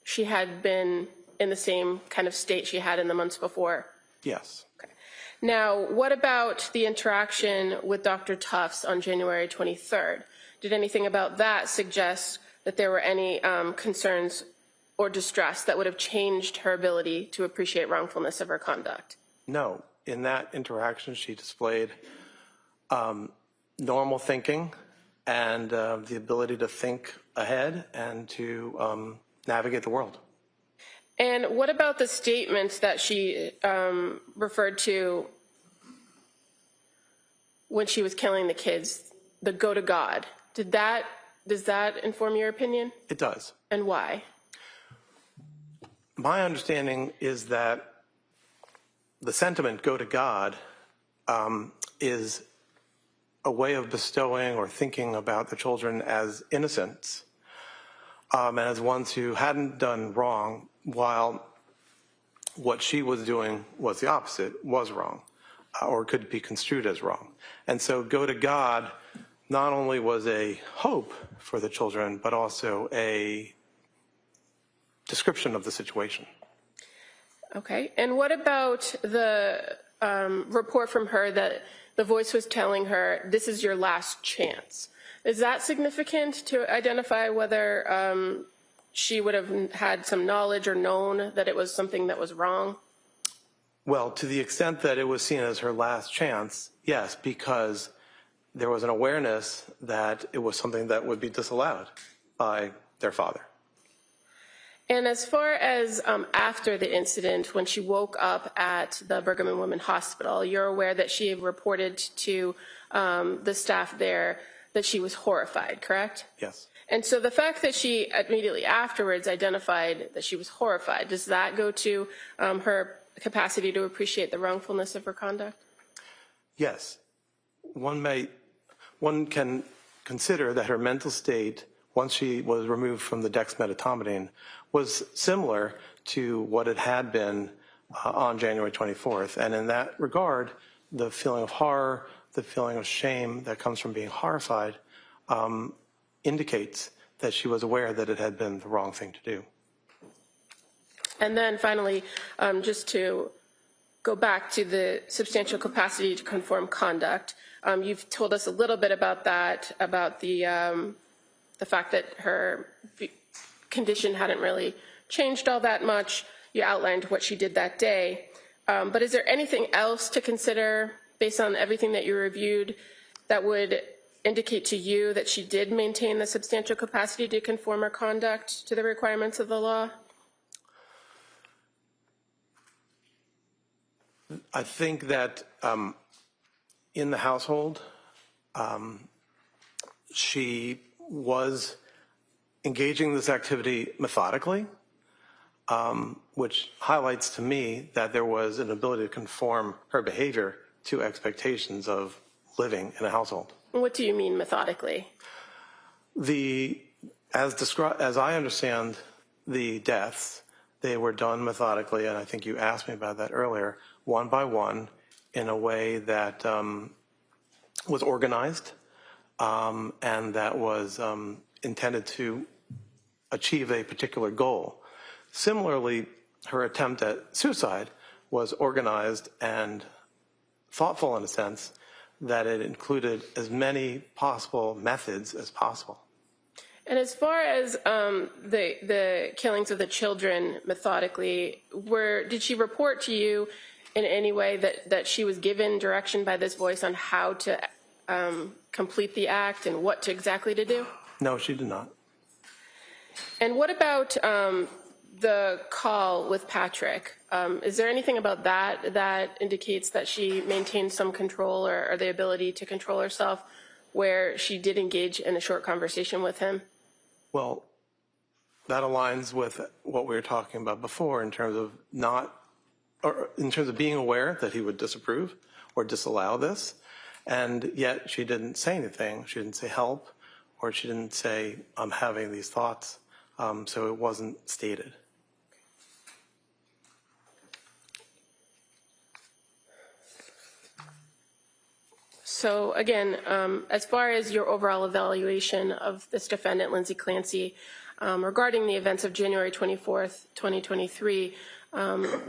she had been in the same kind of state she had in the months before? Yes. Okay. Now, what about the interaction with Dr. Tufts on January 23rd? Did anything about that suggest that there were any concerns or distress that would have changed her ability to appreciate wrongfulness of her conduct? No. In that interaction, she displayed normal thinking and the ability to think ahead and to navigate the world. And what about the statements that she referred to when she was killing the kids, the go to God? Does that inform your opinion? It does. And why? My understanding is that the sentiment, go to God, is a way of bestowing or thinking about the children as innocents and as ones who hadn't done wrong, while what she was doing was the opposite, was wrong, or could be construed as wrong. And so go to God not only was a hope for the children, but also a description of the situation. Okay. And what about the report from her that the voice was telling her, this is your last chance? Is that significant to identify whether she would have had some knowledge or known that it was something that was wrong? Well, to the extent that it was seen as her last chance, yes, because there was an awareness that it was something that would be disallowed by their father. And as far as after the incident, when she woke up at the Brigham and Women Hospital, you're aware that she reported to the staff there that she was horrified, correct? Yes. And so the fact that she immediately afterwards identified that she was horrified, does that go to her capacity to appreciate the wrongfulness of her conduct? Yes. One can consider that her mental state, once she was removed from the dexmedetomidine, was similar to what it had been on January 24th. And in that regard, the feeling of horror, the feeling of shame that comes from being horrified indicates that she was aware that it had been the wrong thing to do. And then finally, just to go back to the substantial capacity to conform conduct, you've told us a little bit about that, about the fact that her condition hadn't really changed all that much. You outlined what she did that day. But is there anything else to consider, based on everything that you reviewed, that would indicate to you that she did maintain the substantial capacity to conform her conduct to the requirements of the law? I think that in the household, she was engaging in this activity methodically, which highlights to me that there was an ability to conform her behavior to expectations of living in a household. What do you mean methodically? As I understand the deaths, they were done methodically, and I think you asked me about that earlier, one by one, in a way that was organized and that was intended to achieve a particular goal. Similarly, her attempt at suicide was organized and thoughtful in a sense that it included as many possible methods as possible. And as far as the killings of the children methodically, did she report to you in any way that she was given direction by this voice on how to complete the act and what exactly to do? No, she did not. And what about the call with Patrick? Is there anything about that indicates that she maintained some control or the ability to control herself where she did engage in a short conversation with him? Well, that aligns with what we were talking about before in terms of being aware that he would disapprove or disallow this, and yet she didn't say anything. She didn't say help, or she didn't say, I'm having these thoughts, so it wasn't stated. So again, as far as your overall evaluation of this defendant, Lindsay Clancy, regarding the events of January 24th, 2023,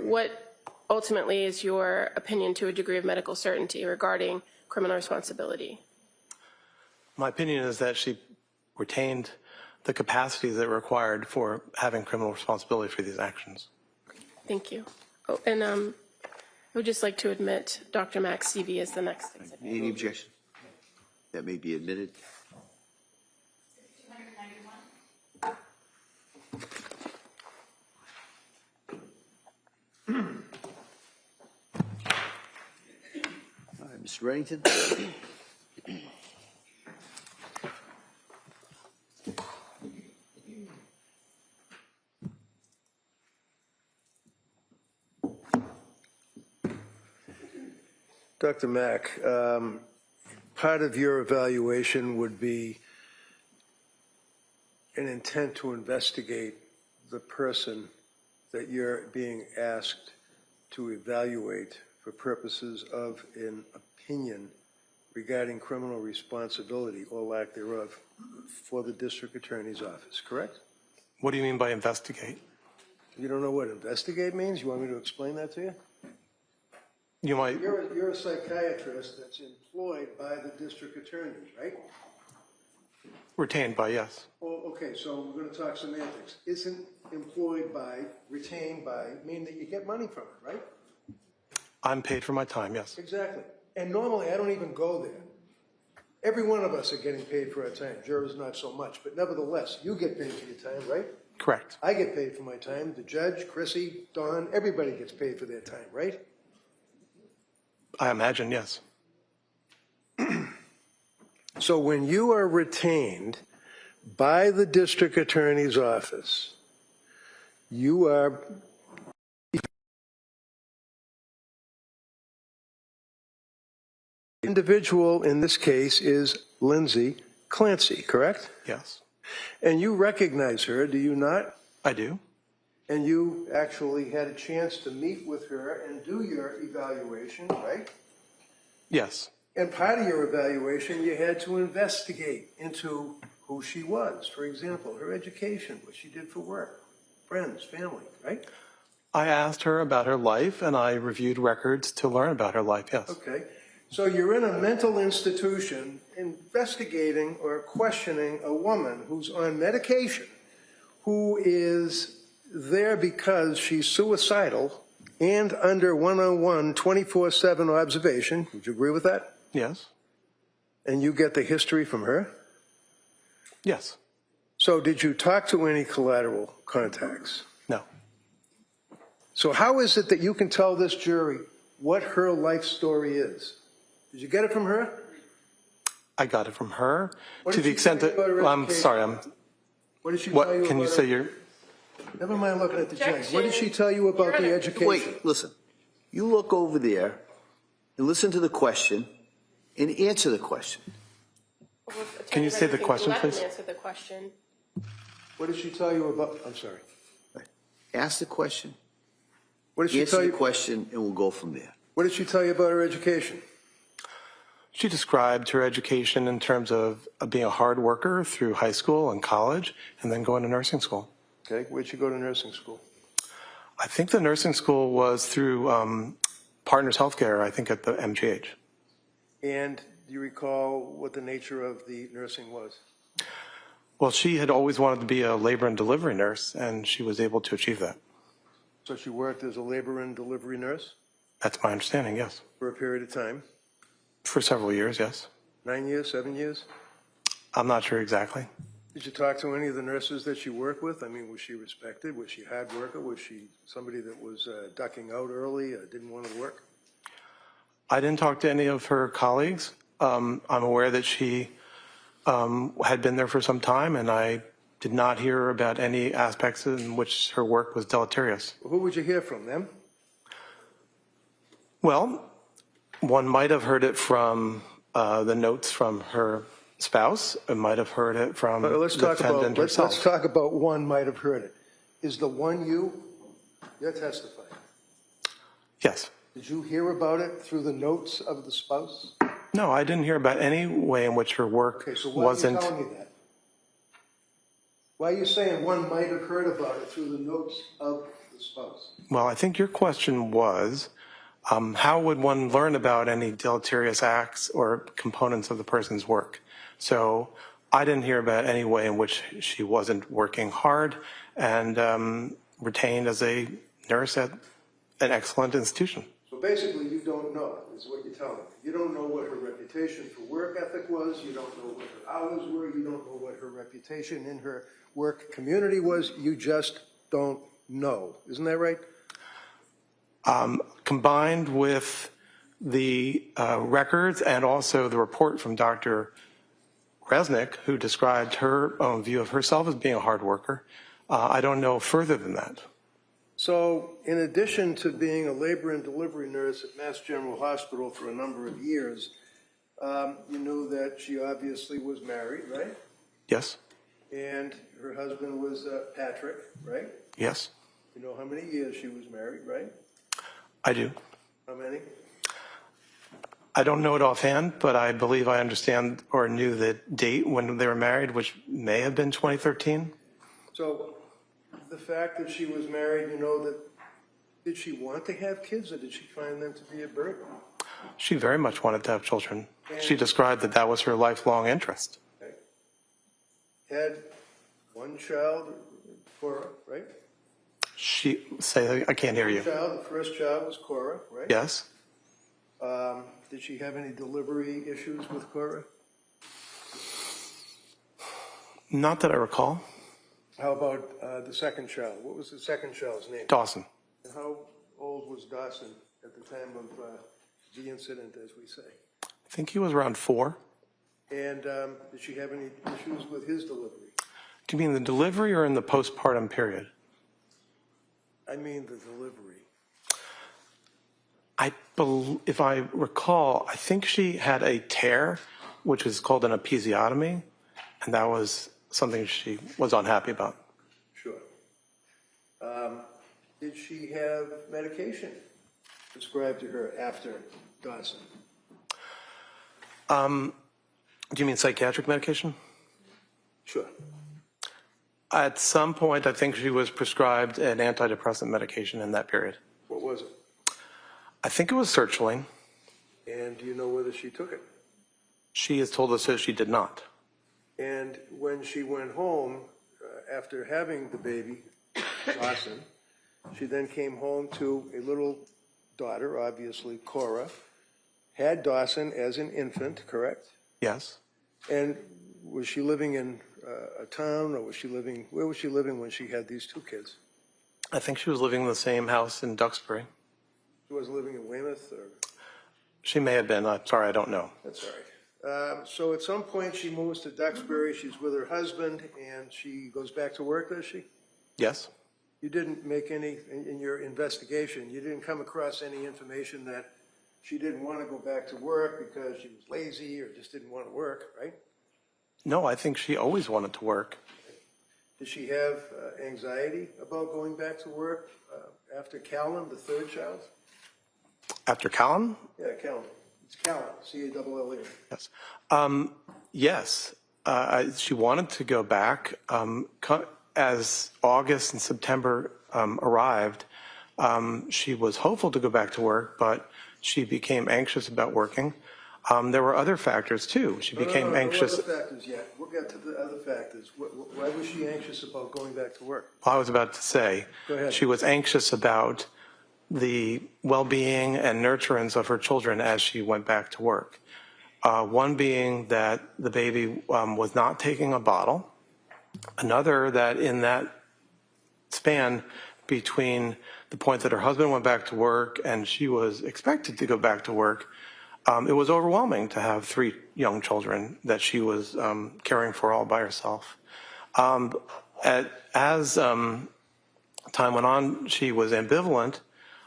what ultimately is your opinion to a degree of medical certainty regarding criminal responsibility? My opinion is that she retained the capacities that are required for having criminal responsibility for these actions. Thank you. Oh, and I would just like to admit Dr. Max CV as the next exhibit. Any objection? That may be admitted. All right, Mr. Reddington. Dr. Mack, part of your evaluation would be an intent to investigate the person that you're being asked to evaluate for purposes of an opinion regarding criminal responsibility or lack thereof for the district attorney's office, correct? What do you mean by investigate? You don't know what investigate means? You want me to explain that to you? You might. You're a psychiatrist that's employed by the district attorneys, right? Retained by, yes. Oh, okay, so we're going to talk semantics. Isn't employed by, retained by, mean that you get money from it, right? I'm paid for my time, yes. Exactly. And normally I don't even go there. Every one of us are getting paid for our time. Jurors not so much, but nevertheless, you get paid for your time, right? Correct. I get paid for my time. The judge, Chrissy, Don, everybody gets paid for their time, right? I imagine, yes. So when you are retained by the district attorney's office, you are individual in this case is Lindsay Clancy, correct? Yes. And you recognize her, do you not? I do. And you actually had a chance to meet with her and do your evaluation, right? Yes. And part of your evaluation, you had to investigate into who she was. For example, her education, what she did for work, friends, family, right? I asked her about her life, and I reviewed records to learn about her life, yes. Okay. So you're in a mental institution investigating or questioning a woman who's on medication, who is there because she's suicidal and under 101 24/7 observation. Would you agree with that? Yes. And you get the history from her? Yes. So did you talk to any collateral contacts? No. So how is it that you can tell this jury what her life story is? Did you get it from her? I got it from her. What To did the she extent tell you that, about her I'm education? sorry, What did she tell you what, can you about say her- your, Never mind looking at the judge. What did she tell you about the education? Wait, listen. You look over there and listen to the question and answer the question. Can you say the question, Let him please? answer the question. What did she tell you about? I'm sorry. Ask the question, What did she answer tell the you? question, and we'll go from there. What did she tell you about her education? She described her education in terms of being a hard worker through high school and college, and then going to nursing school. Okay, where'd she go to nursing school? I think the nursing school was through Partners Healthcare, I think at the MGH. And do you recall what the nature of the nursing was? Well, she had always wanted to be a labor and delivery nurse, and she was able to achieve that. So she worked as a labor and delivery nurse That's my understanding, yes. for a period of time. For several years, yes. 9 years, 7 years? I'm not sure exactly. Did you talk to any of the nurses that she worked with? I mean, was she respected? Was she a hard worker? Was she somebody that was ducking out early, didn't want to work? I didn't talk to any of her colleagues. I'm aware that she had been there for some time, and I did not hear about any aspects in which her work was deleterious. Well, who would you hear from, them? Well, one might have heard it from the notes from her spouse, and might have heard it from the defendant herself. Let's talk about one might have heard it. Is the one you're testifying? Yes. Did you hear about it through the notes of the spouse? No, I didn't hear about any way in which her work Okay, so why wasn't. are you telling me that? Why are you saying one might have heard about it through the notes of the spouse? Well, I think your question was, how would one learn about any deleterious acts or components of the person's work? So I didn't hear about any way in which she wasn't working hard and retained as a nurse at an excellent institution. So basically, you don't know, is what you're telling me. You don't know what her reputation for work ethic was. You don't know what her hours were. You don't know what her reputation in her work community was. You just don't know. Isn't that right? Combined with the records and also the report from Dr. Resnick, who described her own view of herself as being a hard worker, I don't know further than that. So in addition to being a labor and delivery nurse at Mass General Hospital for a number of years, you knew that she obviously was married, right? Yes. And her husband was Patrick, right? Yes. You know how many years she was married, right? I do. How many? I don't know it offhand, but I believe I understand or knew the date when they were married, which may have been 2013. So the fact that she was married, you know, that did she want to have kids or did she find them to be a burden? She very much wanted to have children. She described that that was her lifelong interest. Okay. Had one child, Cora, right? I can't hear you. The first child was Cora, right? Yes. Did she have any delivery issues with Cora? Not that I recall. How about the second child? What was the second child's name? Dawson. And how old was Dawson at the time of the incident, as we say? I think he was around 4. And did she have any issues with his delivery? Do you mean the delivery or in the postpartum period? I mean the delivery. If I recall, I think she had a tear, which was called an episiotomy, and that was something she was unhappy about. Sure. Did she have medication prescribed to her after Dawson? Do you mean psychiatric medication? Sure. At some point, I think she was prescribed an antidepressant medication in that period. What was it? I think it was sertraline. And do you know whether she took it? She has told us that she did not. And when she went home, after having the baby, Dawson, she then came home to a little daughter, obviously Cora, had Dawson as an infant, correct? Yes. And was she living in a town, or where was she living when she had these two kids? I think she was living in the same house in Duxbury. She was living in Weymouth, or? She may have been. I'm sorry, I don't know. That's all right. So at some point she moves to Duxbury, she's with her husband, and she goes back to work, does she? Yes. You didn't make any, in your investigation, you didn't come across any information that she didn't want to go back to work because she was lazy or just didn't want to work, right? No, I think she always wanted to work. Did she have anxiety about going back to work after Callan, the third child? After Callan? Yeah, Callan. It's Callan, C-A-L-L-E. Yes. Yes. She wanted to go back. As August and September arrived, she was hopeful to go back to work, but she became anxious about working. There were other factors, too. She became anxious. No other factors yet. We'll get to the other factors. Why was she anxious about going back to work? I was about to say, Go ahead. she was anxious about the well-being and nurturance of her children as she went back to work. One being that the baby was not taking a bottle. Another, that in that span between the point that her husband went back to work and she was expected to go back to work, it was overwhelming to have 3 young children that she was caring for all by herself. As time went on, she was ambivalent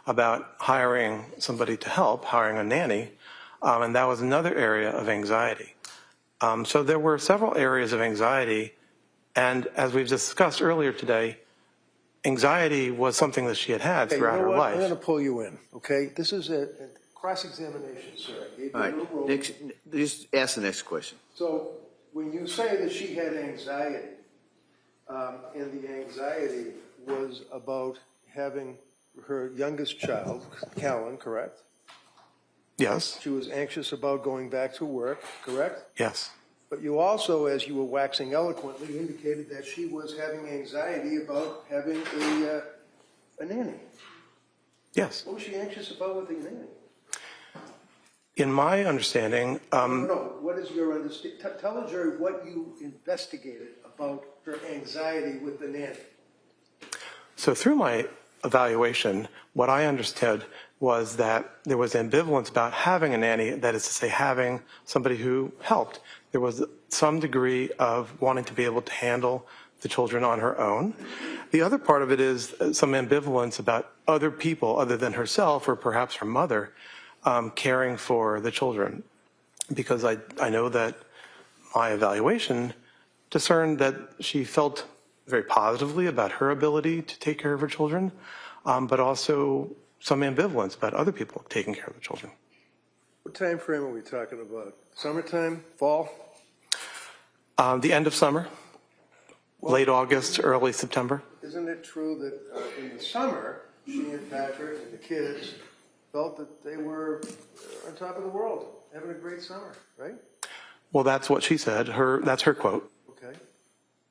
about hiring somebody to help, hiring a nanny, and that was another area of anxiety. So there were several areas of anxiety, and as we've discussed earlier today, anxiety was something that she had throughout her life. I'm going to pull you in, okay? This is a cross-examination, sir. All right, next, just ask the next question. So when you say that she had anxiety, and the anxiety was about having her youngest child, Callan, correct? Yes. She was anxious about going back to work, correct? Yes. But you also, as you were waxing eloquently, indicated that she was having anxiety about having a nanny. Yes. What was she anxious about with the nanny? In my understanding, No, what is your understanding? Tell the jury what you investigated about her anxiety with the nanny. so through my evaluation, what I understood was that there was ambivalence about having a nanny, that is to say, having somebody who helped. There was some degree of wanting to be able to handle the children on her own. The other part of it is some ambivalence about other people other than herself or perhaps her mother caring for the children. Because I know that my evaluation discerned that she felt very positively about her ability to take care of her children, but also some ambivalence about other people taking care of the children. What time frame are we talking about? Summertime? Fall? The end of summer, late August, early September. Isn't it true that in the summer, she and Patrick and the kids felt that they were on top of the world, having a great summer, right? Well, that's what she said. That's her quote. Okay.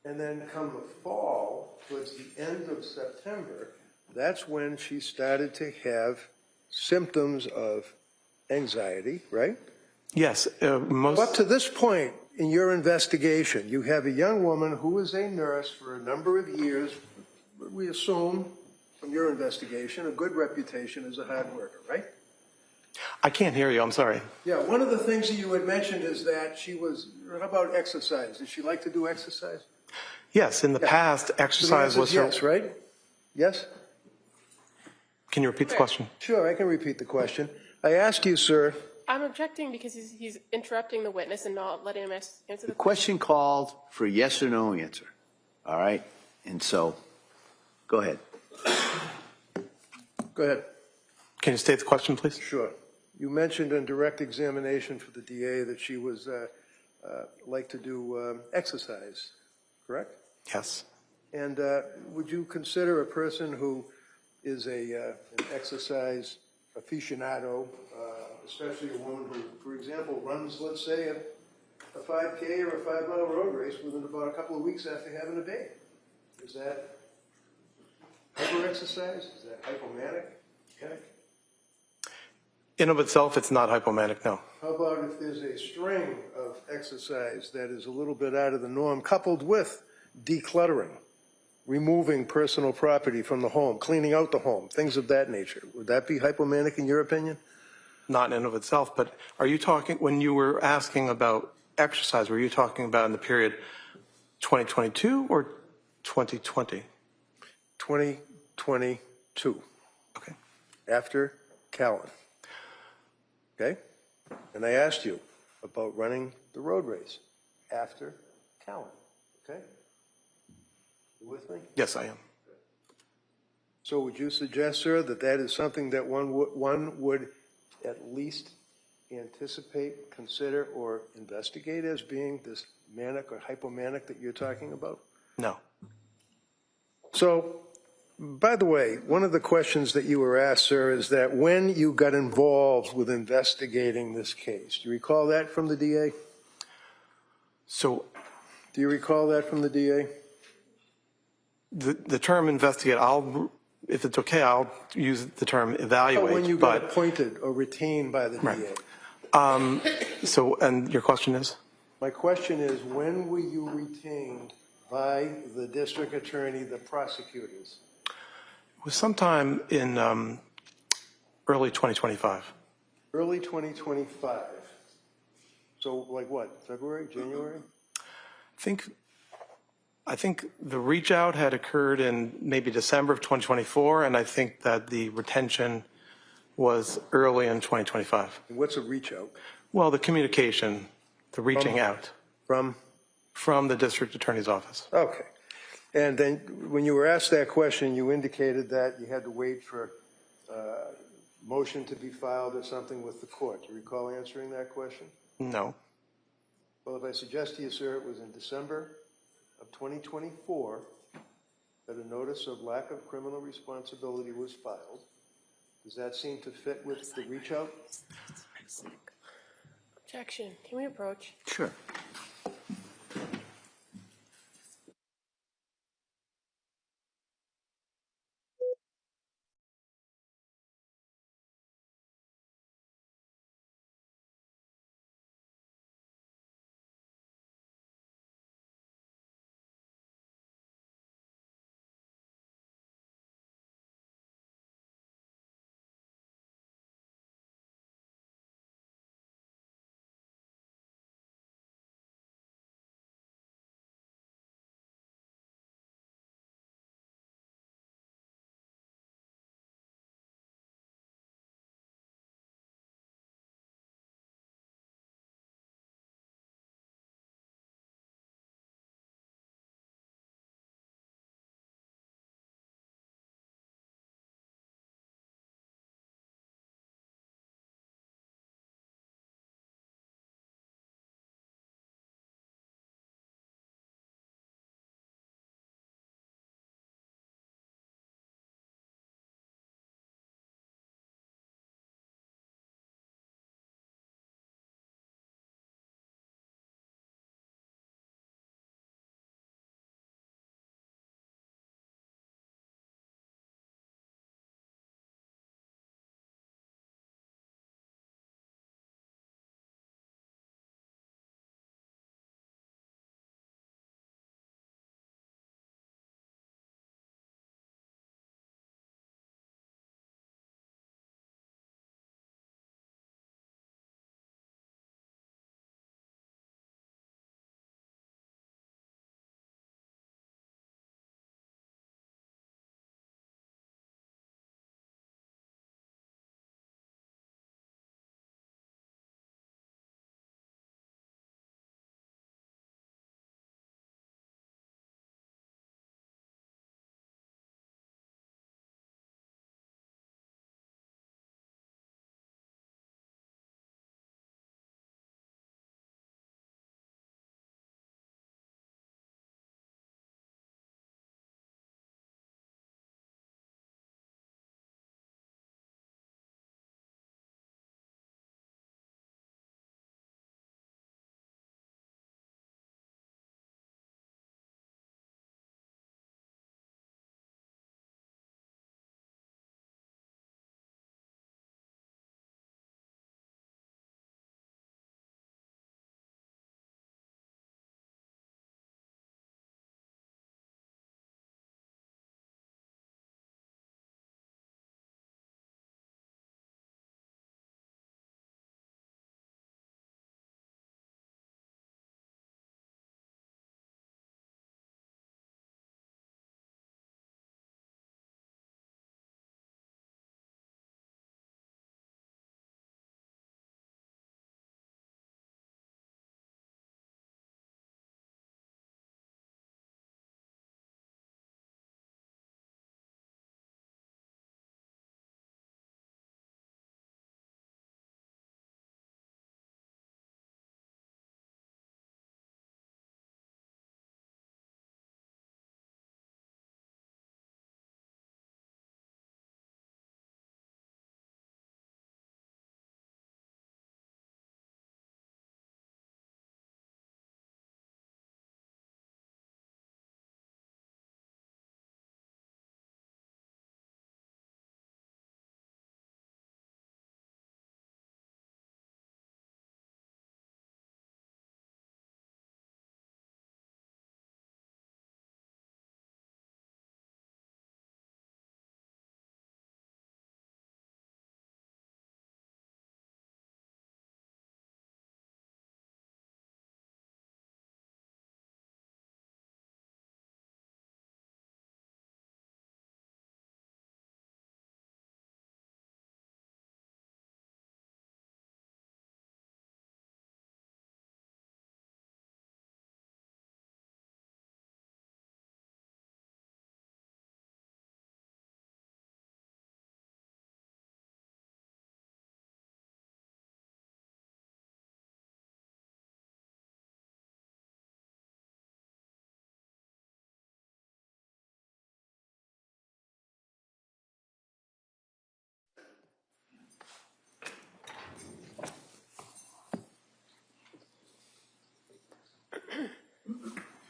And then come the fall, towards the end of September, that's when she started to have symptoms of anxiety, right? Yes. Up to this point in your investigation, you have a young woman who was a nurse for a number of years, we assume, from your investigation, a good reputation as a hard worker, right? I can't hear you. I'm sorry. Yeah, one of the things that you had mentioned is that she was, how about exercise? Did she like to do exercise? Yes, in the past, exercise was her... Yes, right? Yes? Can you repeat the question? Sure, I can repeat the question. I asked you, sir. I'm objecting because he's interrupting the witness and not letting him answer the The question called for a yes or no answer, all right? And so, go ahead. Go ahead. Can you state the question, please? Sure. You mentioned in direct examination for the DA that she was like to do exercise, correct? Yes. And would you consider a person who is an exercise aficionado, especially a woman who, for example, runs, let's say, a 5K or a 5-mile road race within about a couple of weeks after having a baby? Is that hyper-exercise? Is that hypomanic? Okay. In of itself, it's not hypomanic, no. How about if there's a string of exercise that is a little bit out of the norm, coupled with decluttering, removing personal property from the home, cleaning out the home, things of that nature? Would that be hypomanic in your opinion? not in and of itself, but are you talking, when you were asking about exercise, were you talking about in the period 2022 or 2020? 2022, Okay. after Callan. Okay? And I asked you about running the road race after Callan. Okay? You with me? Yes, I am. So would you suggest, sir, that that is something that one would at least anticipate, consider, or investigate as being this manic or hypomanic that you're talking about? No. So, by the way, one of the questions that you were asked, sir, is that when you got involved with investigating this case, do you recall that from the DA? So Do you recall that from the DA? the term investigate, if it's okay, I'll use the term evaluate. When you got appointed or retained by the DA? So, and your question is? My question is, when were you retained by the district attorney, the prosecutors? It was sometime in early 2025. Early 2025. So like what, February, January? I think the reach out had occurred in maybe December of 2024, and I think that the retention was early in 2025. And what's a reach out? Well, the communication, the reaching out From? from the district attorney's office. Okay. And then when you were asked that question, you indicated that you had to wait for motion to be filed or something with the court. Do you recall answering that question? No. Well, if I suggest to you, sir, it was in December of 2024 that a notice of lack of criminal responsibility was filed. Does that seem to fit with the reach out? Objection. Can we approach? Sure.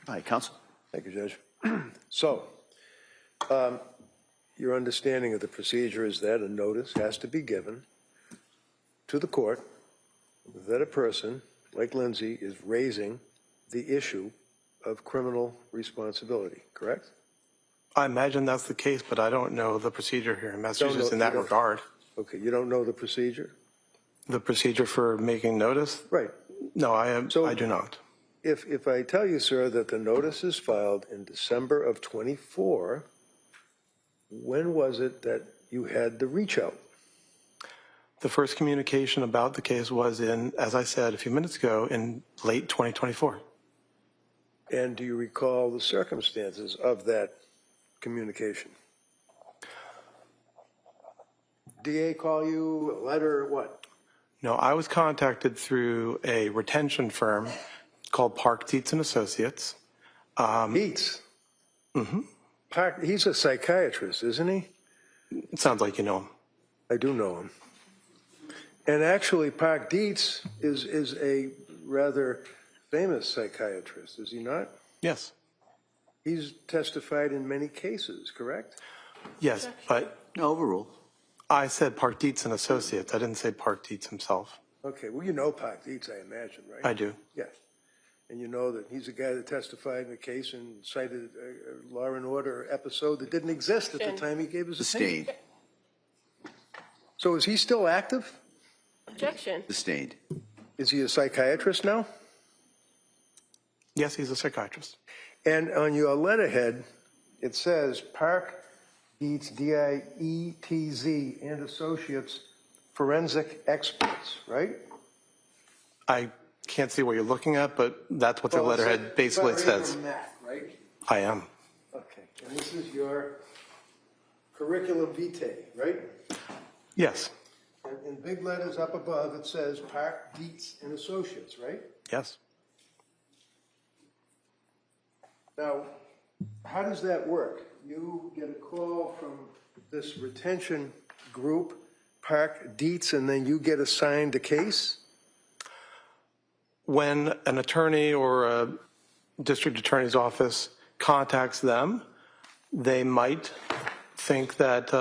All right, counsel. Thank you, Judge. So, your understanding of the procedure is that a notice has to be given to the court that a person like Lindsay is raising the issue of criminal responsibility, correct? I imagine that's the case, but I don't know the procedure here in Massachusetts in that regard. Okay, you don't know the procedure? The procedure for making notice? Right. No, I do not. If I tell you, sir, that the notice is filed in December of 24, when was it that you had the reach out? The first communication about the case was in, as I said a few minutes ago, in late 2024. And do you recall the circumstances of that communication? DA call you, a letter, what? No, I was contacted through a retention firm called Park Dietz and Associates. Dietz? Mm-hmm. He's a psychiatrist, isn't he? It sounds like you know him. I do know him. And actually, Park Dietz is a rather famous psychiatrist, is he not? Yes. He's testified in many cases, correct? Yes, but Overruled. I said Park Dietz and Associates. I didn't say Park Dietz himself. Okay, well, you know Park Dietz, I imagine, right? I do. Yeah. And you know that he's the guy that testified in the case and cited a Law and Order episode that didn't exist at the time he gave his opinion. Sustained. So is he still active? Objection. Sustained. Is he a psychiatrist now? Yes, he's a psychiatrist. And on your letterhead, it says Park Dietz, D-I-E-T-Z, and Associates, forensic experts, right? I can't see what you're looking at, but that's what your letterhead basically says. Math, right? I am. Okay, and this is your curriculum vitae, right? Yes. And in big letters up above, it says Park Dietz and Associates, right? Yes. Now, how does that work? You get a call from this retention group, Park Dietz, and then you get assigned a case? When an attorney or a district attorney's office contacts them, they might think that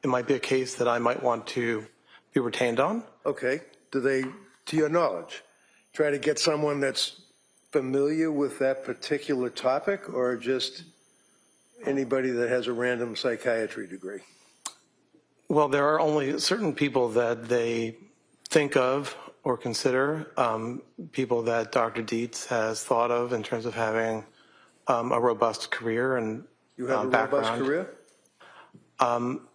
it might be a case that I might want to be retained on. Okay. Do they, to your knowledge, try to get someone that's familiar with that particular topic, or just anybody that has a random psychiatry degree? Well, there are only certain people that they think of or consider, people that Dr. Dietz has thought of in terms of having a robust career and You have a background. robust career?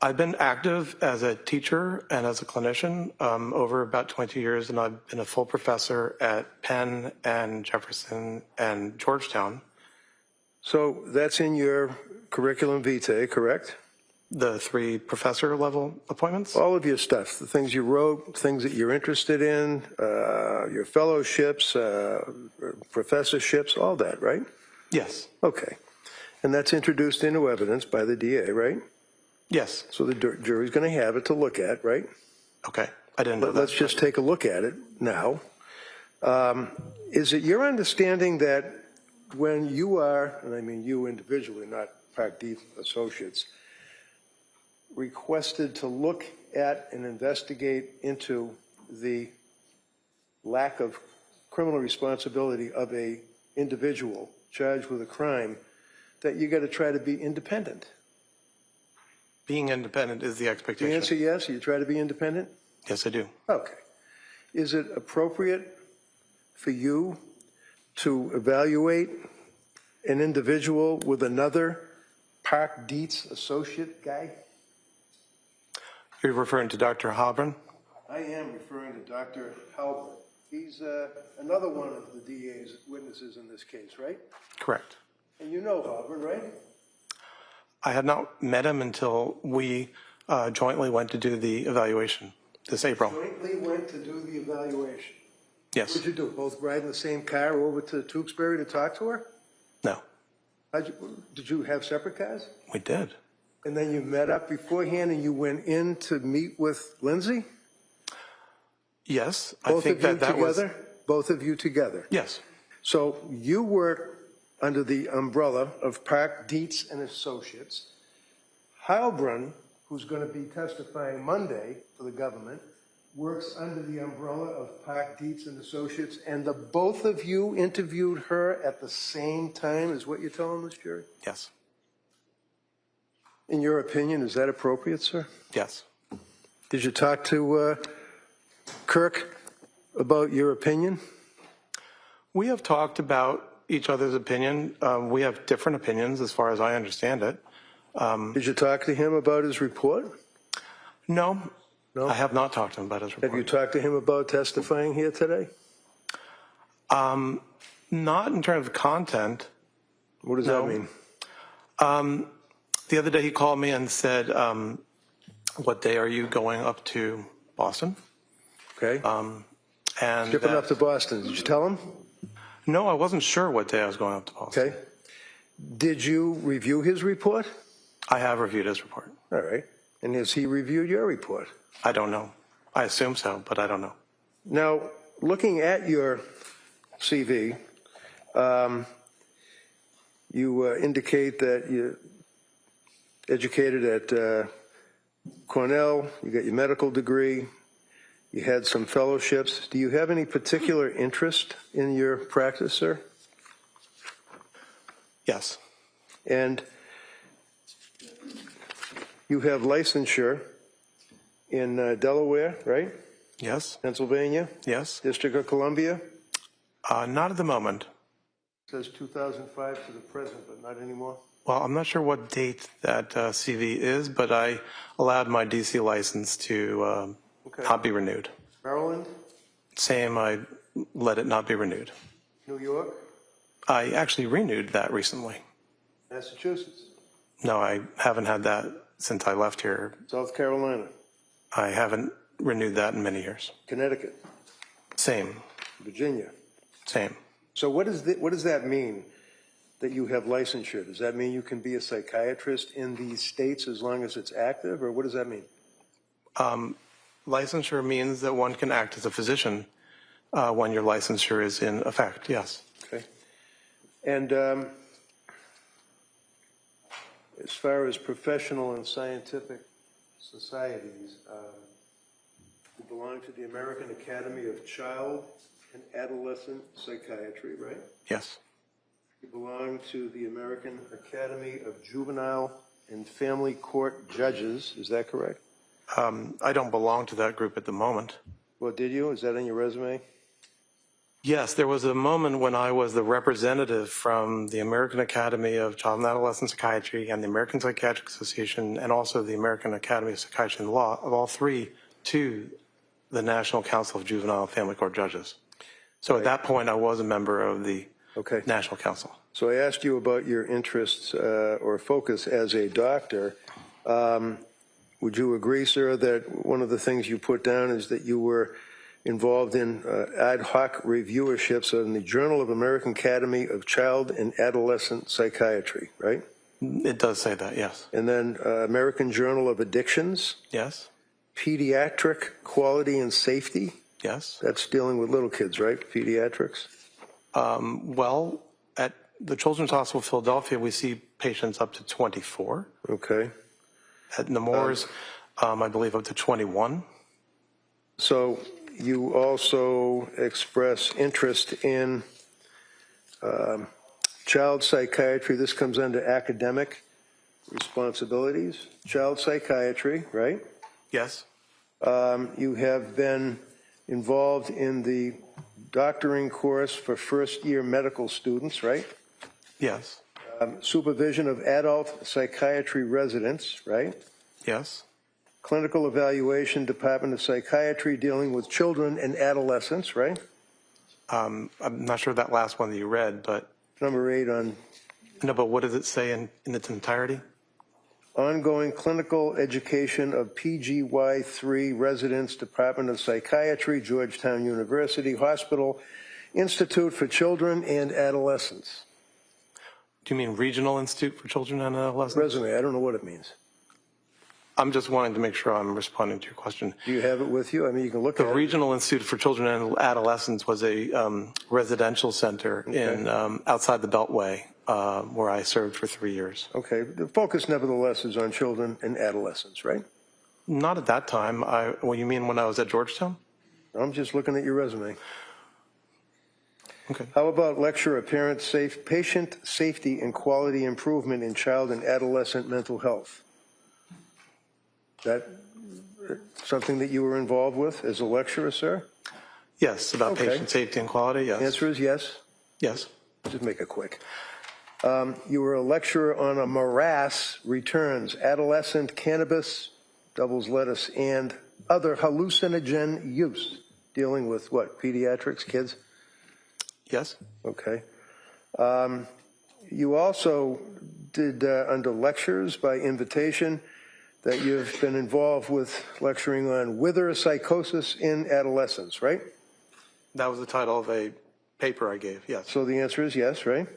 I've been active as a teacher and as a clinician over about 20 years, and I've been a full professor at Penn and Jefferson and Georgetown. So that's in your curriculum vitae, correct? The 3 professor level appointments? All of your stuff, the things you wrote, things that you're interested in, your fellowships, professorships, all that, right? Yes. Okay. And that's introduced into evidence by the DA, right? Yes. So the jury's going to have it to look at, right? Okay. I didn't know that. Let's just take a look at it now. Is it your understanding that when you are, and I mean you individually, not Park Dietz Associates, requested to look at and investigate into the lack of criminal responsibility of a individual charged with a crime, that you got to try to be independent? Being independent is the expectation. The answer yes, you try to be independent? Yes, I do. Okay. Is it appropriate for you to evaluate an individual with another Park Dietz associate guy? You're referring to Dr. Hobron? I am referring to Dr. Halbert. He's another one of the DA's witnesses in this case, right? Correct. And you know Halbert, right? I had not met him until we jointly went to do the evaluation this April. Jointly went to do the evaluation. Yes. What did you do? Both ride in the same car over to Duxbury to talk to her? No. Did you have separate cars? We did. And then you met up beforehand and you went in to meet with Lindsay? Yes. Both I think of you that together? was. Both of you together? Yes. So you were under the umbrella of Park, Dietz and Associates. Heilbrunn, who's going to be testifying Monday for the government, works under the umbrella of Park, Dietz and Associates, and the both of you interviewed her at the same time, is what you're telling this jury? Yes. In your opinion, is that appropriate, sir? Yes. Did you talk to Kirk about your opinion? We have talked about each other's opinion. We have different opinions as far as I understand it. Did you talk to him about his report? No. No? I have not talked to him about his report. Have you talked to him about testifying here today? Not in terms of content. What does that mean? The other day he called me and said, what day are you going up to Boston? Okay. And Shipping up to Boston. Did you tell him? No, I wasn't sure what day I was going up to Boston. Okay. Did you review his report? I have reviewed his report. All right. And has he reviewed your report? I don't know. I assume so, but I don't know. Now, looking at your CV, you indicate that you're educated at Cornell, you got your medical degree, you had some fellowships. Do you have any particular interest in your practice, sir? Yes. And you have licensure in Delaware, right? Yes. Pennsylvania? Yes. District of Columbia? Not at the moment. It says 2005 to the present, but not anymore. Well, I'm not sure what date that CV is, but I allowed my DC license to not be renewed. Maryland? Same, I let it not be renewed. New York? I actually renewed that recently. Massachusetts? No, I haven't had that since I left here. South Carolina? I haven't renewed that in many years. Connecticut? Same. Virginia? Same. So what does that mean, that you have licensure? Does that mean you can be a psychiatrist in these states as long as it's active, or what does that mean? Licensure means that one can act as a physician when your licensure is in effect, yes. Okay. And as far as professional and scientific societies, you belong to the American Academy of Child and Adolescent Psychiatry, right? Yes. You belong to the American Academy of Juvenile and Family Court Judges, is that correct? I don't belong to that group at the moment. Well, did you? Is that on your resume? Yes, there was a moment when I was the representative from the American Academy of Child and Adolescent Psychiatry and the American Psychiatric Association and also the American Academy of Psychiatry and Law, of all three, to the National Council of Juvenile and Family Court Judges. So at that point, I was a member of the National Council. So I asked you about your interests or focus as a doctor. Would you agree, sir, that one of the things you put down is that you were involved in ad hoc reviewerships in the Journal of American Academy of Child and Adolescent Psychiatry, right? It does say that, yes. And then American Journal of Addictions? Yes. Pediatric Quality and Safety? Yes. That's dealing with little kids, right? Pediatrics? Well, at the Children's Hospital of Philadelphia, we see patients up to 24. Okay. At Nemours, I believe up to 21. So you also express interest in child psychiatry. This comes under academic responsibilities. Child psychiatry, right? Yes. You have been involved in the doctoring course for first-year medical students, right? Yes. Supervision of adult psychiatry residents, right? Yes. Clinical evaluation, Department of Psychiatry, dealing with children and adolescents, right? I'm not sure that last one that you read, but... Number 8 on... No, but what does it say in its entirety? Ongoing clinical education of PGY3 residents, Department of Psychiatry, Georgetown University Hospital, Institute for Children and Adolescents. Do you mean Regional Institute for Children and Adolescents? Resume, I don't know what it means. I'm just wanting to make sure I'm responding to your question. Do you have it with you? I mean, you can look The at it. Regional Institute for Children and Adolescents was a residential center in outside the Beltway where I served for 3 years. Okay. The focus, nevertheless, is on children and adolescents, right? Not at that time. What you mean when I was at Georgetown? I'm just looking at your resume. Okay. How about lecture on patient safety and quality improvement in child and adolescent mental health? That something that you were involved with as a lecturer, sir? Yes, about Okay. patient safety and quality, yes. The answer is yes. Yes. Just make it quick. You were a lecturer on a morass returns, adolescent cannabis, doubles lettuce, and other hallucinogen use, dealing with what, pediatrics, kids? Yes. Okay. You also did, under lectures by invitation, that you've been involved with lecturing on wither psychosis in adolescents, right? That was the title of a paper I gave, yes. So the answer is yes, right?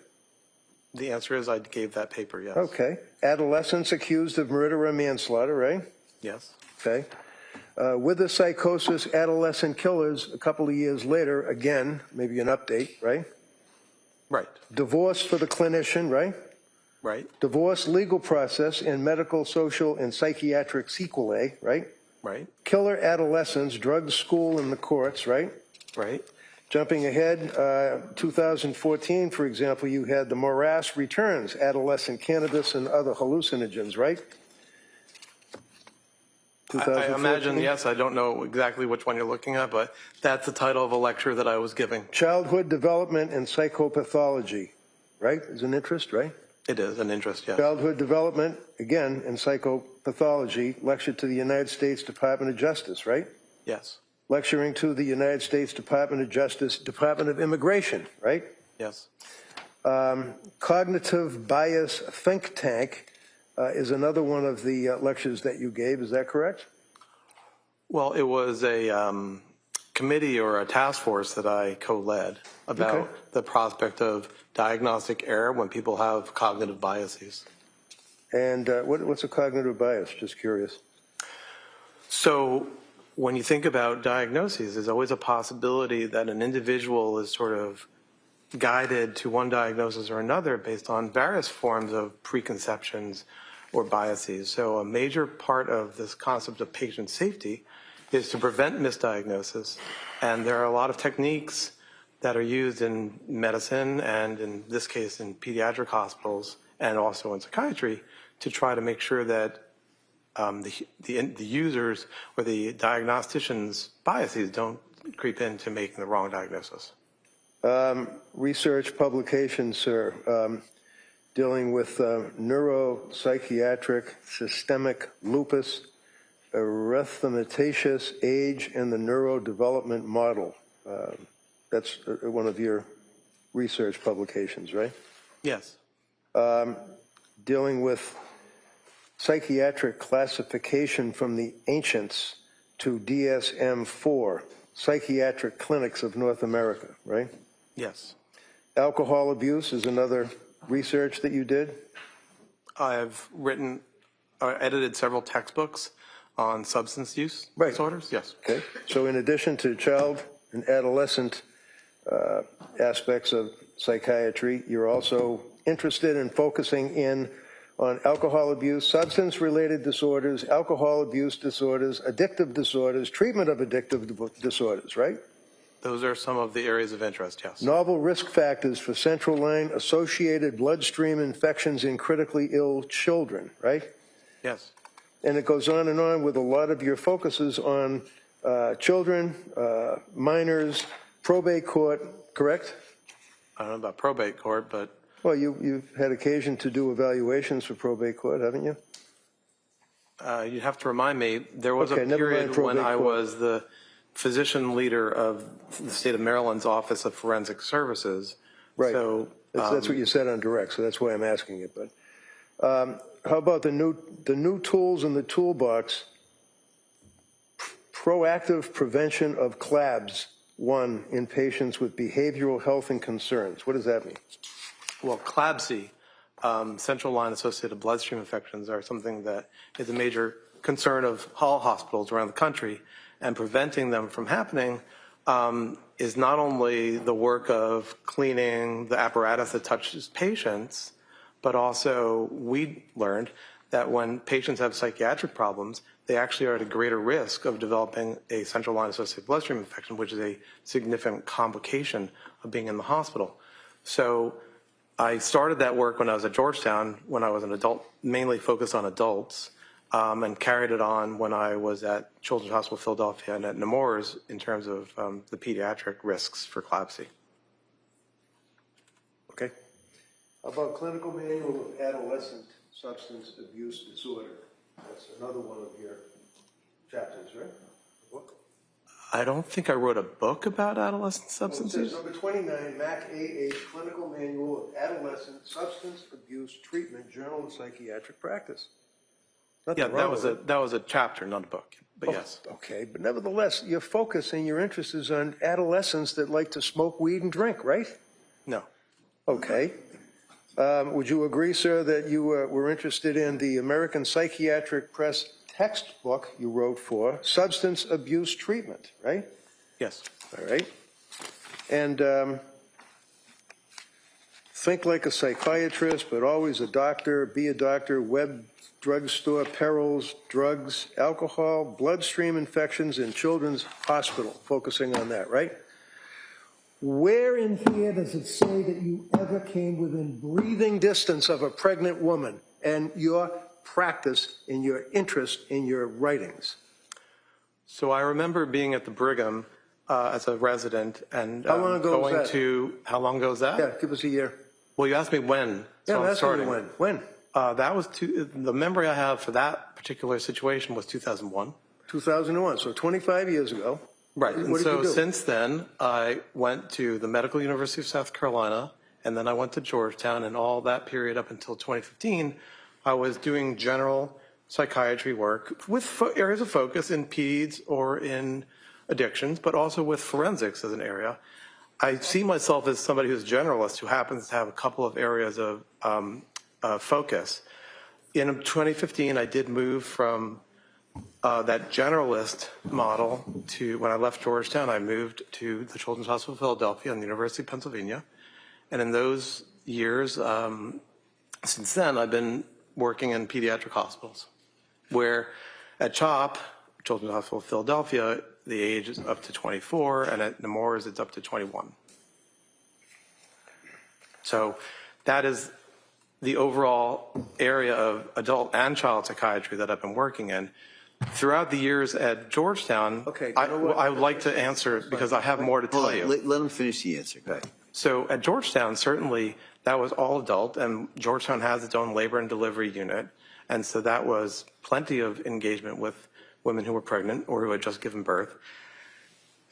The answer is I gave that paper, yes. Okay. Adolescents accused of murder or manslaughter, right? Yes. Okay. Wither psychosis, adolescent killers, a couple of years later, again, maybe an update, right? Right. Divorce for the clinician, right? Right. Divorce legal process and medical, social, and psychiatric sequelae, right? Right. Killer adolescents, drugs, school, and the courts, right? Right. Jumping ahead, 2014, for example, you had the morass returns, adolescent cannabis and other hallucinogens, right? I imagine, yes, I don't know exactly which one you're looking at, but that's the title of a lecture that I was giving. Childhood development and psychopathology, right? Is an interest, right? It is an interest, yes. Childhood development, again, and psychopathology, lecture to the United States Department of Justice, right? Yes. Lecturing to the United States Department of Justice, Department of Immigration, right? Yes. Cognitive bias think tank is another one of the lectures that you gave. Is that correct? Well, it was a committee or a task force that I co-led about the prospect of diagnostic error when people have cognitive biases. And what's a cognitive bias? Just curious. So when you think about diagnoses, there's always a possibility that an individual is sort of guided to one diagnosis or another based on various forms of preconceptions or biases. So a major part of this concept of patient safety is to prevent misdiagnosis. And there are a lot of techniques that are used in medicine and in this case in pediatric hospitals and also in psychiatry to try to make sure that the users or the diagnosticians' biases don't creep into making the wrong diagnosis. Research publications, sir, dealing with neuropsychiatric systemic lupus, erythematosus age, and the neurodevelopment model. That's one of your research publications, right? Yes. Dealing with psychiatric classification from the ancients to DSM-4, psychiatric clinics of North America, right? Yes. Alcohol abuse is another research that you did? I have written or edited several textbooks on substance use disorders. Yes. Okay. So in addition to child and adolescent aspects of psychiatry, you're also interested in focusing in on alcohol abuse, substance-related disorders, alcohol abuse disorders, addictive disorders, treatment of addictive disorders, right? Those are some of the areas of interest, yes. Novel risk factors for central line associated bloodstream infections in critically ill children, right? Yes. And it goes on and on with a lot of your focuses on children, minors, probate court, correct? I don't know about probate court, but... Well, you've had occasion to do evaluations for probate court, haven't you? You'd have to remind me, there was a period when I was the physician leader of the state of Maryland's Office of Forensic Services. Right. So that's what you said on direct, so that's why I'm asking it. But how about the new tools in the toolbox? Proactive prevention of CLABS, 1, in patients with behavioral health and concerns. What does that mean? Well, CLABSI, central line associated bloodstream infections, are something that is a major concern of all hospitals around the country, and preventing them from happening is not only the work of cleaning the apparatus that touches patients, but also we learned that when patients have psychiatric problems, they actually are at a greater risk of developing a central line associated bloodstream infection, which is a significant complication of being in the hospital. So I started that work when I was at Georgetown, when I was an adult, mainly focused on adults, and carried it on when I was at Children's Hospital Philadelphia and at Nemours in terms of the pediatric risks for CLABSI. Okay. How about Clinical Manual of Adolescent Substance Abuse Disorder? That's another one of your chapters, right? Book? I don't think I wrote a book about adolescent substance use. Number 29, Mac AH, Clinical Manual of Adolescent Substance Abuse Treatment, Journal of Psychiatric Practice. Yeah, that was a chapter, not a book, but yes. Okay, but nevertheless, your focus and your interest is on adolescents that like to smoke weed and drink, right? No. Okay. Would you agree, sir, that you were interested in the American Psychiatric Press textbook you wrote for substance abuse treatment, right? Yes. All right. And think like a psychiatrist, but always a doctor, be a doctor, web drugstore, perils, drugs, alcohol, bloodstream infections in children's hospital, focusing on that, right? Where in here does it say that you ever came within breathing distance of a pregnant woman and your practice and your interest in your writings? So I remember being at the Brigham as a resident and how long ago going was that? to, how long ago was that? Yeah, give us a year. Well, you asked me when. Yeah, so that's when. When? That was the memory I have for that particular situation was 2001. 2001, so 25 years ago. Right, What and did so you do? since then, I went to the Medical University of South Carolina, and then I went to Georgetown, and all that period up until 2015, I was doing general psychiatry work with areas of focus in peds or in addictions, but also with forensics as an area. I see myself as somebody who's a generalist who happens to have a couple of areas of focus. In 2015, I did move from that generalist model to, when I left Georgetown, I moved to the Children's Hospital of Philadelphia and the University of Pennsylvania. And in those years, since then, I've been working in pediatric hospitals, where at CHOP, Children's Hospital of Philadelphia, the age is up to 24, and at Nemours, it's up to 21. So that is the overall area of adult and child psychiatry that I've been working in. Throughout the years at Georgetown, Okay, I would like to answer because I have more to tell you. Let him finish the answer. Go ahead. So at Georgetown, certainly that was all adult, and Georgetown has its own labor and delivery unit. And so that was plenty of engagement with women who were pregnant or who had just given birth.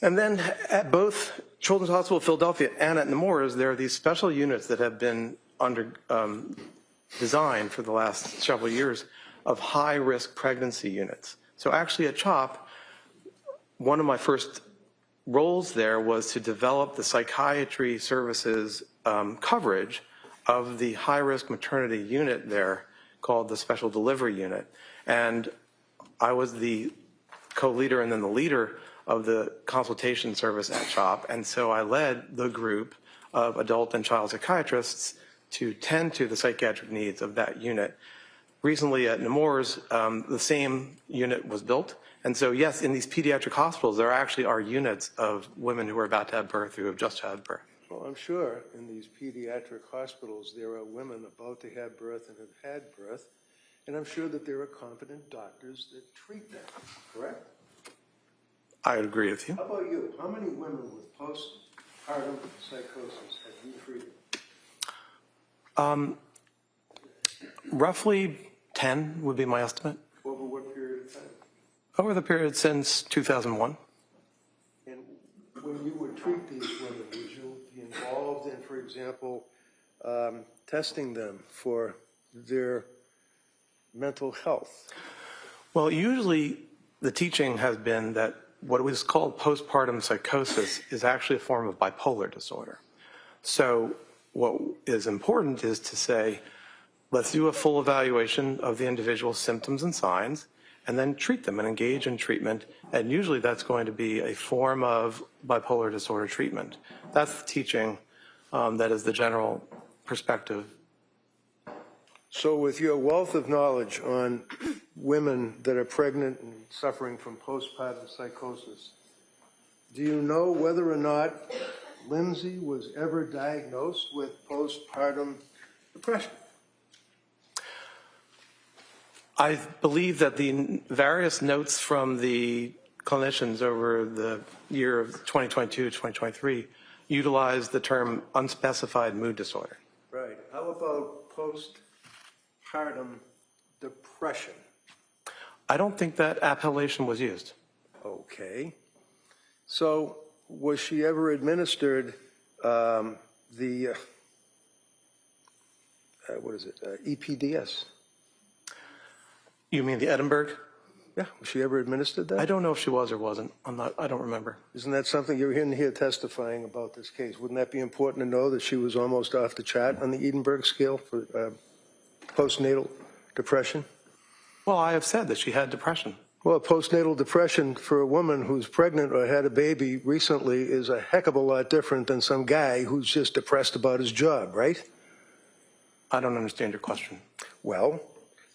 And then at both Children's Hospital of Philadelphia and at Nemours, there are these special units that have been under designed for the last several years of high-risk pregnancy units. So actually at CHOP, one of my first roles there was to develop the psychiatry services coverage of the high-risk maternity unit there called the Special Delivery Unit. And I was the co-leader and then the leader of the consultation service at CHOP. And so I led the group of adult and child psychiatrists to tend to the psychiatric needs of that unit. Recently at Nemours, the same unit was built. And so, yes, in these pediatric hospitals, there actually are units of women who are about to have birth, who have just had birth. Well, I'm sure in these pediatric hospitals, there are women about to have birth and have had birth, and I'm sure that there are competent doctors that treat them, correct? I would agree with you. How about you? How many women with postpartum psychosis have you treated? Roughly 10 would be my estimate. Over what period of time? Over the period since 2001. And when you would treat these women, would you be involved in, for example, testing them for their mental health? Well, usually the teaching has been that what was called postpartum psychosis is actually a form of bipolar disorder. So what is important is to say, let's do a full evaluation of the individual's symptoms and signs, and then treat them and engage in treatment. And usually that's going to be a form of bipolar disorder treatment. That's the teaching. That is the general perspective. So with your wealth of knowledge on women that are pregnant and suffering from postpartum psychosis, do you know whether or not Lindsay was ever diagnosed with postpartum depression? I believe that the various notes from the clinicians over the year of 2022 to 2023 utilized the term unspecified mood disorder. Right. How about postpartum depression? I don't think that appellation was used. Okay. So was she ever administered EPDS? You mean the Edinburgh? Yeah. Was she ever administered that? I don't know if she was or wasn't. I don't remember. Isn't that something you're in here testifying about this case? Wouldn't that be important to know that she was almost off the chart on the Edinburgh scale for postnatal depression? Well, I have said that she had depression. Well, postnatal depression for a woman who's pregnant or had a baby recently is a heck of a lot different than some guy who's just depressed about his job, right? I don't understand your question. Well,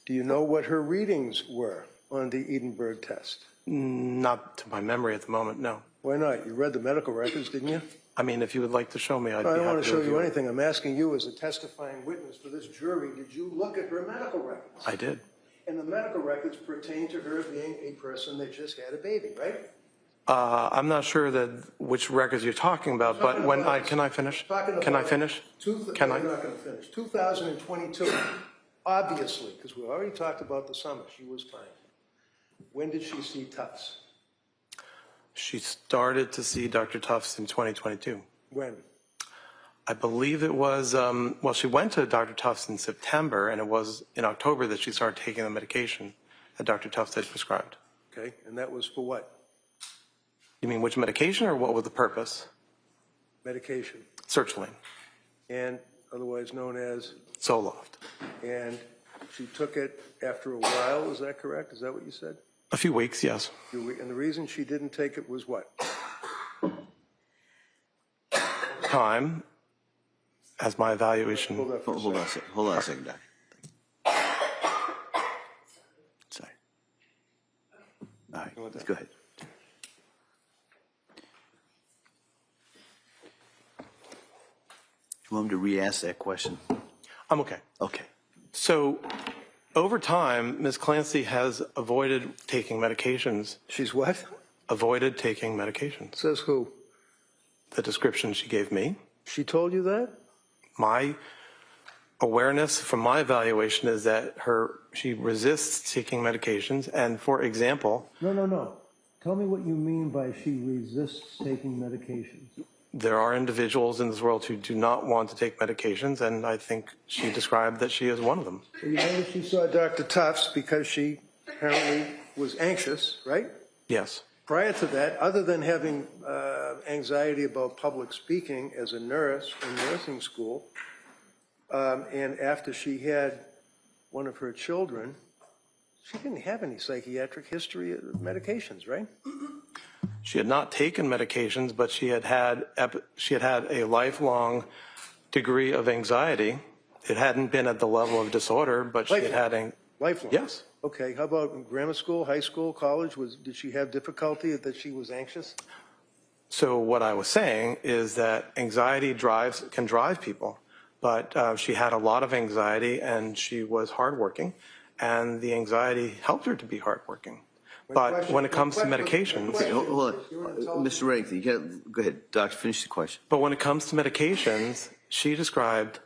do you know what her readings were on the Edinburgh test? Not to my memory at the moment, no. Why not? You read the medical records, didn't you? I mean, if you would like to show me, I'd be happy to. I don't want to show you review it. anything. I'm asking you as a testifying witness for this jury, did you look at her medical records? I did. And the medical records pertain to her being a person that just had a baby, right? I'm not sure that which records you're talking about, but can I finish? Can I finish? Can I? You're not going to finish. 2022, obviously, because we already talked about the summer, she was fine. When did she see Tufts? She started to see Dr. Tufts in 2022. When? I believe it was, well, she went to Dr. Tufts in September, and it was in October that she started taking the medication that Dr. Tufts had prescribed. Okay, and that was for what? You mean which medication, or what was the purpose? Medication. Sertraline. And otherwise known as? Zoloft. And she took it after a while, is that correct? Is that what you said? A few weeks, yes. And the reason she didn't take it was what? Time, as my evaluation. Hold on a second, Doc. Sorry. All right, let's go ahead. You want him to re-ask that question? I'm okay. Okay. So, over time, Ms. Clancy has avoided taking medications. She's what? Avoided taking medications. Says who? The description she gave me. She told you that? My awareness from my evaluation is that she resists taking medications, and for example... No. Tell me what you mean by she resists taking medications. There are individuals in this world who do not want to take medications, and I think she described that she is one of them. So you know that she saw Dr. Tufts because she apparently was anxious, right? Yes. Prior to that, other than having anxiety about public speaking as a nurse in nursing school, and after she had one of her children, she didn't have any psychiatric history of medications, right? She had not taken medications, but she had had a lifelong degree of anxiety. It hadn't been at the level of disorder, but she had had lifelong. Yes. Okay. How about in grammar school, high school, college? Did she have difficulty that she was anxious? So what I was saying is that anxiety can drive people, but she had a lot of anxiety, and she was hardworking, and the anxiety helped her to be hardworking. But when it comes to medications... Okay, hold on. Mr. Reddington, go ahead. Doctor, finish the question. But when it comes to medications, she described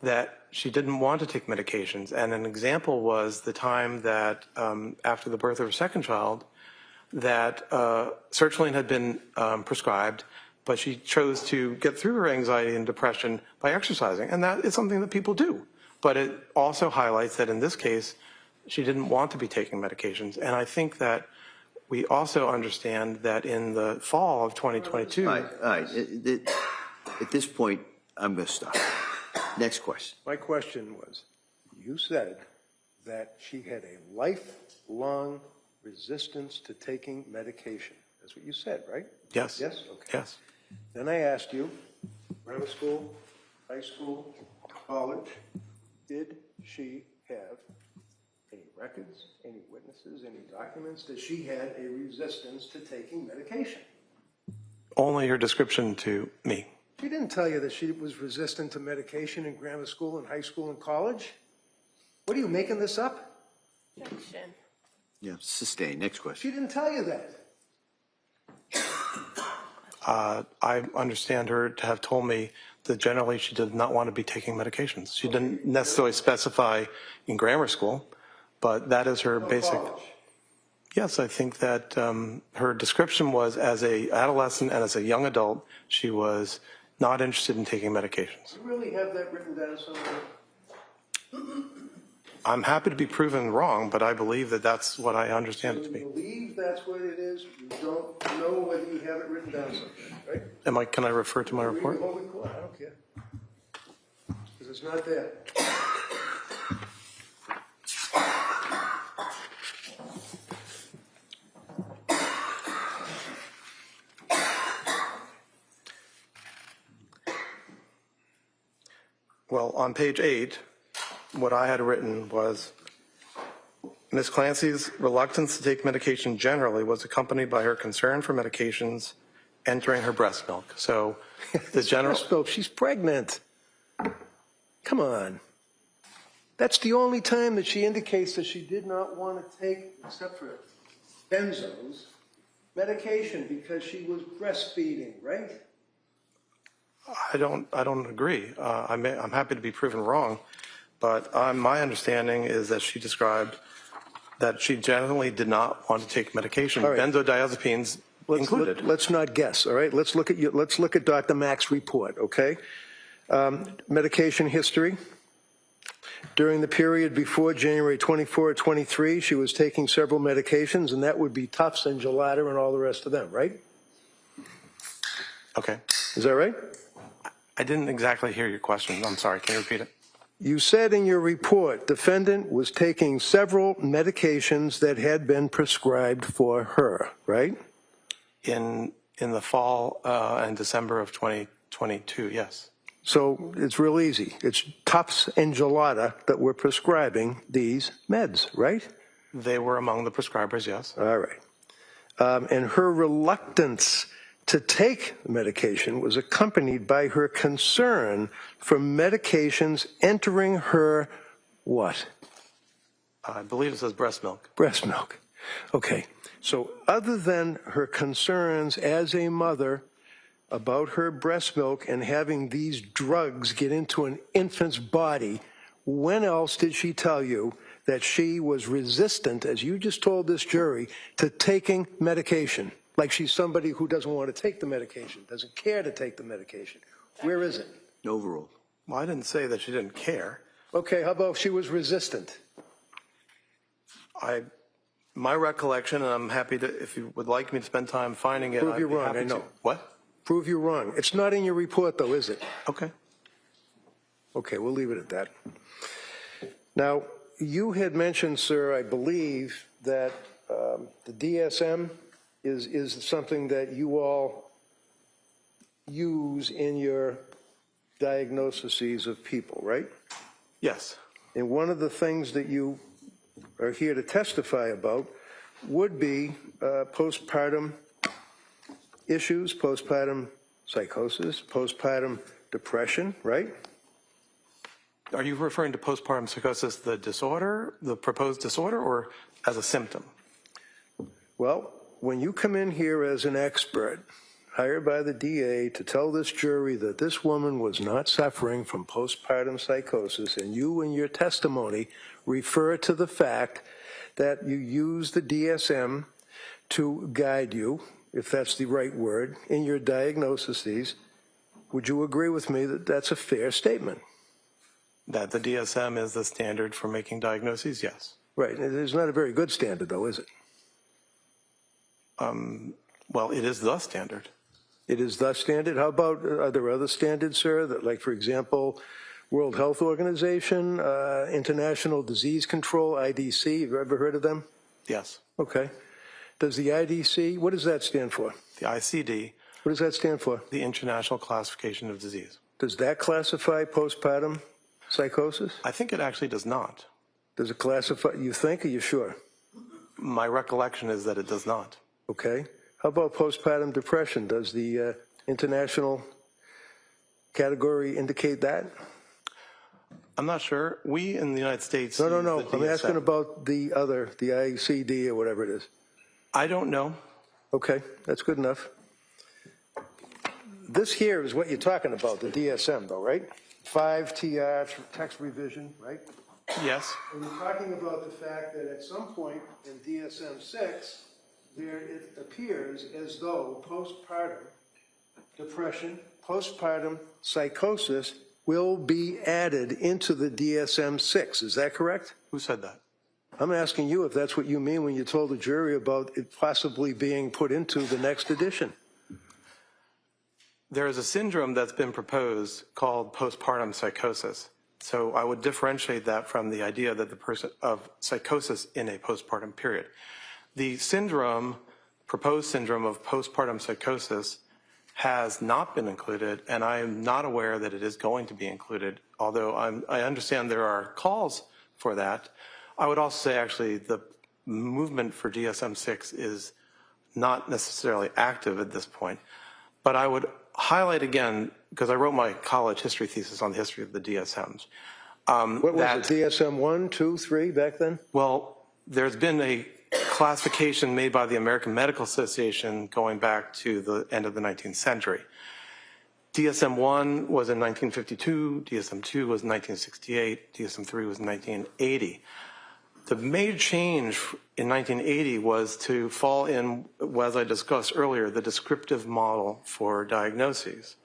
that she didn't want to take medications. And an example was the time that, after the birth of her second child, that sertraline had been prescribed, but she chose to get through her anxiety and depression by exercising. And that is something that people do. But it also highlights that in this case, she didn't want to be taking medications. And I think that we also understand that in the fall of 2022... All right. At this point, I'm going to stop. Next question. My question was, you said that she had a lifelong resistance to taking medication. That's what you said, right? Yes. Yes? Okay. Yes. Then I asked you, grammar school, high school, college, did she have any records, any witnesses, any documents that she had a resistance to taking medication? Only her description to me. She didn't tell you that she was resistant to medication in grammar school and high school and college? What are you, making this up? Objection. Yeah, sustain. Next question. She didn't tell you that. I understand her to have told me that generally she did not want to be taking medications. She didn't necessarily specify in grammar school, but that is her basic. College. Yes, I think that her description was as a adolescent and as a young adult, she was not interested in taking medications. You really have that written down somewhere? I'm happy to be proven wrong, but I believe that that's what I understand it to You be. believe that's what it is? You don't know whether you have it written down somewhere, right? Can I refer to my Read report? the whole report, I don't care. Because it's not there. Well, on page 8, what I had written was, Ms. Clancy's reluctance to take medication generally was accompanied by her concern for medications entering her breast milk. So the general... Breast milk, she's pregnant. Come on. That's the only time that she indicates that she did not want to take, except for benzos, medication because she was breastfeeding, right? I don't agree. I'm happy to be proven wrong, but my understanding is that she described that she generally did not want to take medication, All right. benzodiazepines included. Let's not guess, all right? Let's look at Dr. Mack's report, okay? Medication history. During the period before January 24 23, she was taking several medications, and that would be Tufts and Gelada and all the rest of them, right? Okay. Is that right? I didn't exactly hear your question. I'm sorry. Can you repeat it? You said in your report, defendant was taking several medications that had been prescribed for her, right? In the fall and December of 2022, yes. So it's real easy. It's Tufts and Gelada that were prescribing these meds, right? They were among the prescribers, yes. All right. And her reluctance to take medication was accompanied by her concern for medications entering her what? I believe it says breast milk. Breast milk. Okay. So other than her concerns as a mother about her breast milk and having these drugs get into an infant's body, when else did she tell you that she was resistant, as you just told this jury, to taking medication? Like she's somebody who doesn't want to take the medication, doesn't care to take the medication. Where is it? Overall. Well, I didn't say that she didn't care. Okay, how about if she was resistant? My recollection, and I'm happy to, if you would like me to spend time finding it, Prove I'd you're be wrong, happy I know. to. What? Prove you're wrong. It's not in your report, though, is it? Okay. Okay, we'll leave it at that. Now, you had mentioned, sir, I believe, that the DSM is something that you all use in your diagnoses of people, right? Yes. And one of the things that you are here to testify about would be postpartum issues, postpartum psychosis, postpartum depression, right? Are you referring to postpartum psychosis, the disorder, the proposed disorder, or as a symptom? Well, when you come in here as an expert, hired by the DA to tell this jury that this woman was not suffering from postpartum psychosis, and you in your testimony refer to the fact that you use the DSM to guide you, if that's the right word, in your diagnoses, would you agree with me that that's a fair statement? That the DSM is the standard for making diagnoses? Yes. Right. It's not a very good standard, though, is it? Well, it is the standard. It is the standard. How about, are there other standards, sir, that, like, for example, World Health Organization, International Disease Control, IDC, have you ever heard of them? Yes. Okay. Does the IDC, what does that stand for? The ICD, What does that stand for? the International Classification of Disease. Does that classify postpartum psychosis? I think it actually does not. Does it classify, you think, or you sure? My recollection is that it does not. Okay. How about postpartum depression? Does the international category indicate that? I'm not sure. We in the United States. No. use the I'm DSM. asking about the other, the ICD or whatever it is. I don't know. Okay, that's good enough. This here is what you're talking about, the DSM though, right? 5 TR, text revision, right? Yes. And you're talking about the fact that at some point in DSM-6, there it appears as though postpartum depression, postpartum psychosis will be added into the DSM-6. Is that correct? Who said that? I'm asking you if that's what you mean when you told the jury about it possibly being put into the next edition. There is a syndrome that's been proposed called postpartum psychosis. So I would differentiate that from the idea that the person of psychosis in a postpartum period. The syndrome, proposed syndrome of postpartum psychosis has not been included, and I am not aware that it is going to be included, although I understand there are calls for that. I would also say actually the movement for DSM-6 is not necessarily active at this point, but I would highlight again, because I wrote my college history thesis on the history of the DSMs. What was it, DSM 1, 2, 3 back then? Well, there's been a classification made by the American Medical Association going back to the end of the 19th century. DSM-1 was in 1952, DSM-2 was in 1968, DSM-3 was in 1980. The major change in 1980 was to fall in, as I discussed earlier, the descriptive model for diagnoses.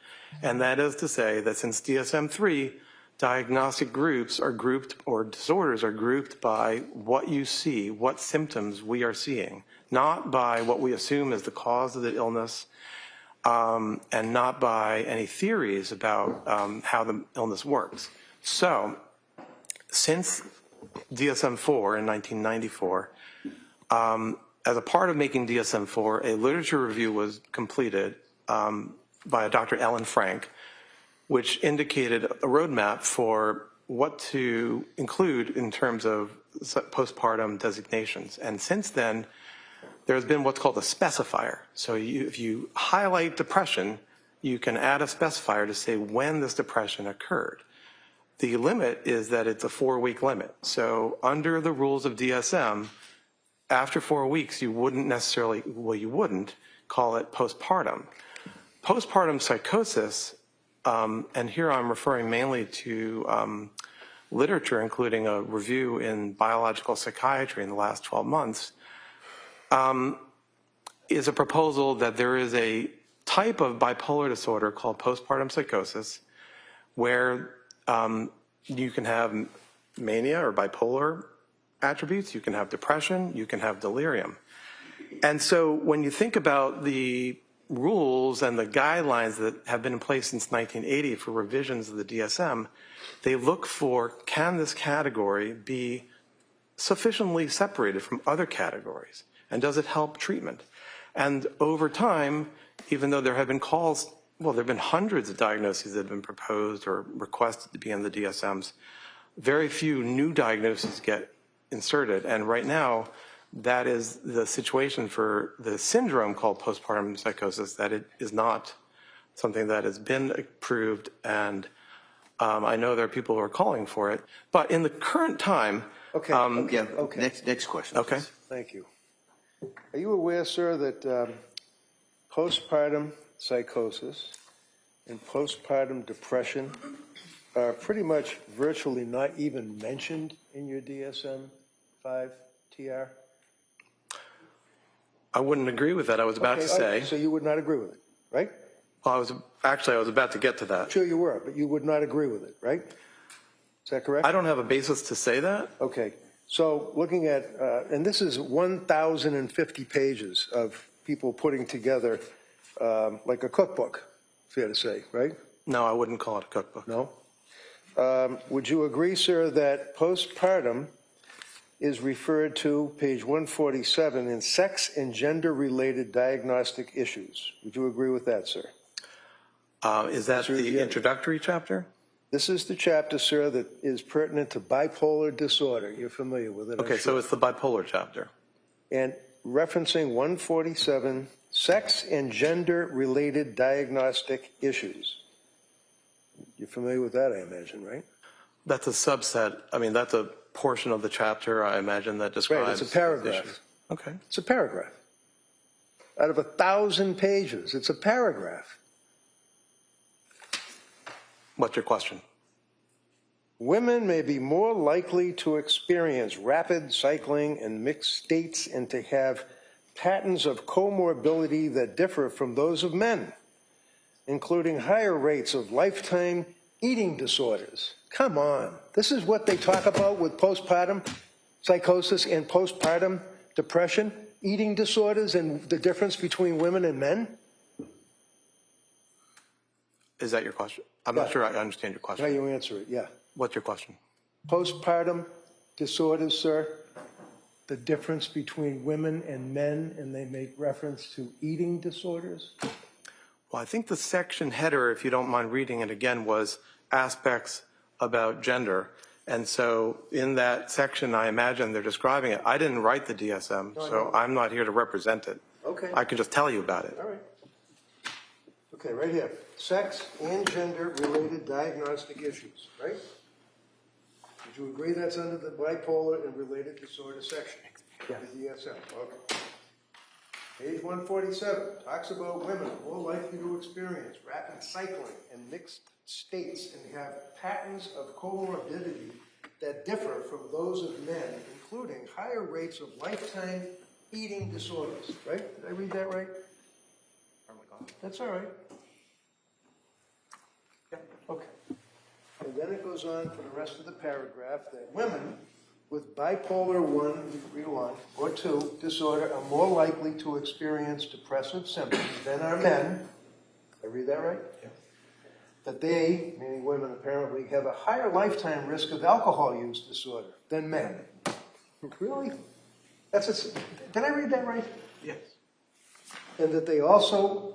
And that is to say that since DSM-3, diagnostic groups are grouped, or disorders are grouped by what you see, what symptoms we are seeing, not by what we assume is the cause of the illness, and not by any theories about how the illness works. So, since DSM-4 in 1994, as a part of making DSM-4, a literature review was completed by Dr. Ellen Frank, which indicated a roadmap for what to include in terms of postpartum designations. And since then, there's been what's called a specifier. So if you highlight depression, you can add a specifier to say when this depression occurred. The limit is that it's a 4-week limit. So under the rules of DSM, after 4 weeks, you wouldn't necessarily, well, you wouldn't call it postpartum. Postpartum psychosis, and here I'm referring mainly to literature, including a review in biological psychiatry in the last 12 months, is a proposal that there is a type of bipolar disorder called postpartum psychosis, where you can have mania or bipolar attributes, you can have depression, you can have delirium. And so when you think about the rules and the guidelines that have been in place since 1980 for revisions of the DSM, they look for, can this category be sufficiently separated from other categories? And does it help treatment? And over time, even though there have been calls, well, there have been hundreds of diagnoses that have been proposed or requested to be in the DSMs, very few new diagnoses get inserted. And right now, that is the situation for the syndrome called postpartum psychosis, that it is not something that has been approved, and I know there are people who are calling for it. But in the current time... Okay. Okay. Next question. Okay. Please. Thank you. Are you aware, sir, that postpartum psychosis and postpartum depression are pretty much virtually not even mentioned in your DSM-5 TR? I wouldn't agree with that. I was about to say. So you would not agree with it, right? Well, I was about to get to that. Sure you were, but you would not agree with it, right? Is that correct? I don't have a basis to say that. Okay. So looking at, and this is 1,050 pages of people putting together like a cookbook, fair to say, right? No, I wouldn't call it a cookbook. No? Would you agree, sir, that postpartum is referred to, page 147, in sex and gender-related diagnostic issues. Would you agree with that, sir? Is that the introductory chapter? This is the chapter, sir, that is pertinent to bipolar disorder. You're familiar with it, Okay, so it's the bipolar chapter. And referencing 147, sex and gender-related diagnostic issues. You're familiar with that, I imagine, right? That's a subset. I mean, that's a portion of the chapter, I imagine, that describes. Right, it's a paragraph. Issues. Okay. It's a paragraph. Out of 1,000 pages, it's a paragraph. What's your question? Women may be more likely to experience rapid cycling and mixed states and to have patterns of comorbidity that differ from those of men, including higher rates of lifetime eating disorders. Come on. This is what they talk about with postpartum psychosis and postpartum depression, eating disorders, and the difference between women and men? Is that your question? I'm not sure I understand your question. How you answer it, yeah. What's your question? Postpartum disorders, sir, the difference between women and men, and they make reference to eating disorders? Well, I think the section header, if you don't mind reading it again, was aspects about gender. And so in that section, I imagine they're describing it. I didn't write the DSM, so I'm not here to represent it. Okay. I can just tell you about it. All right. Okay, right here. Sex and gender-related diagnostic issues, right? Would you agree that's under the bipolar and related disorder section? Yeah. The DSM, okay. Page 147 talks about women more likely to experience rapid cycling and mixed states and have patterns of comorbidity that differ from those of men, including higher rates of lifetime eating disorders, right? Did I read that right? That's all right. Yeah, okay. And then it goes on for the rest of the paragraph that women with bipolar 1, read along, or 2 disorder are more likely to experience depressive symptoms than are men. Did I read that right? Yeah. That they, meaning women apparently, have a higher lifetime risk of alcohol use disorder than men. Really? Did I read that right? Yes. And that they also,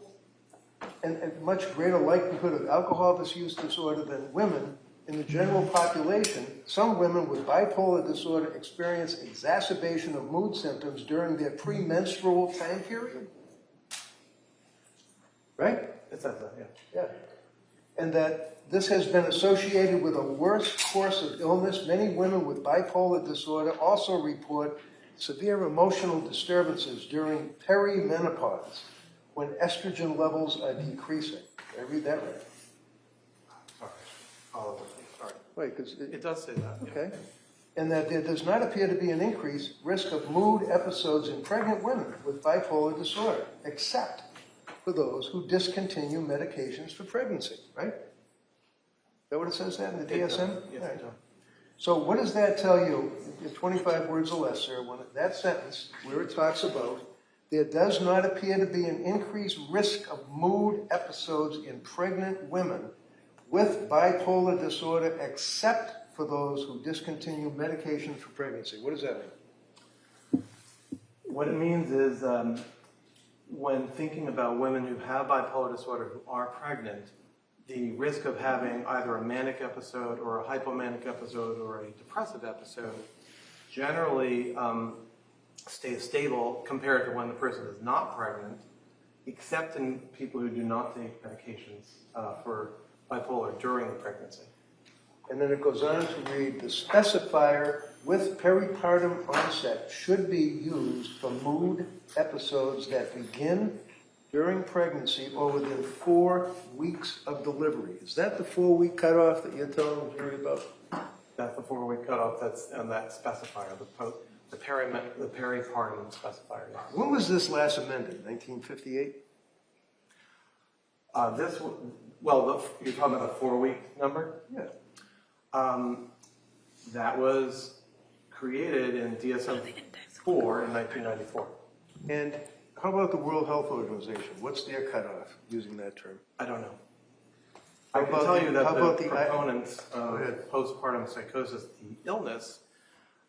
and much greater likelihood of alcohol misuse disorder than women in the general population. Some women with bipolar disorder experience exacerbation of mood symptoms during their premenstrual time period. Right? It says that, yeah. Yeah. And that this has been associated with a worse course of illness. Many women with bipolar disorder also report severe emotional disturbances during perimenopause when estrogen levels are decreasing. Did I read that right? Sorry. Wait, because It does say that. okay. And that there does not appear to be an increased risk of mood episodes in pregnant women with bipolar disorder, except for those who discontinue medications for pregnancy, right? Is that what it says that in the DSM? Yes, Right. it does. So what does that tell you, in 25 words or less, sir, when that sentence, where it talks about, there does not appear to be an increased risk of mood episodes in pregnant women with bipolar disorder, except for those who discontinue medication for pregnancy. What does that mean? What it means is when thinking about women who have bipolar disorder who are pregnant, the risk of having either a manic episode or a hypomanic episode or a depressive episode generally stays stable compared to when the person is not pregnant, except in people who do not take medications for bipolar during the pregnancy. And then it goes on to read, the specifier with peripartum onset should be used for mood episodes that begin during pregnancy or within 4 weeks of delivery. Is that the 4-week cutoff that you're telling the jury about? That's the 4-week cutoff that's on that specifier, the peripartum specifier. Yes. When was this last amended? 1958? You're talking about the 4-week number? Yeah. That was created in DSM-4 in 1994. And how about the World Health Organization? What's their cutoff using that term? I don't know. I can tell you that the proponents of postpartum psychosis, the illness,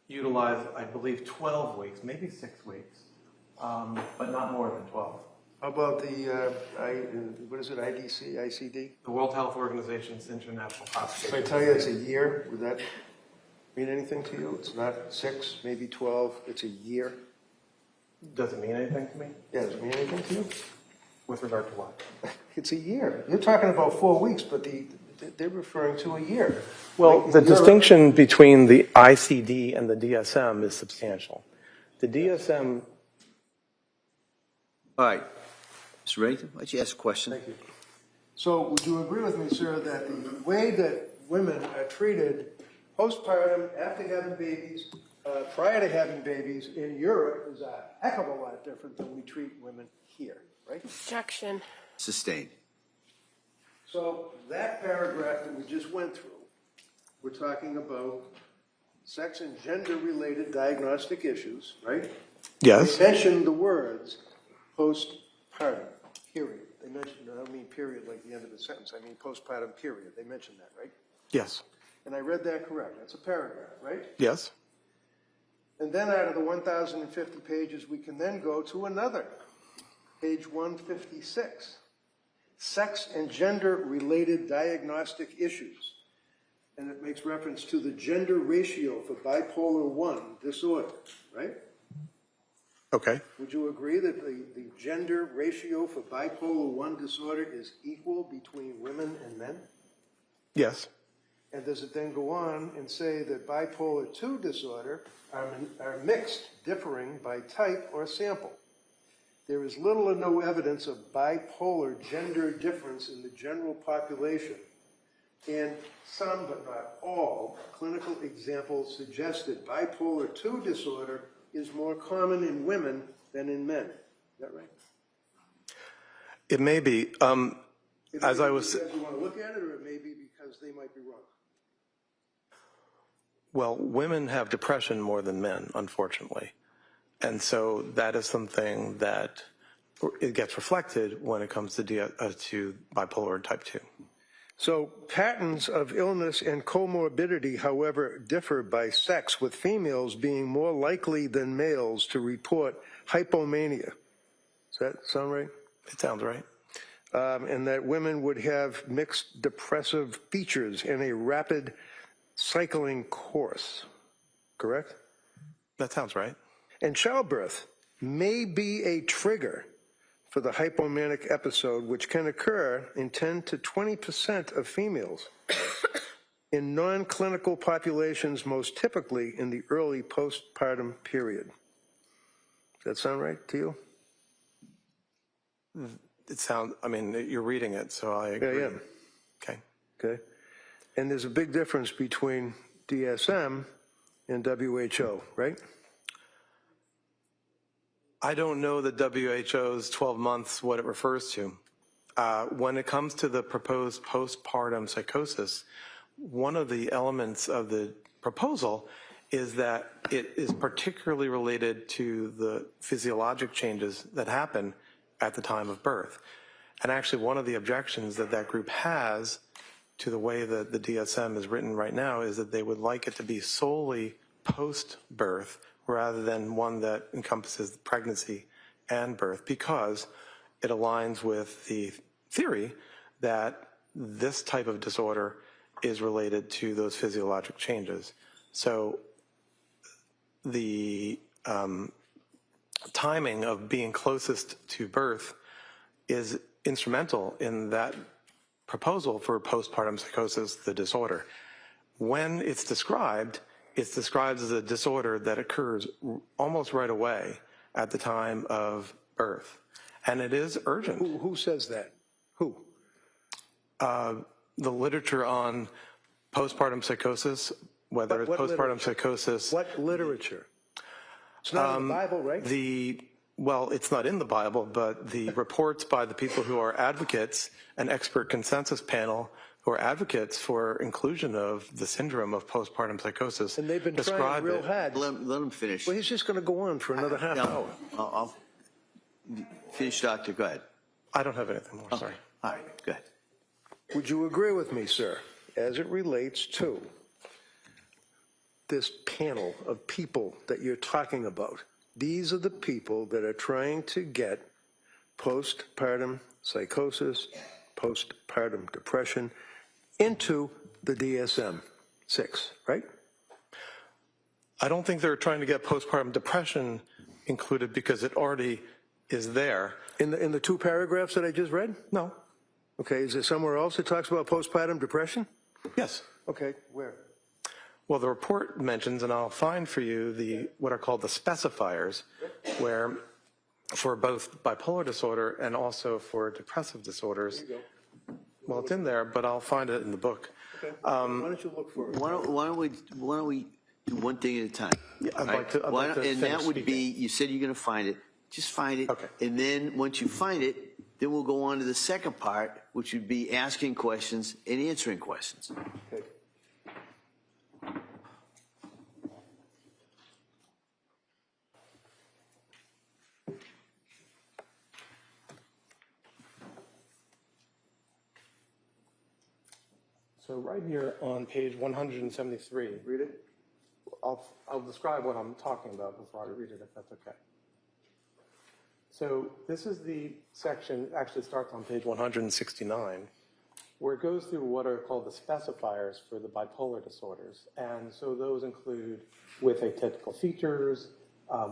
utilize, I believe, 12 weeks, maybe 6 weeks, but not more than 12. How about the, what is it, IDC, ICD? The World Health Organization's International If I Classification. tell you it's a year, would that mean anything to you? It's not 6, maybe 12, it's a year? Does it mean anything to me? Yeah, does it mean anything to you? With regard to what? It's a year. You're talking about 4 weeks, but they're referring to a year. Well, Like, the you're- distinction between the ICD and the DSM is substantial. The DSM... All right. Mr. Reddington, why don't you ask a question? Thank you. So would you agree with me, sir, that the way that women are treated postpartum, after having babies, prior to having babies in Europe is a heck of a lot different than we treat women here, right? Objection. Sustained. So that paragraph that we just went through, we're talking about sex and gender-related diagnostic issues, right? Yes. They mention the words postpartum, period. They mentioned, I don't mean period like the end of the sentence, I mean postpartum, period. They mentioned that, right? Yes. And I read that correct. That's a paragraph, right? Yes. And then out of the 1,050 pages, we can then go to another, page 156, sex and gender-related diagnostic issues. And it makes reference to the gender ratio for bipolar 1 disorder, right? Okay. Would you agree that the gender ratio for bipolar 1 disorder is equal between women and men? Yes. And does it then go on and say that bipolar 2 disorder are mixed, differing by type or sample? There is little or no evidence of bipolar gender difference in the general population, and some, but not all, clinical examples suggest that bipolar 2 disorder is more common in women than in men. Is that right? It may be. It As may I be was... because you want to look at it, or it may be because they might be wrong. Well, women have depression more than men, unfortunately. And so that is something that it gets reflected when it comes to bipolar type 2. So patterns of illness and comorbidity, however, differ by sex, with females being more likely than males to report hypomania. Does that sound right? It sounds right. And that women would have mixed depressive features and a rapid cycling course, correct? That sounds right. And childbirth may be a trigger for the hypomanic episode, which can occur in 10 to 20% of females. In non-clinical populations, most typically in the early postpartum period. Does that sound right to you? It sounds, I mean, you're reading it, so I agree. Yeah. Okay. Okay. And there's a big difference between DSM and WHO, right? I don't know the WHO's 12 months, what it refers to. When it comes to the proposed postpartum psychosis, one of the elements of the proposal is that it is particularly related to the physiologic changes that happen at the time of birth. And actually, one of the objections that that group has to the way that the DSM is written right now is that they would like it to be solely post-birth rather than one that encompasses pregnancy and birth, because it aligns with the theory that this type of disorder is related to those physiologic changes. So the timing of being closest to birth is instrumental in that proposal for postpartum psychosis, the disorder. When it's described as a disorder that occurs almost right away at the time of birth. And it is urgent. Who says that? Who? The literature on postpartum psychosis, whether it's postpartum psychosis. What literature? It's not in the Bible, right? Well, it's not in the Bible, but the reports by the people who are advocates, an expert consensus panel who are advocates for inclusion of the syndrome of postpartum psychosis. And they've been trying real hard. Let him finish. Well, he's just going to go on for another half hour. I'll finish, Doctor. Go ahead. I don't have anything more, sorry. All right, go ahead. Would you agree with me, sir, as it relates to this panel of people that you're talking about, these are the people that are trying to get postpartum psychosis, postpartum depression into the DSM-6, right? I don't think they're trying to get postpartum depression included because it already is there. In the two paragraphs that I just read? No. Okay, is there somewhere else that talks about postpartum depression? Yes. Okay, where? Well, the report mentions, and I'll find for you what are called the specifiers, where for both bipolar disorder and also for depressive disorders. There you go. Well, it's in there, but I'll find it in the book. Okay. Why don't you look for it? Why don't we do one thing at a time? Yeah, I'd Right? like to And that finish would speaking. be, you said you're going to find it. Just find it. Okay. And then once you find it, then we'll go on to the second part, which would be asking questions and answering questions. Okay. So right here on page 173, Read it. I'll describe what I'm talking about before I read it, if that's okay. So this is the section, actually starts on page 169, where it goes through what are called the specifiers for the bipolar disorders. And so those include with atypical features,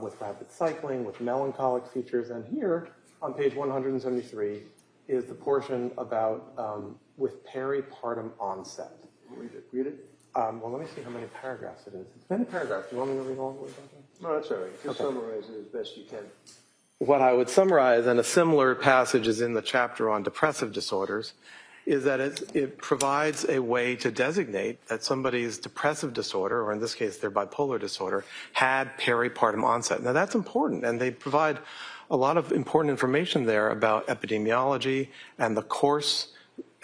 with rapid cycling, with melancholic features. And here on page 173 is the portion about with peripartum onset. Read it. Read it. Well, let me see how many paragraphs it is. It's many paragraphs. Do you want me to read all the way down? No, that's all right. Just summarize it as best you can. What I would summarize, and a similar passage is in the chapter on depressive disorders, is that it provides a way to designate that somebody's depressive disorder, or in this case their bipolar disorder, had peripartum onset. Now that's important, and they provide a lot of important information there about epidemiology and the course,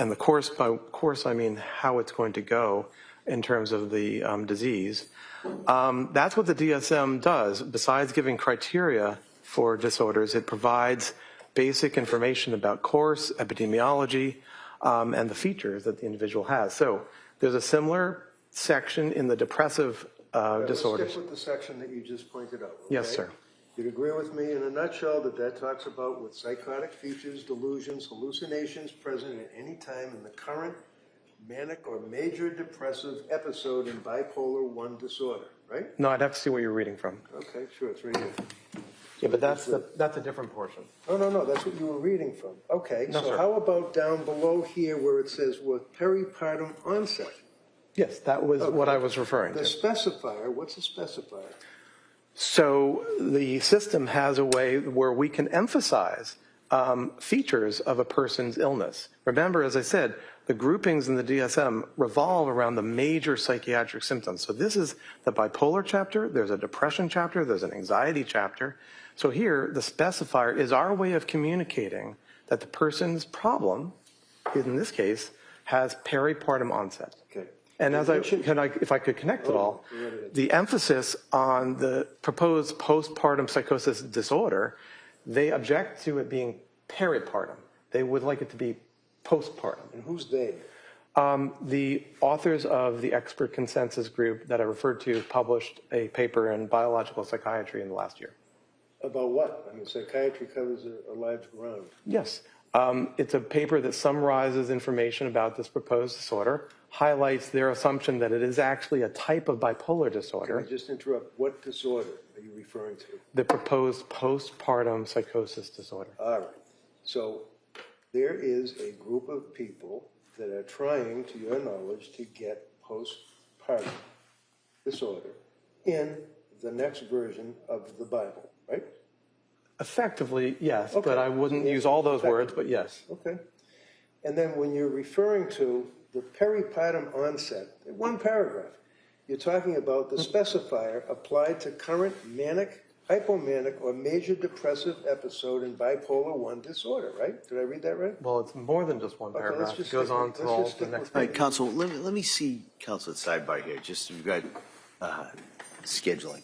and the course, by course I mean how it's going to go in terms of the disease. That's what the DSM does. Besides giving criteria for disorders, it provides basic information about course, epidemiology, and the features that the individual has. So there's a similar section in the depressive disorders. Let's stick with the section that you just pointed out. Okay? Yes, sir. You'd agree with me in a nutshell that talks about with psychotic features, delusions, hallucinations present at any time in the current manic or major depressive episode in bipolar 1 disorder, right? No, I'd have to see what you're reading from. Okay, sure, it's right here. Yeah, but that's a different portion. No, that's what you were reading from. Okay, No, so sir. how about down below here where it says with peripartum onset? Yes, that was what I was referring The to. specifier, what's a specifier? So the system has a way where we can emphasize features of a person's illness. Remember, as I said, the groupings in the DSM revolve around the major psychiatric symptoms. So this is the bipolar chapter, there's a depression chapter, there's an anxiety chapter. So here, the specifier is our way of communicating that the person's problem, in this case, has peripartum onset. Okay. And as if I could connect it all, the emphasis on the proposed postpartum psychosis disorder, they object to it being peripartum. They would like it to be postpartum. And who's they? The authors of the expert consensus group that I referred to published a paper in biological psychiatry in the last year. About what? I mean, psychiatry covers a large ground. Yes. It's a paper that summarizes information about this proposed disorder, highlights their assumption that it is actually a type of bipolar disorder. Can I just interrupt? What disorder are you referring to? The proposed postpartum psychosis disorder. All right. So there is a group of people that are trying, to your knowledge, to get postpartum disorder in the next version of the Bible, right? Effectively, yes, Okay. but I wouldn't use all those words, but yes. Okay. And then when you're referring to the peripartum onset, in one paragraph, you're talking about the specifier applied to current manic, hypomanic, or major depressive episode in bipolar 1 disorder, right? Did I read that right? Well, it's more than just one Okay, paragraph. let's just It goes stick on with- to let's all just the stick next with- All right, counsel, let me see counsel at sidebar here. Just we've got scheduling.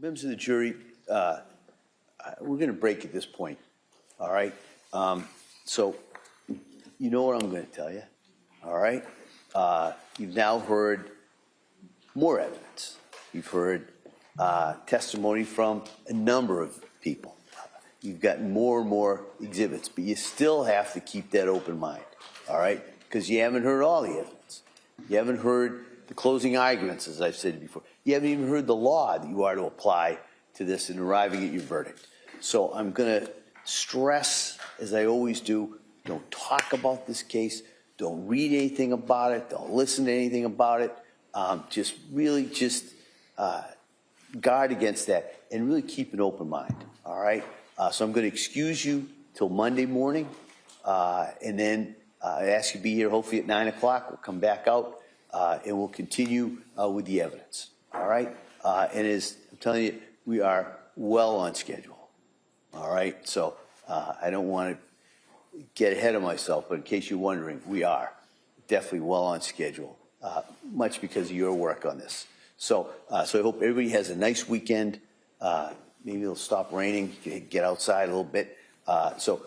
Members of the jury, we're going to break at this point, all right? So you know what I'm going to tell you, all right? You've now heard more evidence. You've heard testimony from a number of people. You've got more and more exhibits, but you still have to keep that open mind, all right? Because you haven't heard all the evidence. You haven't heard the closing arguments, as I've said before. You haven't even heard the law that you are to apply to this in arriving at your verdict. So I'm going to stress, as I always do, don't talk about this case. Don't read anything about it. Don't listen to anything about it. Just guard against that and really keep an open mind, all right? So I'm going to excuse you till Monday morning, and then I ask you to be here hopefully at 9 o'clock. We'll come back out, and we'll continue with the evidence, all right? And as I'm telling you, we are well on schedule, all right? So I don't want to get ahead of myself, but in case you're wondering, we are definitely well on schedule, much because of your work on this. So I hope everybody has a nice weekend. Maybe it'll stop raining, get outside a little bit. So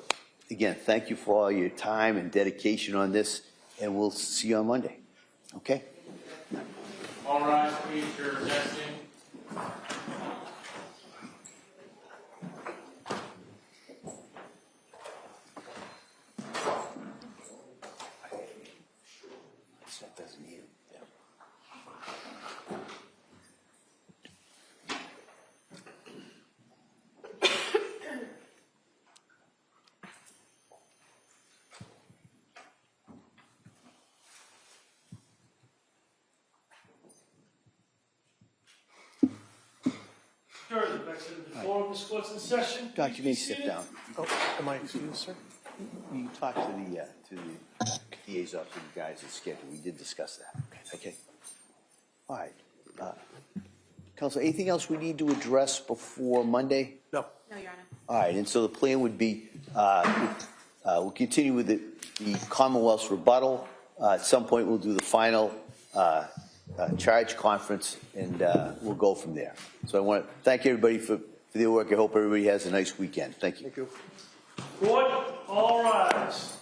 again, thank you for all your time and dedication on this, and we'll see you on Monday. Okay? All rise, please, your testing. That doesn't need it. Yeah. Back to the floor of this court's in session. Doctor, you may sit down. Oh, am I excused, sir? You talk to the DA's office and the guys at schedule. We did discuss that. Okay. All right. Counsel, anything else we need to address before Monday? No. No, Your Honor. All right. And so the plan would be we'll continue with the Commonwealth's rebuttal. At some point, we'll do the final charge conference, and we'll go from there. So I want to thank everybody for their work. I hope everybody has a nice weekend. Thank you. Court, all rise.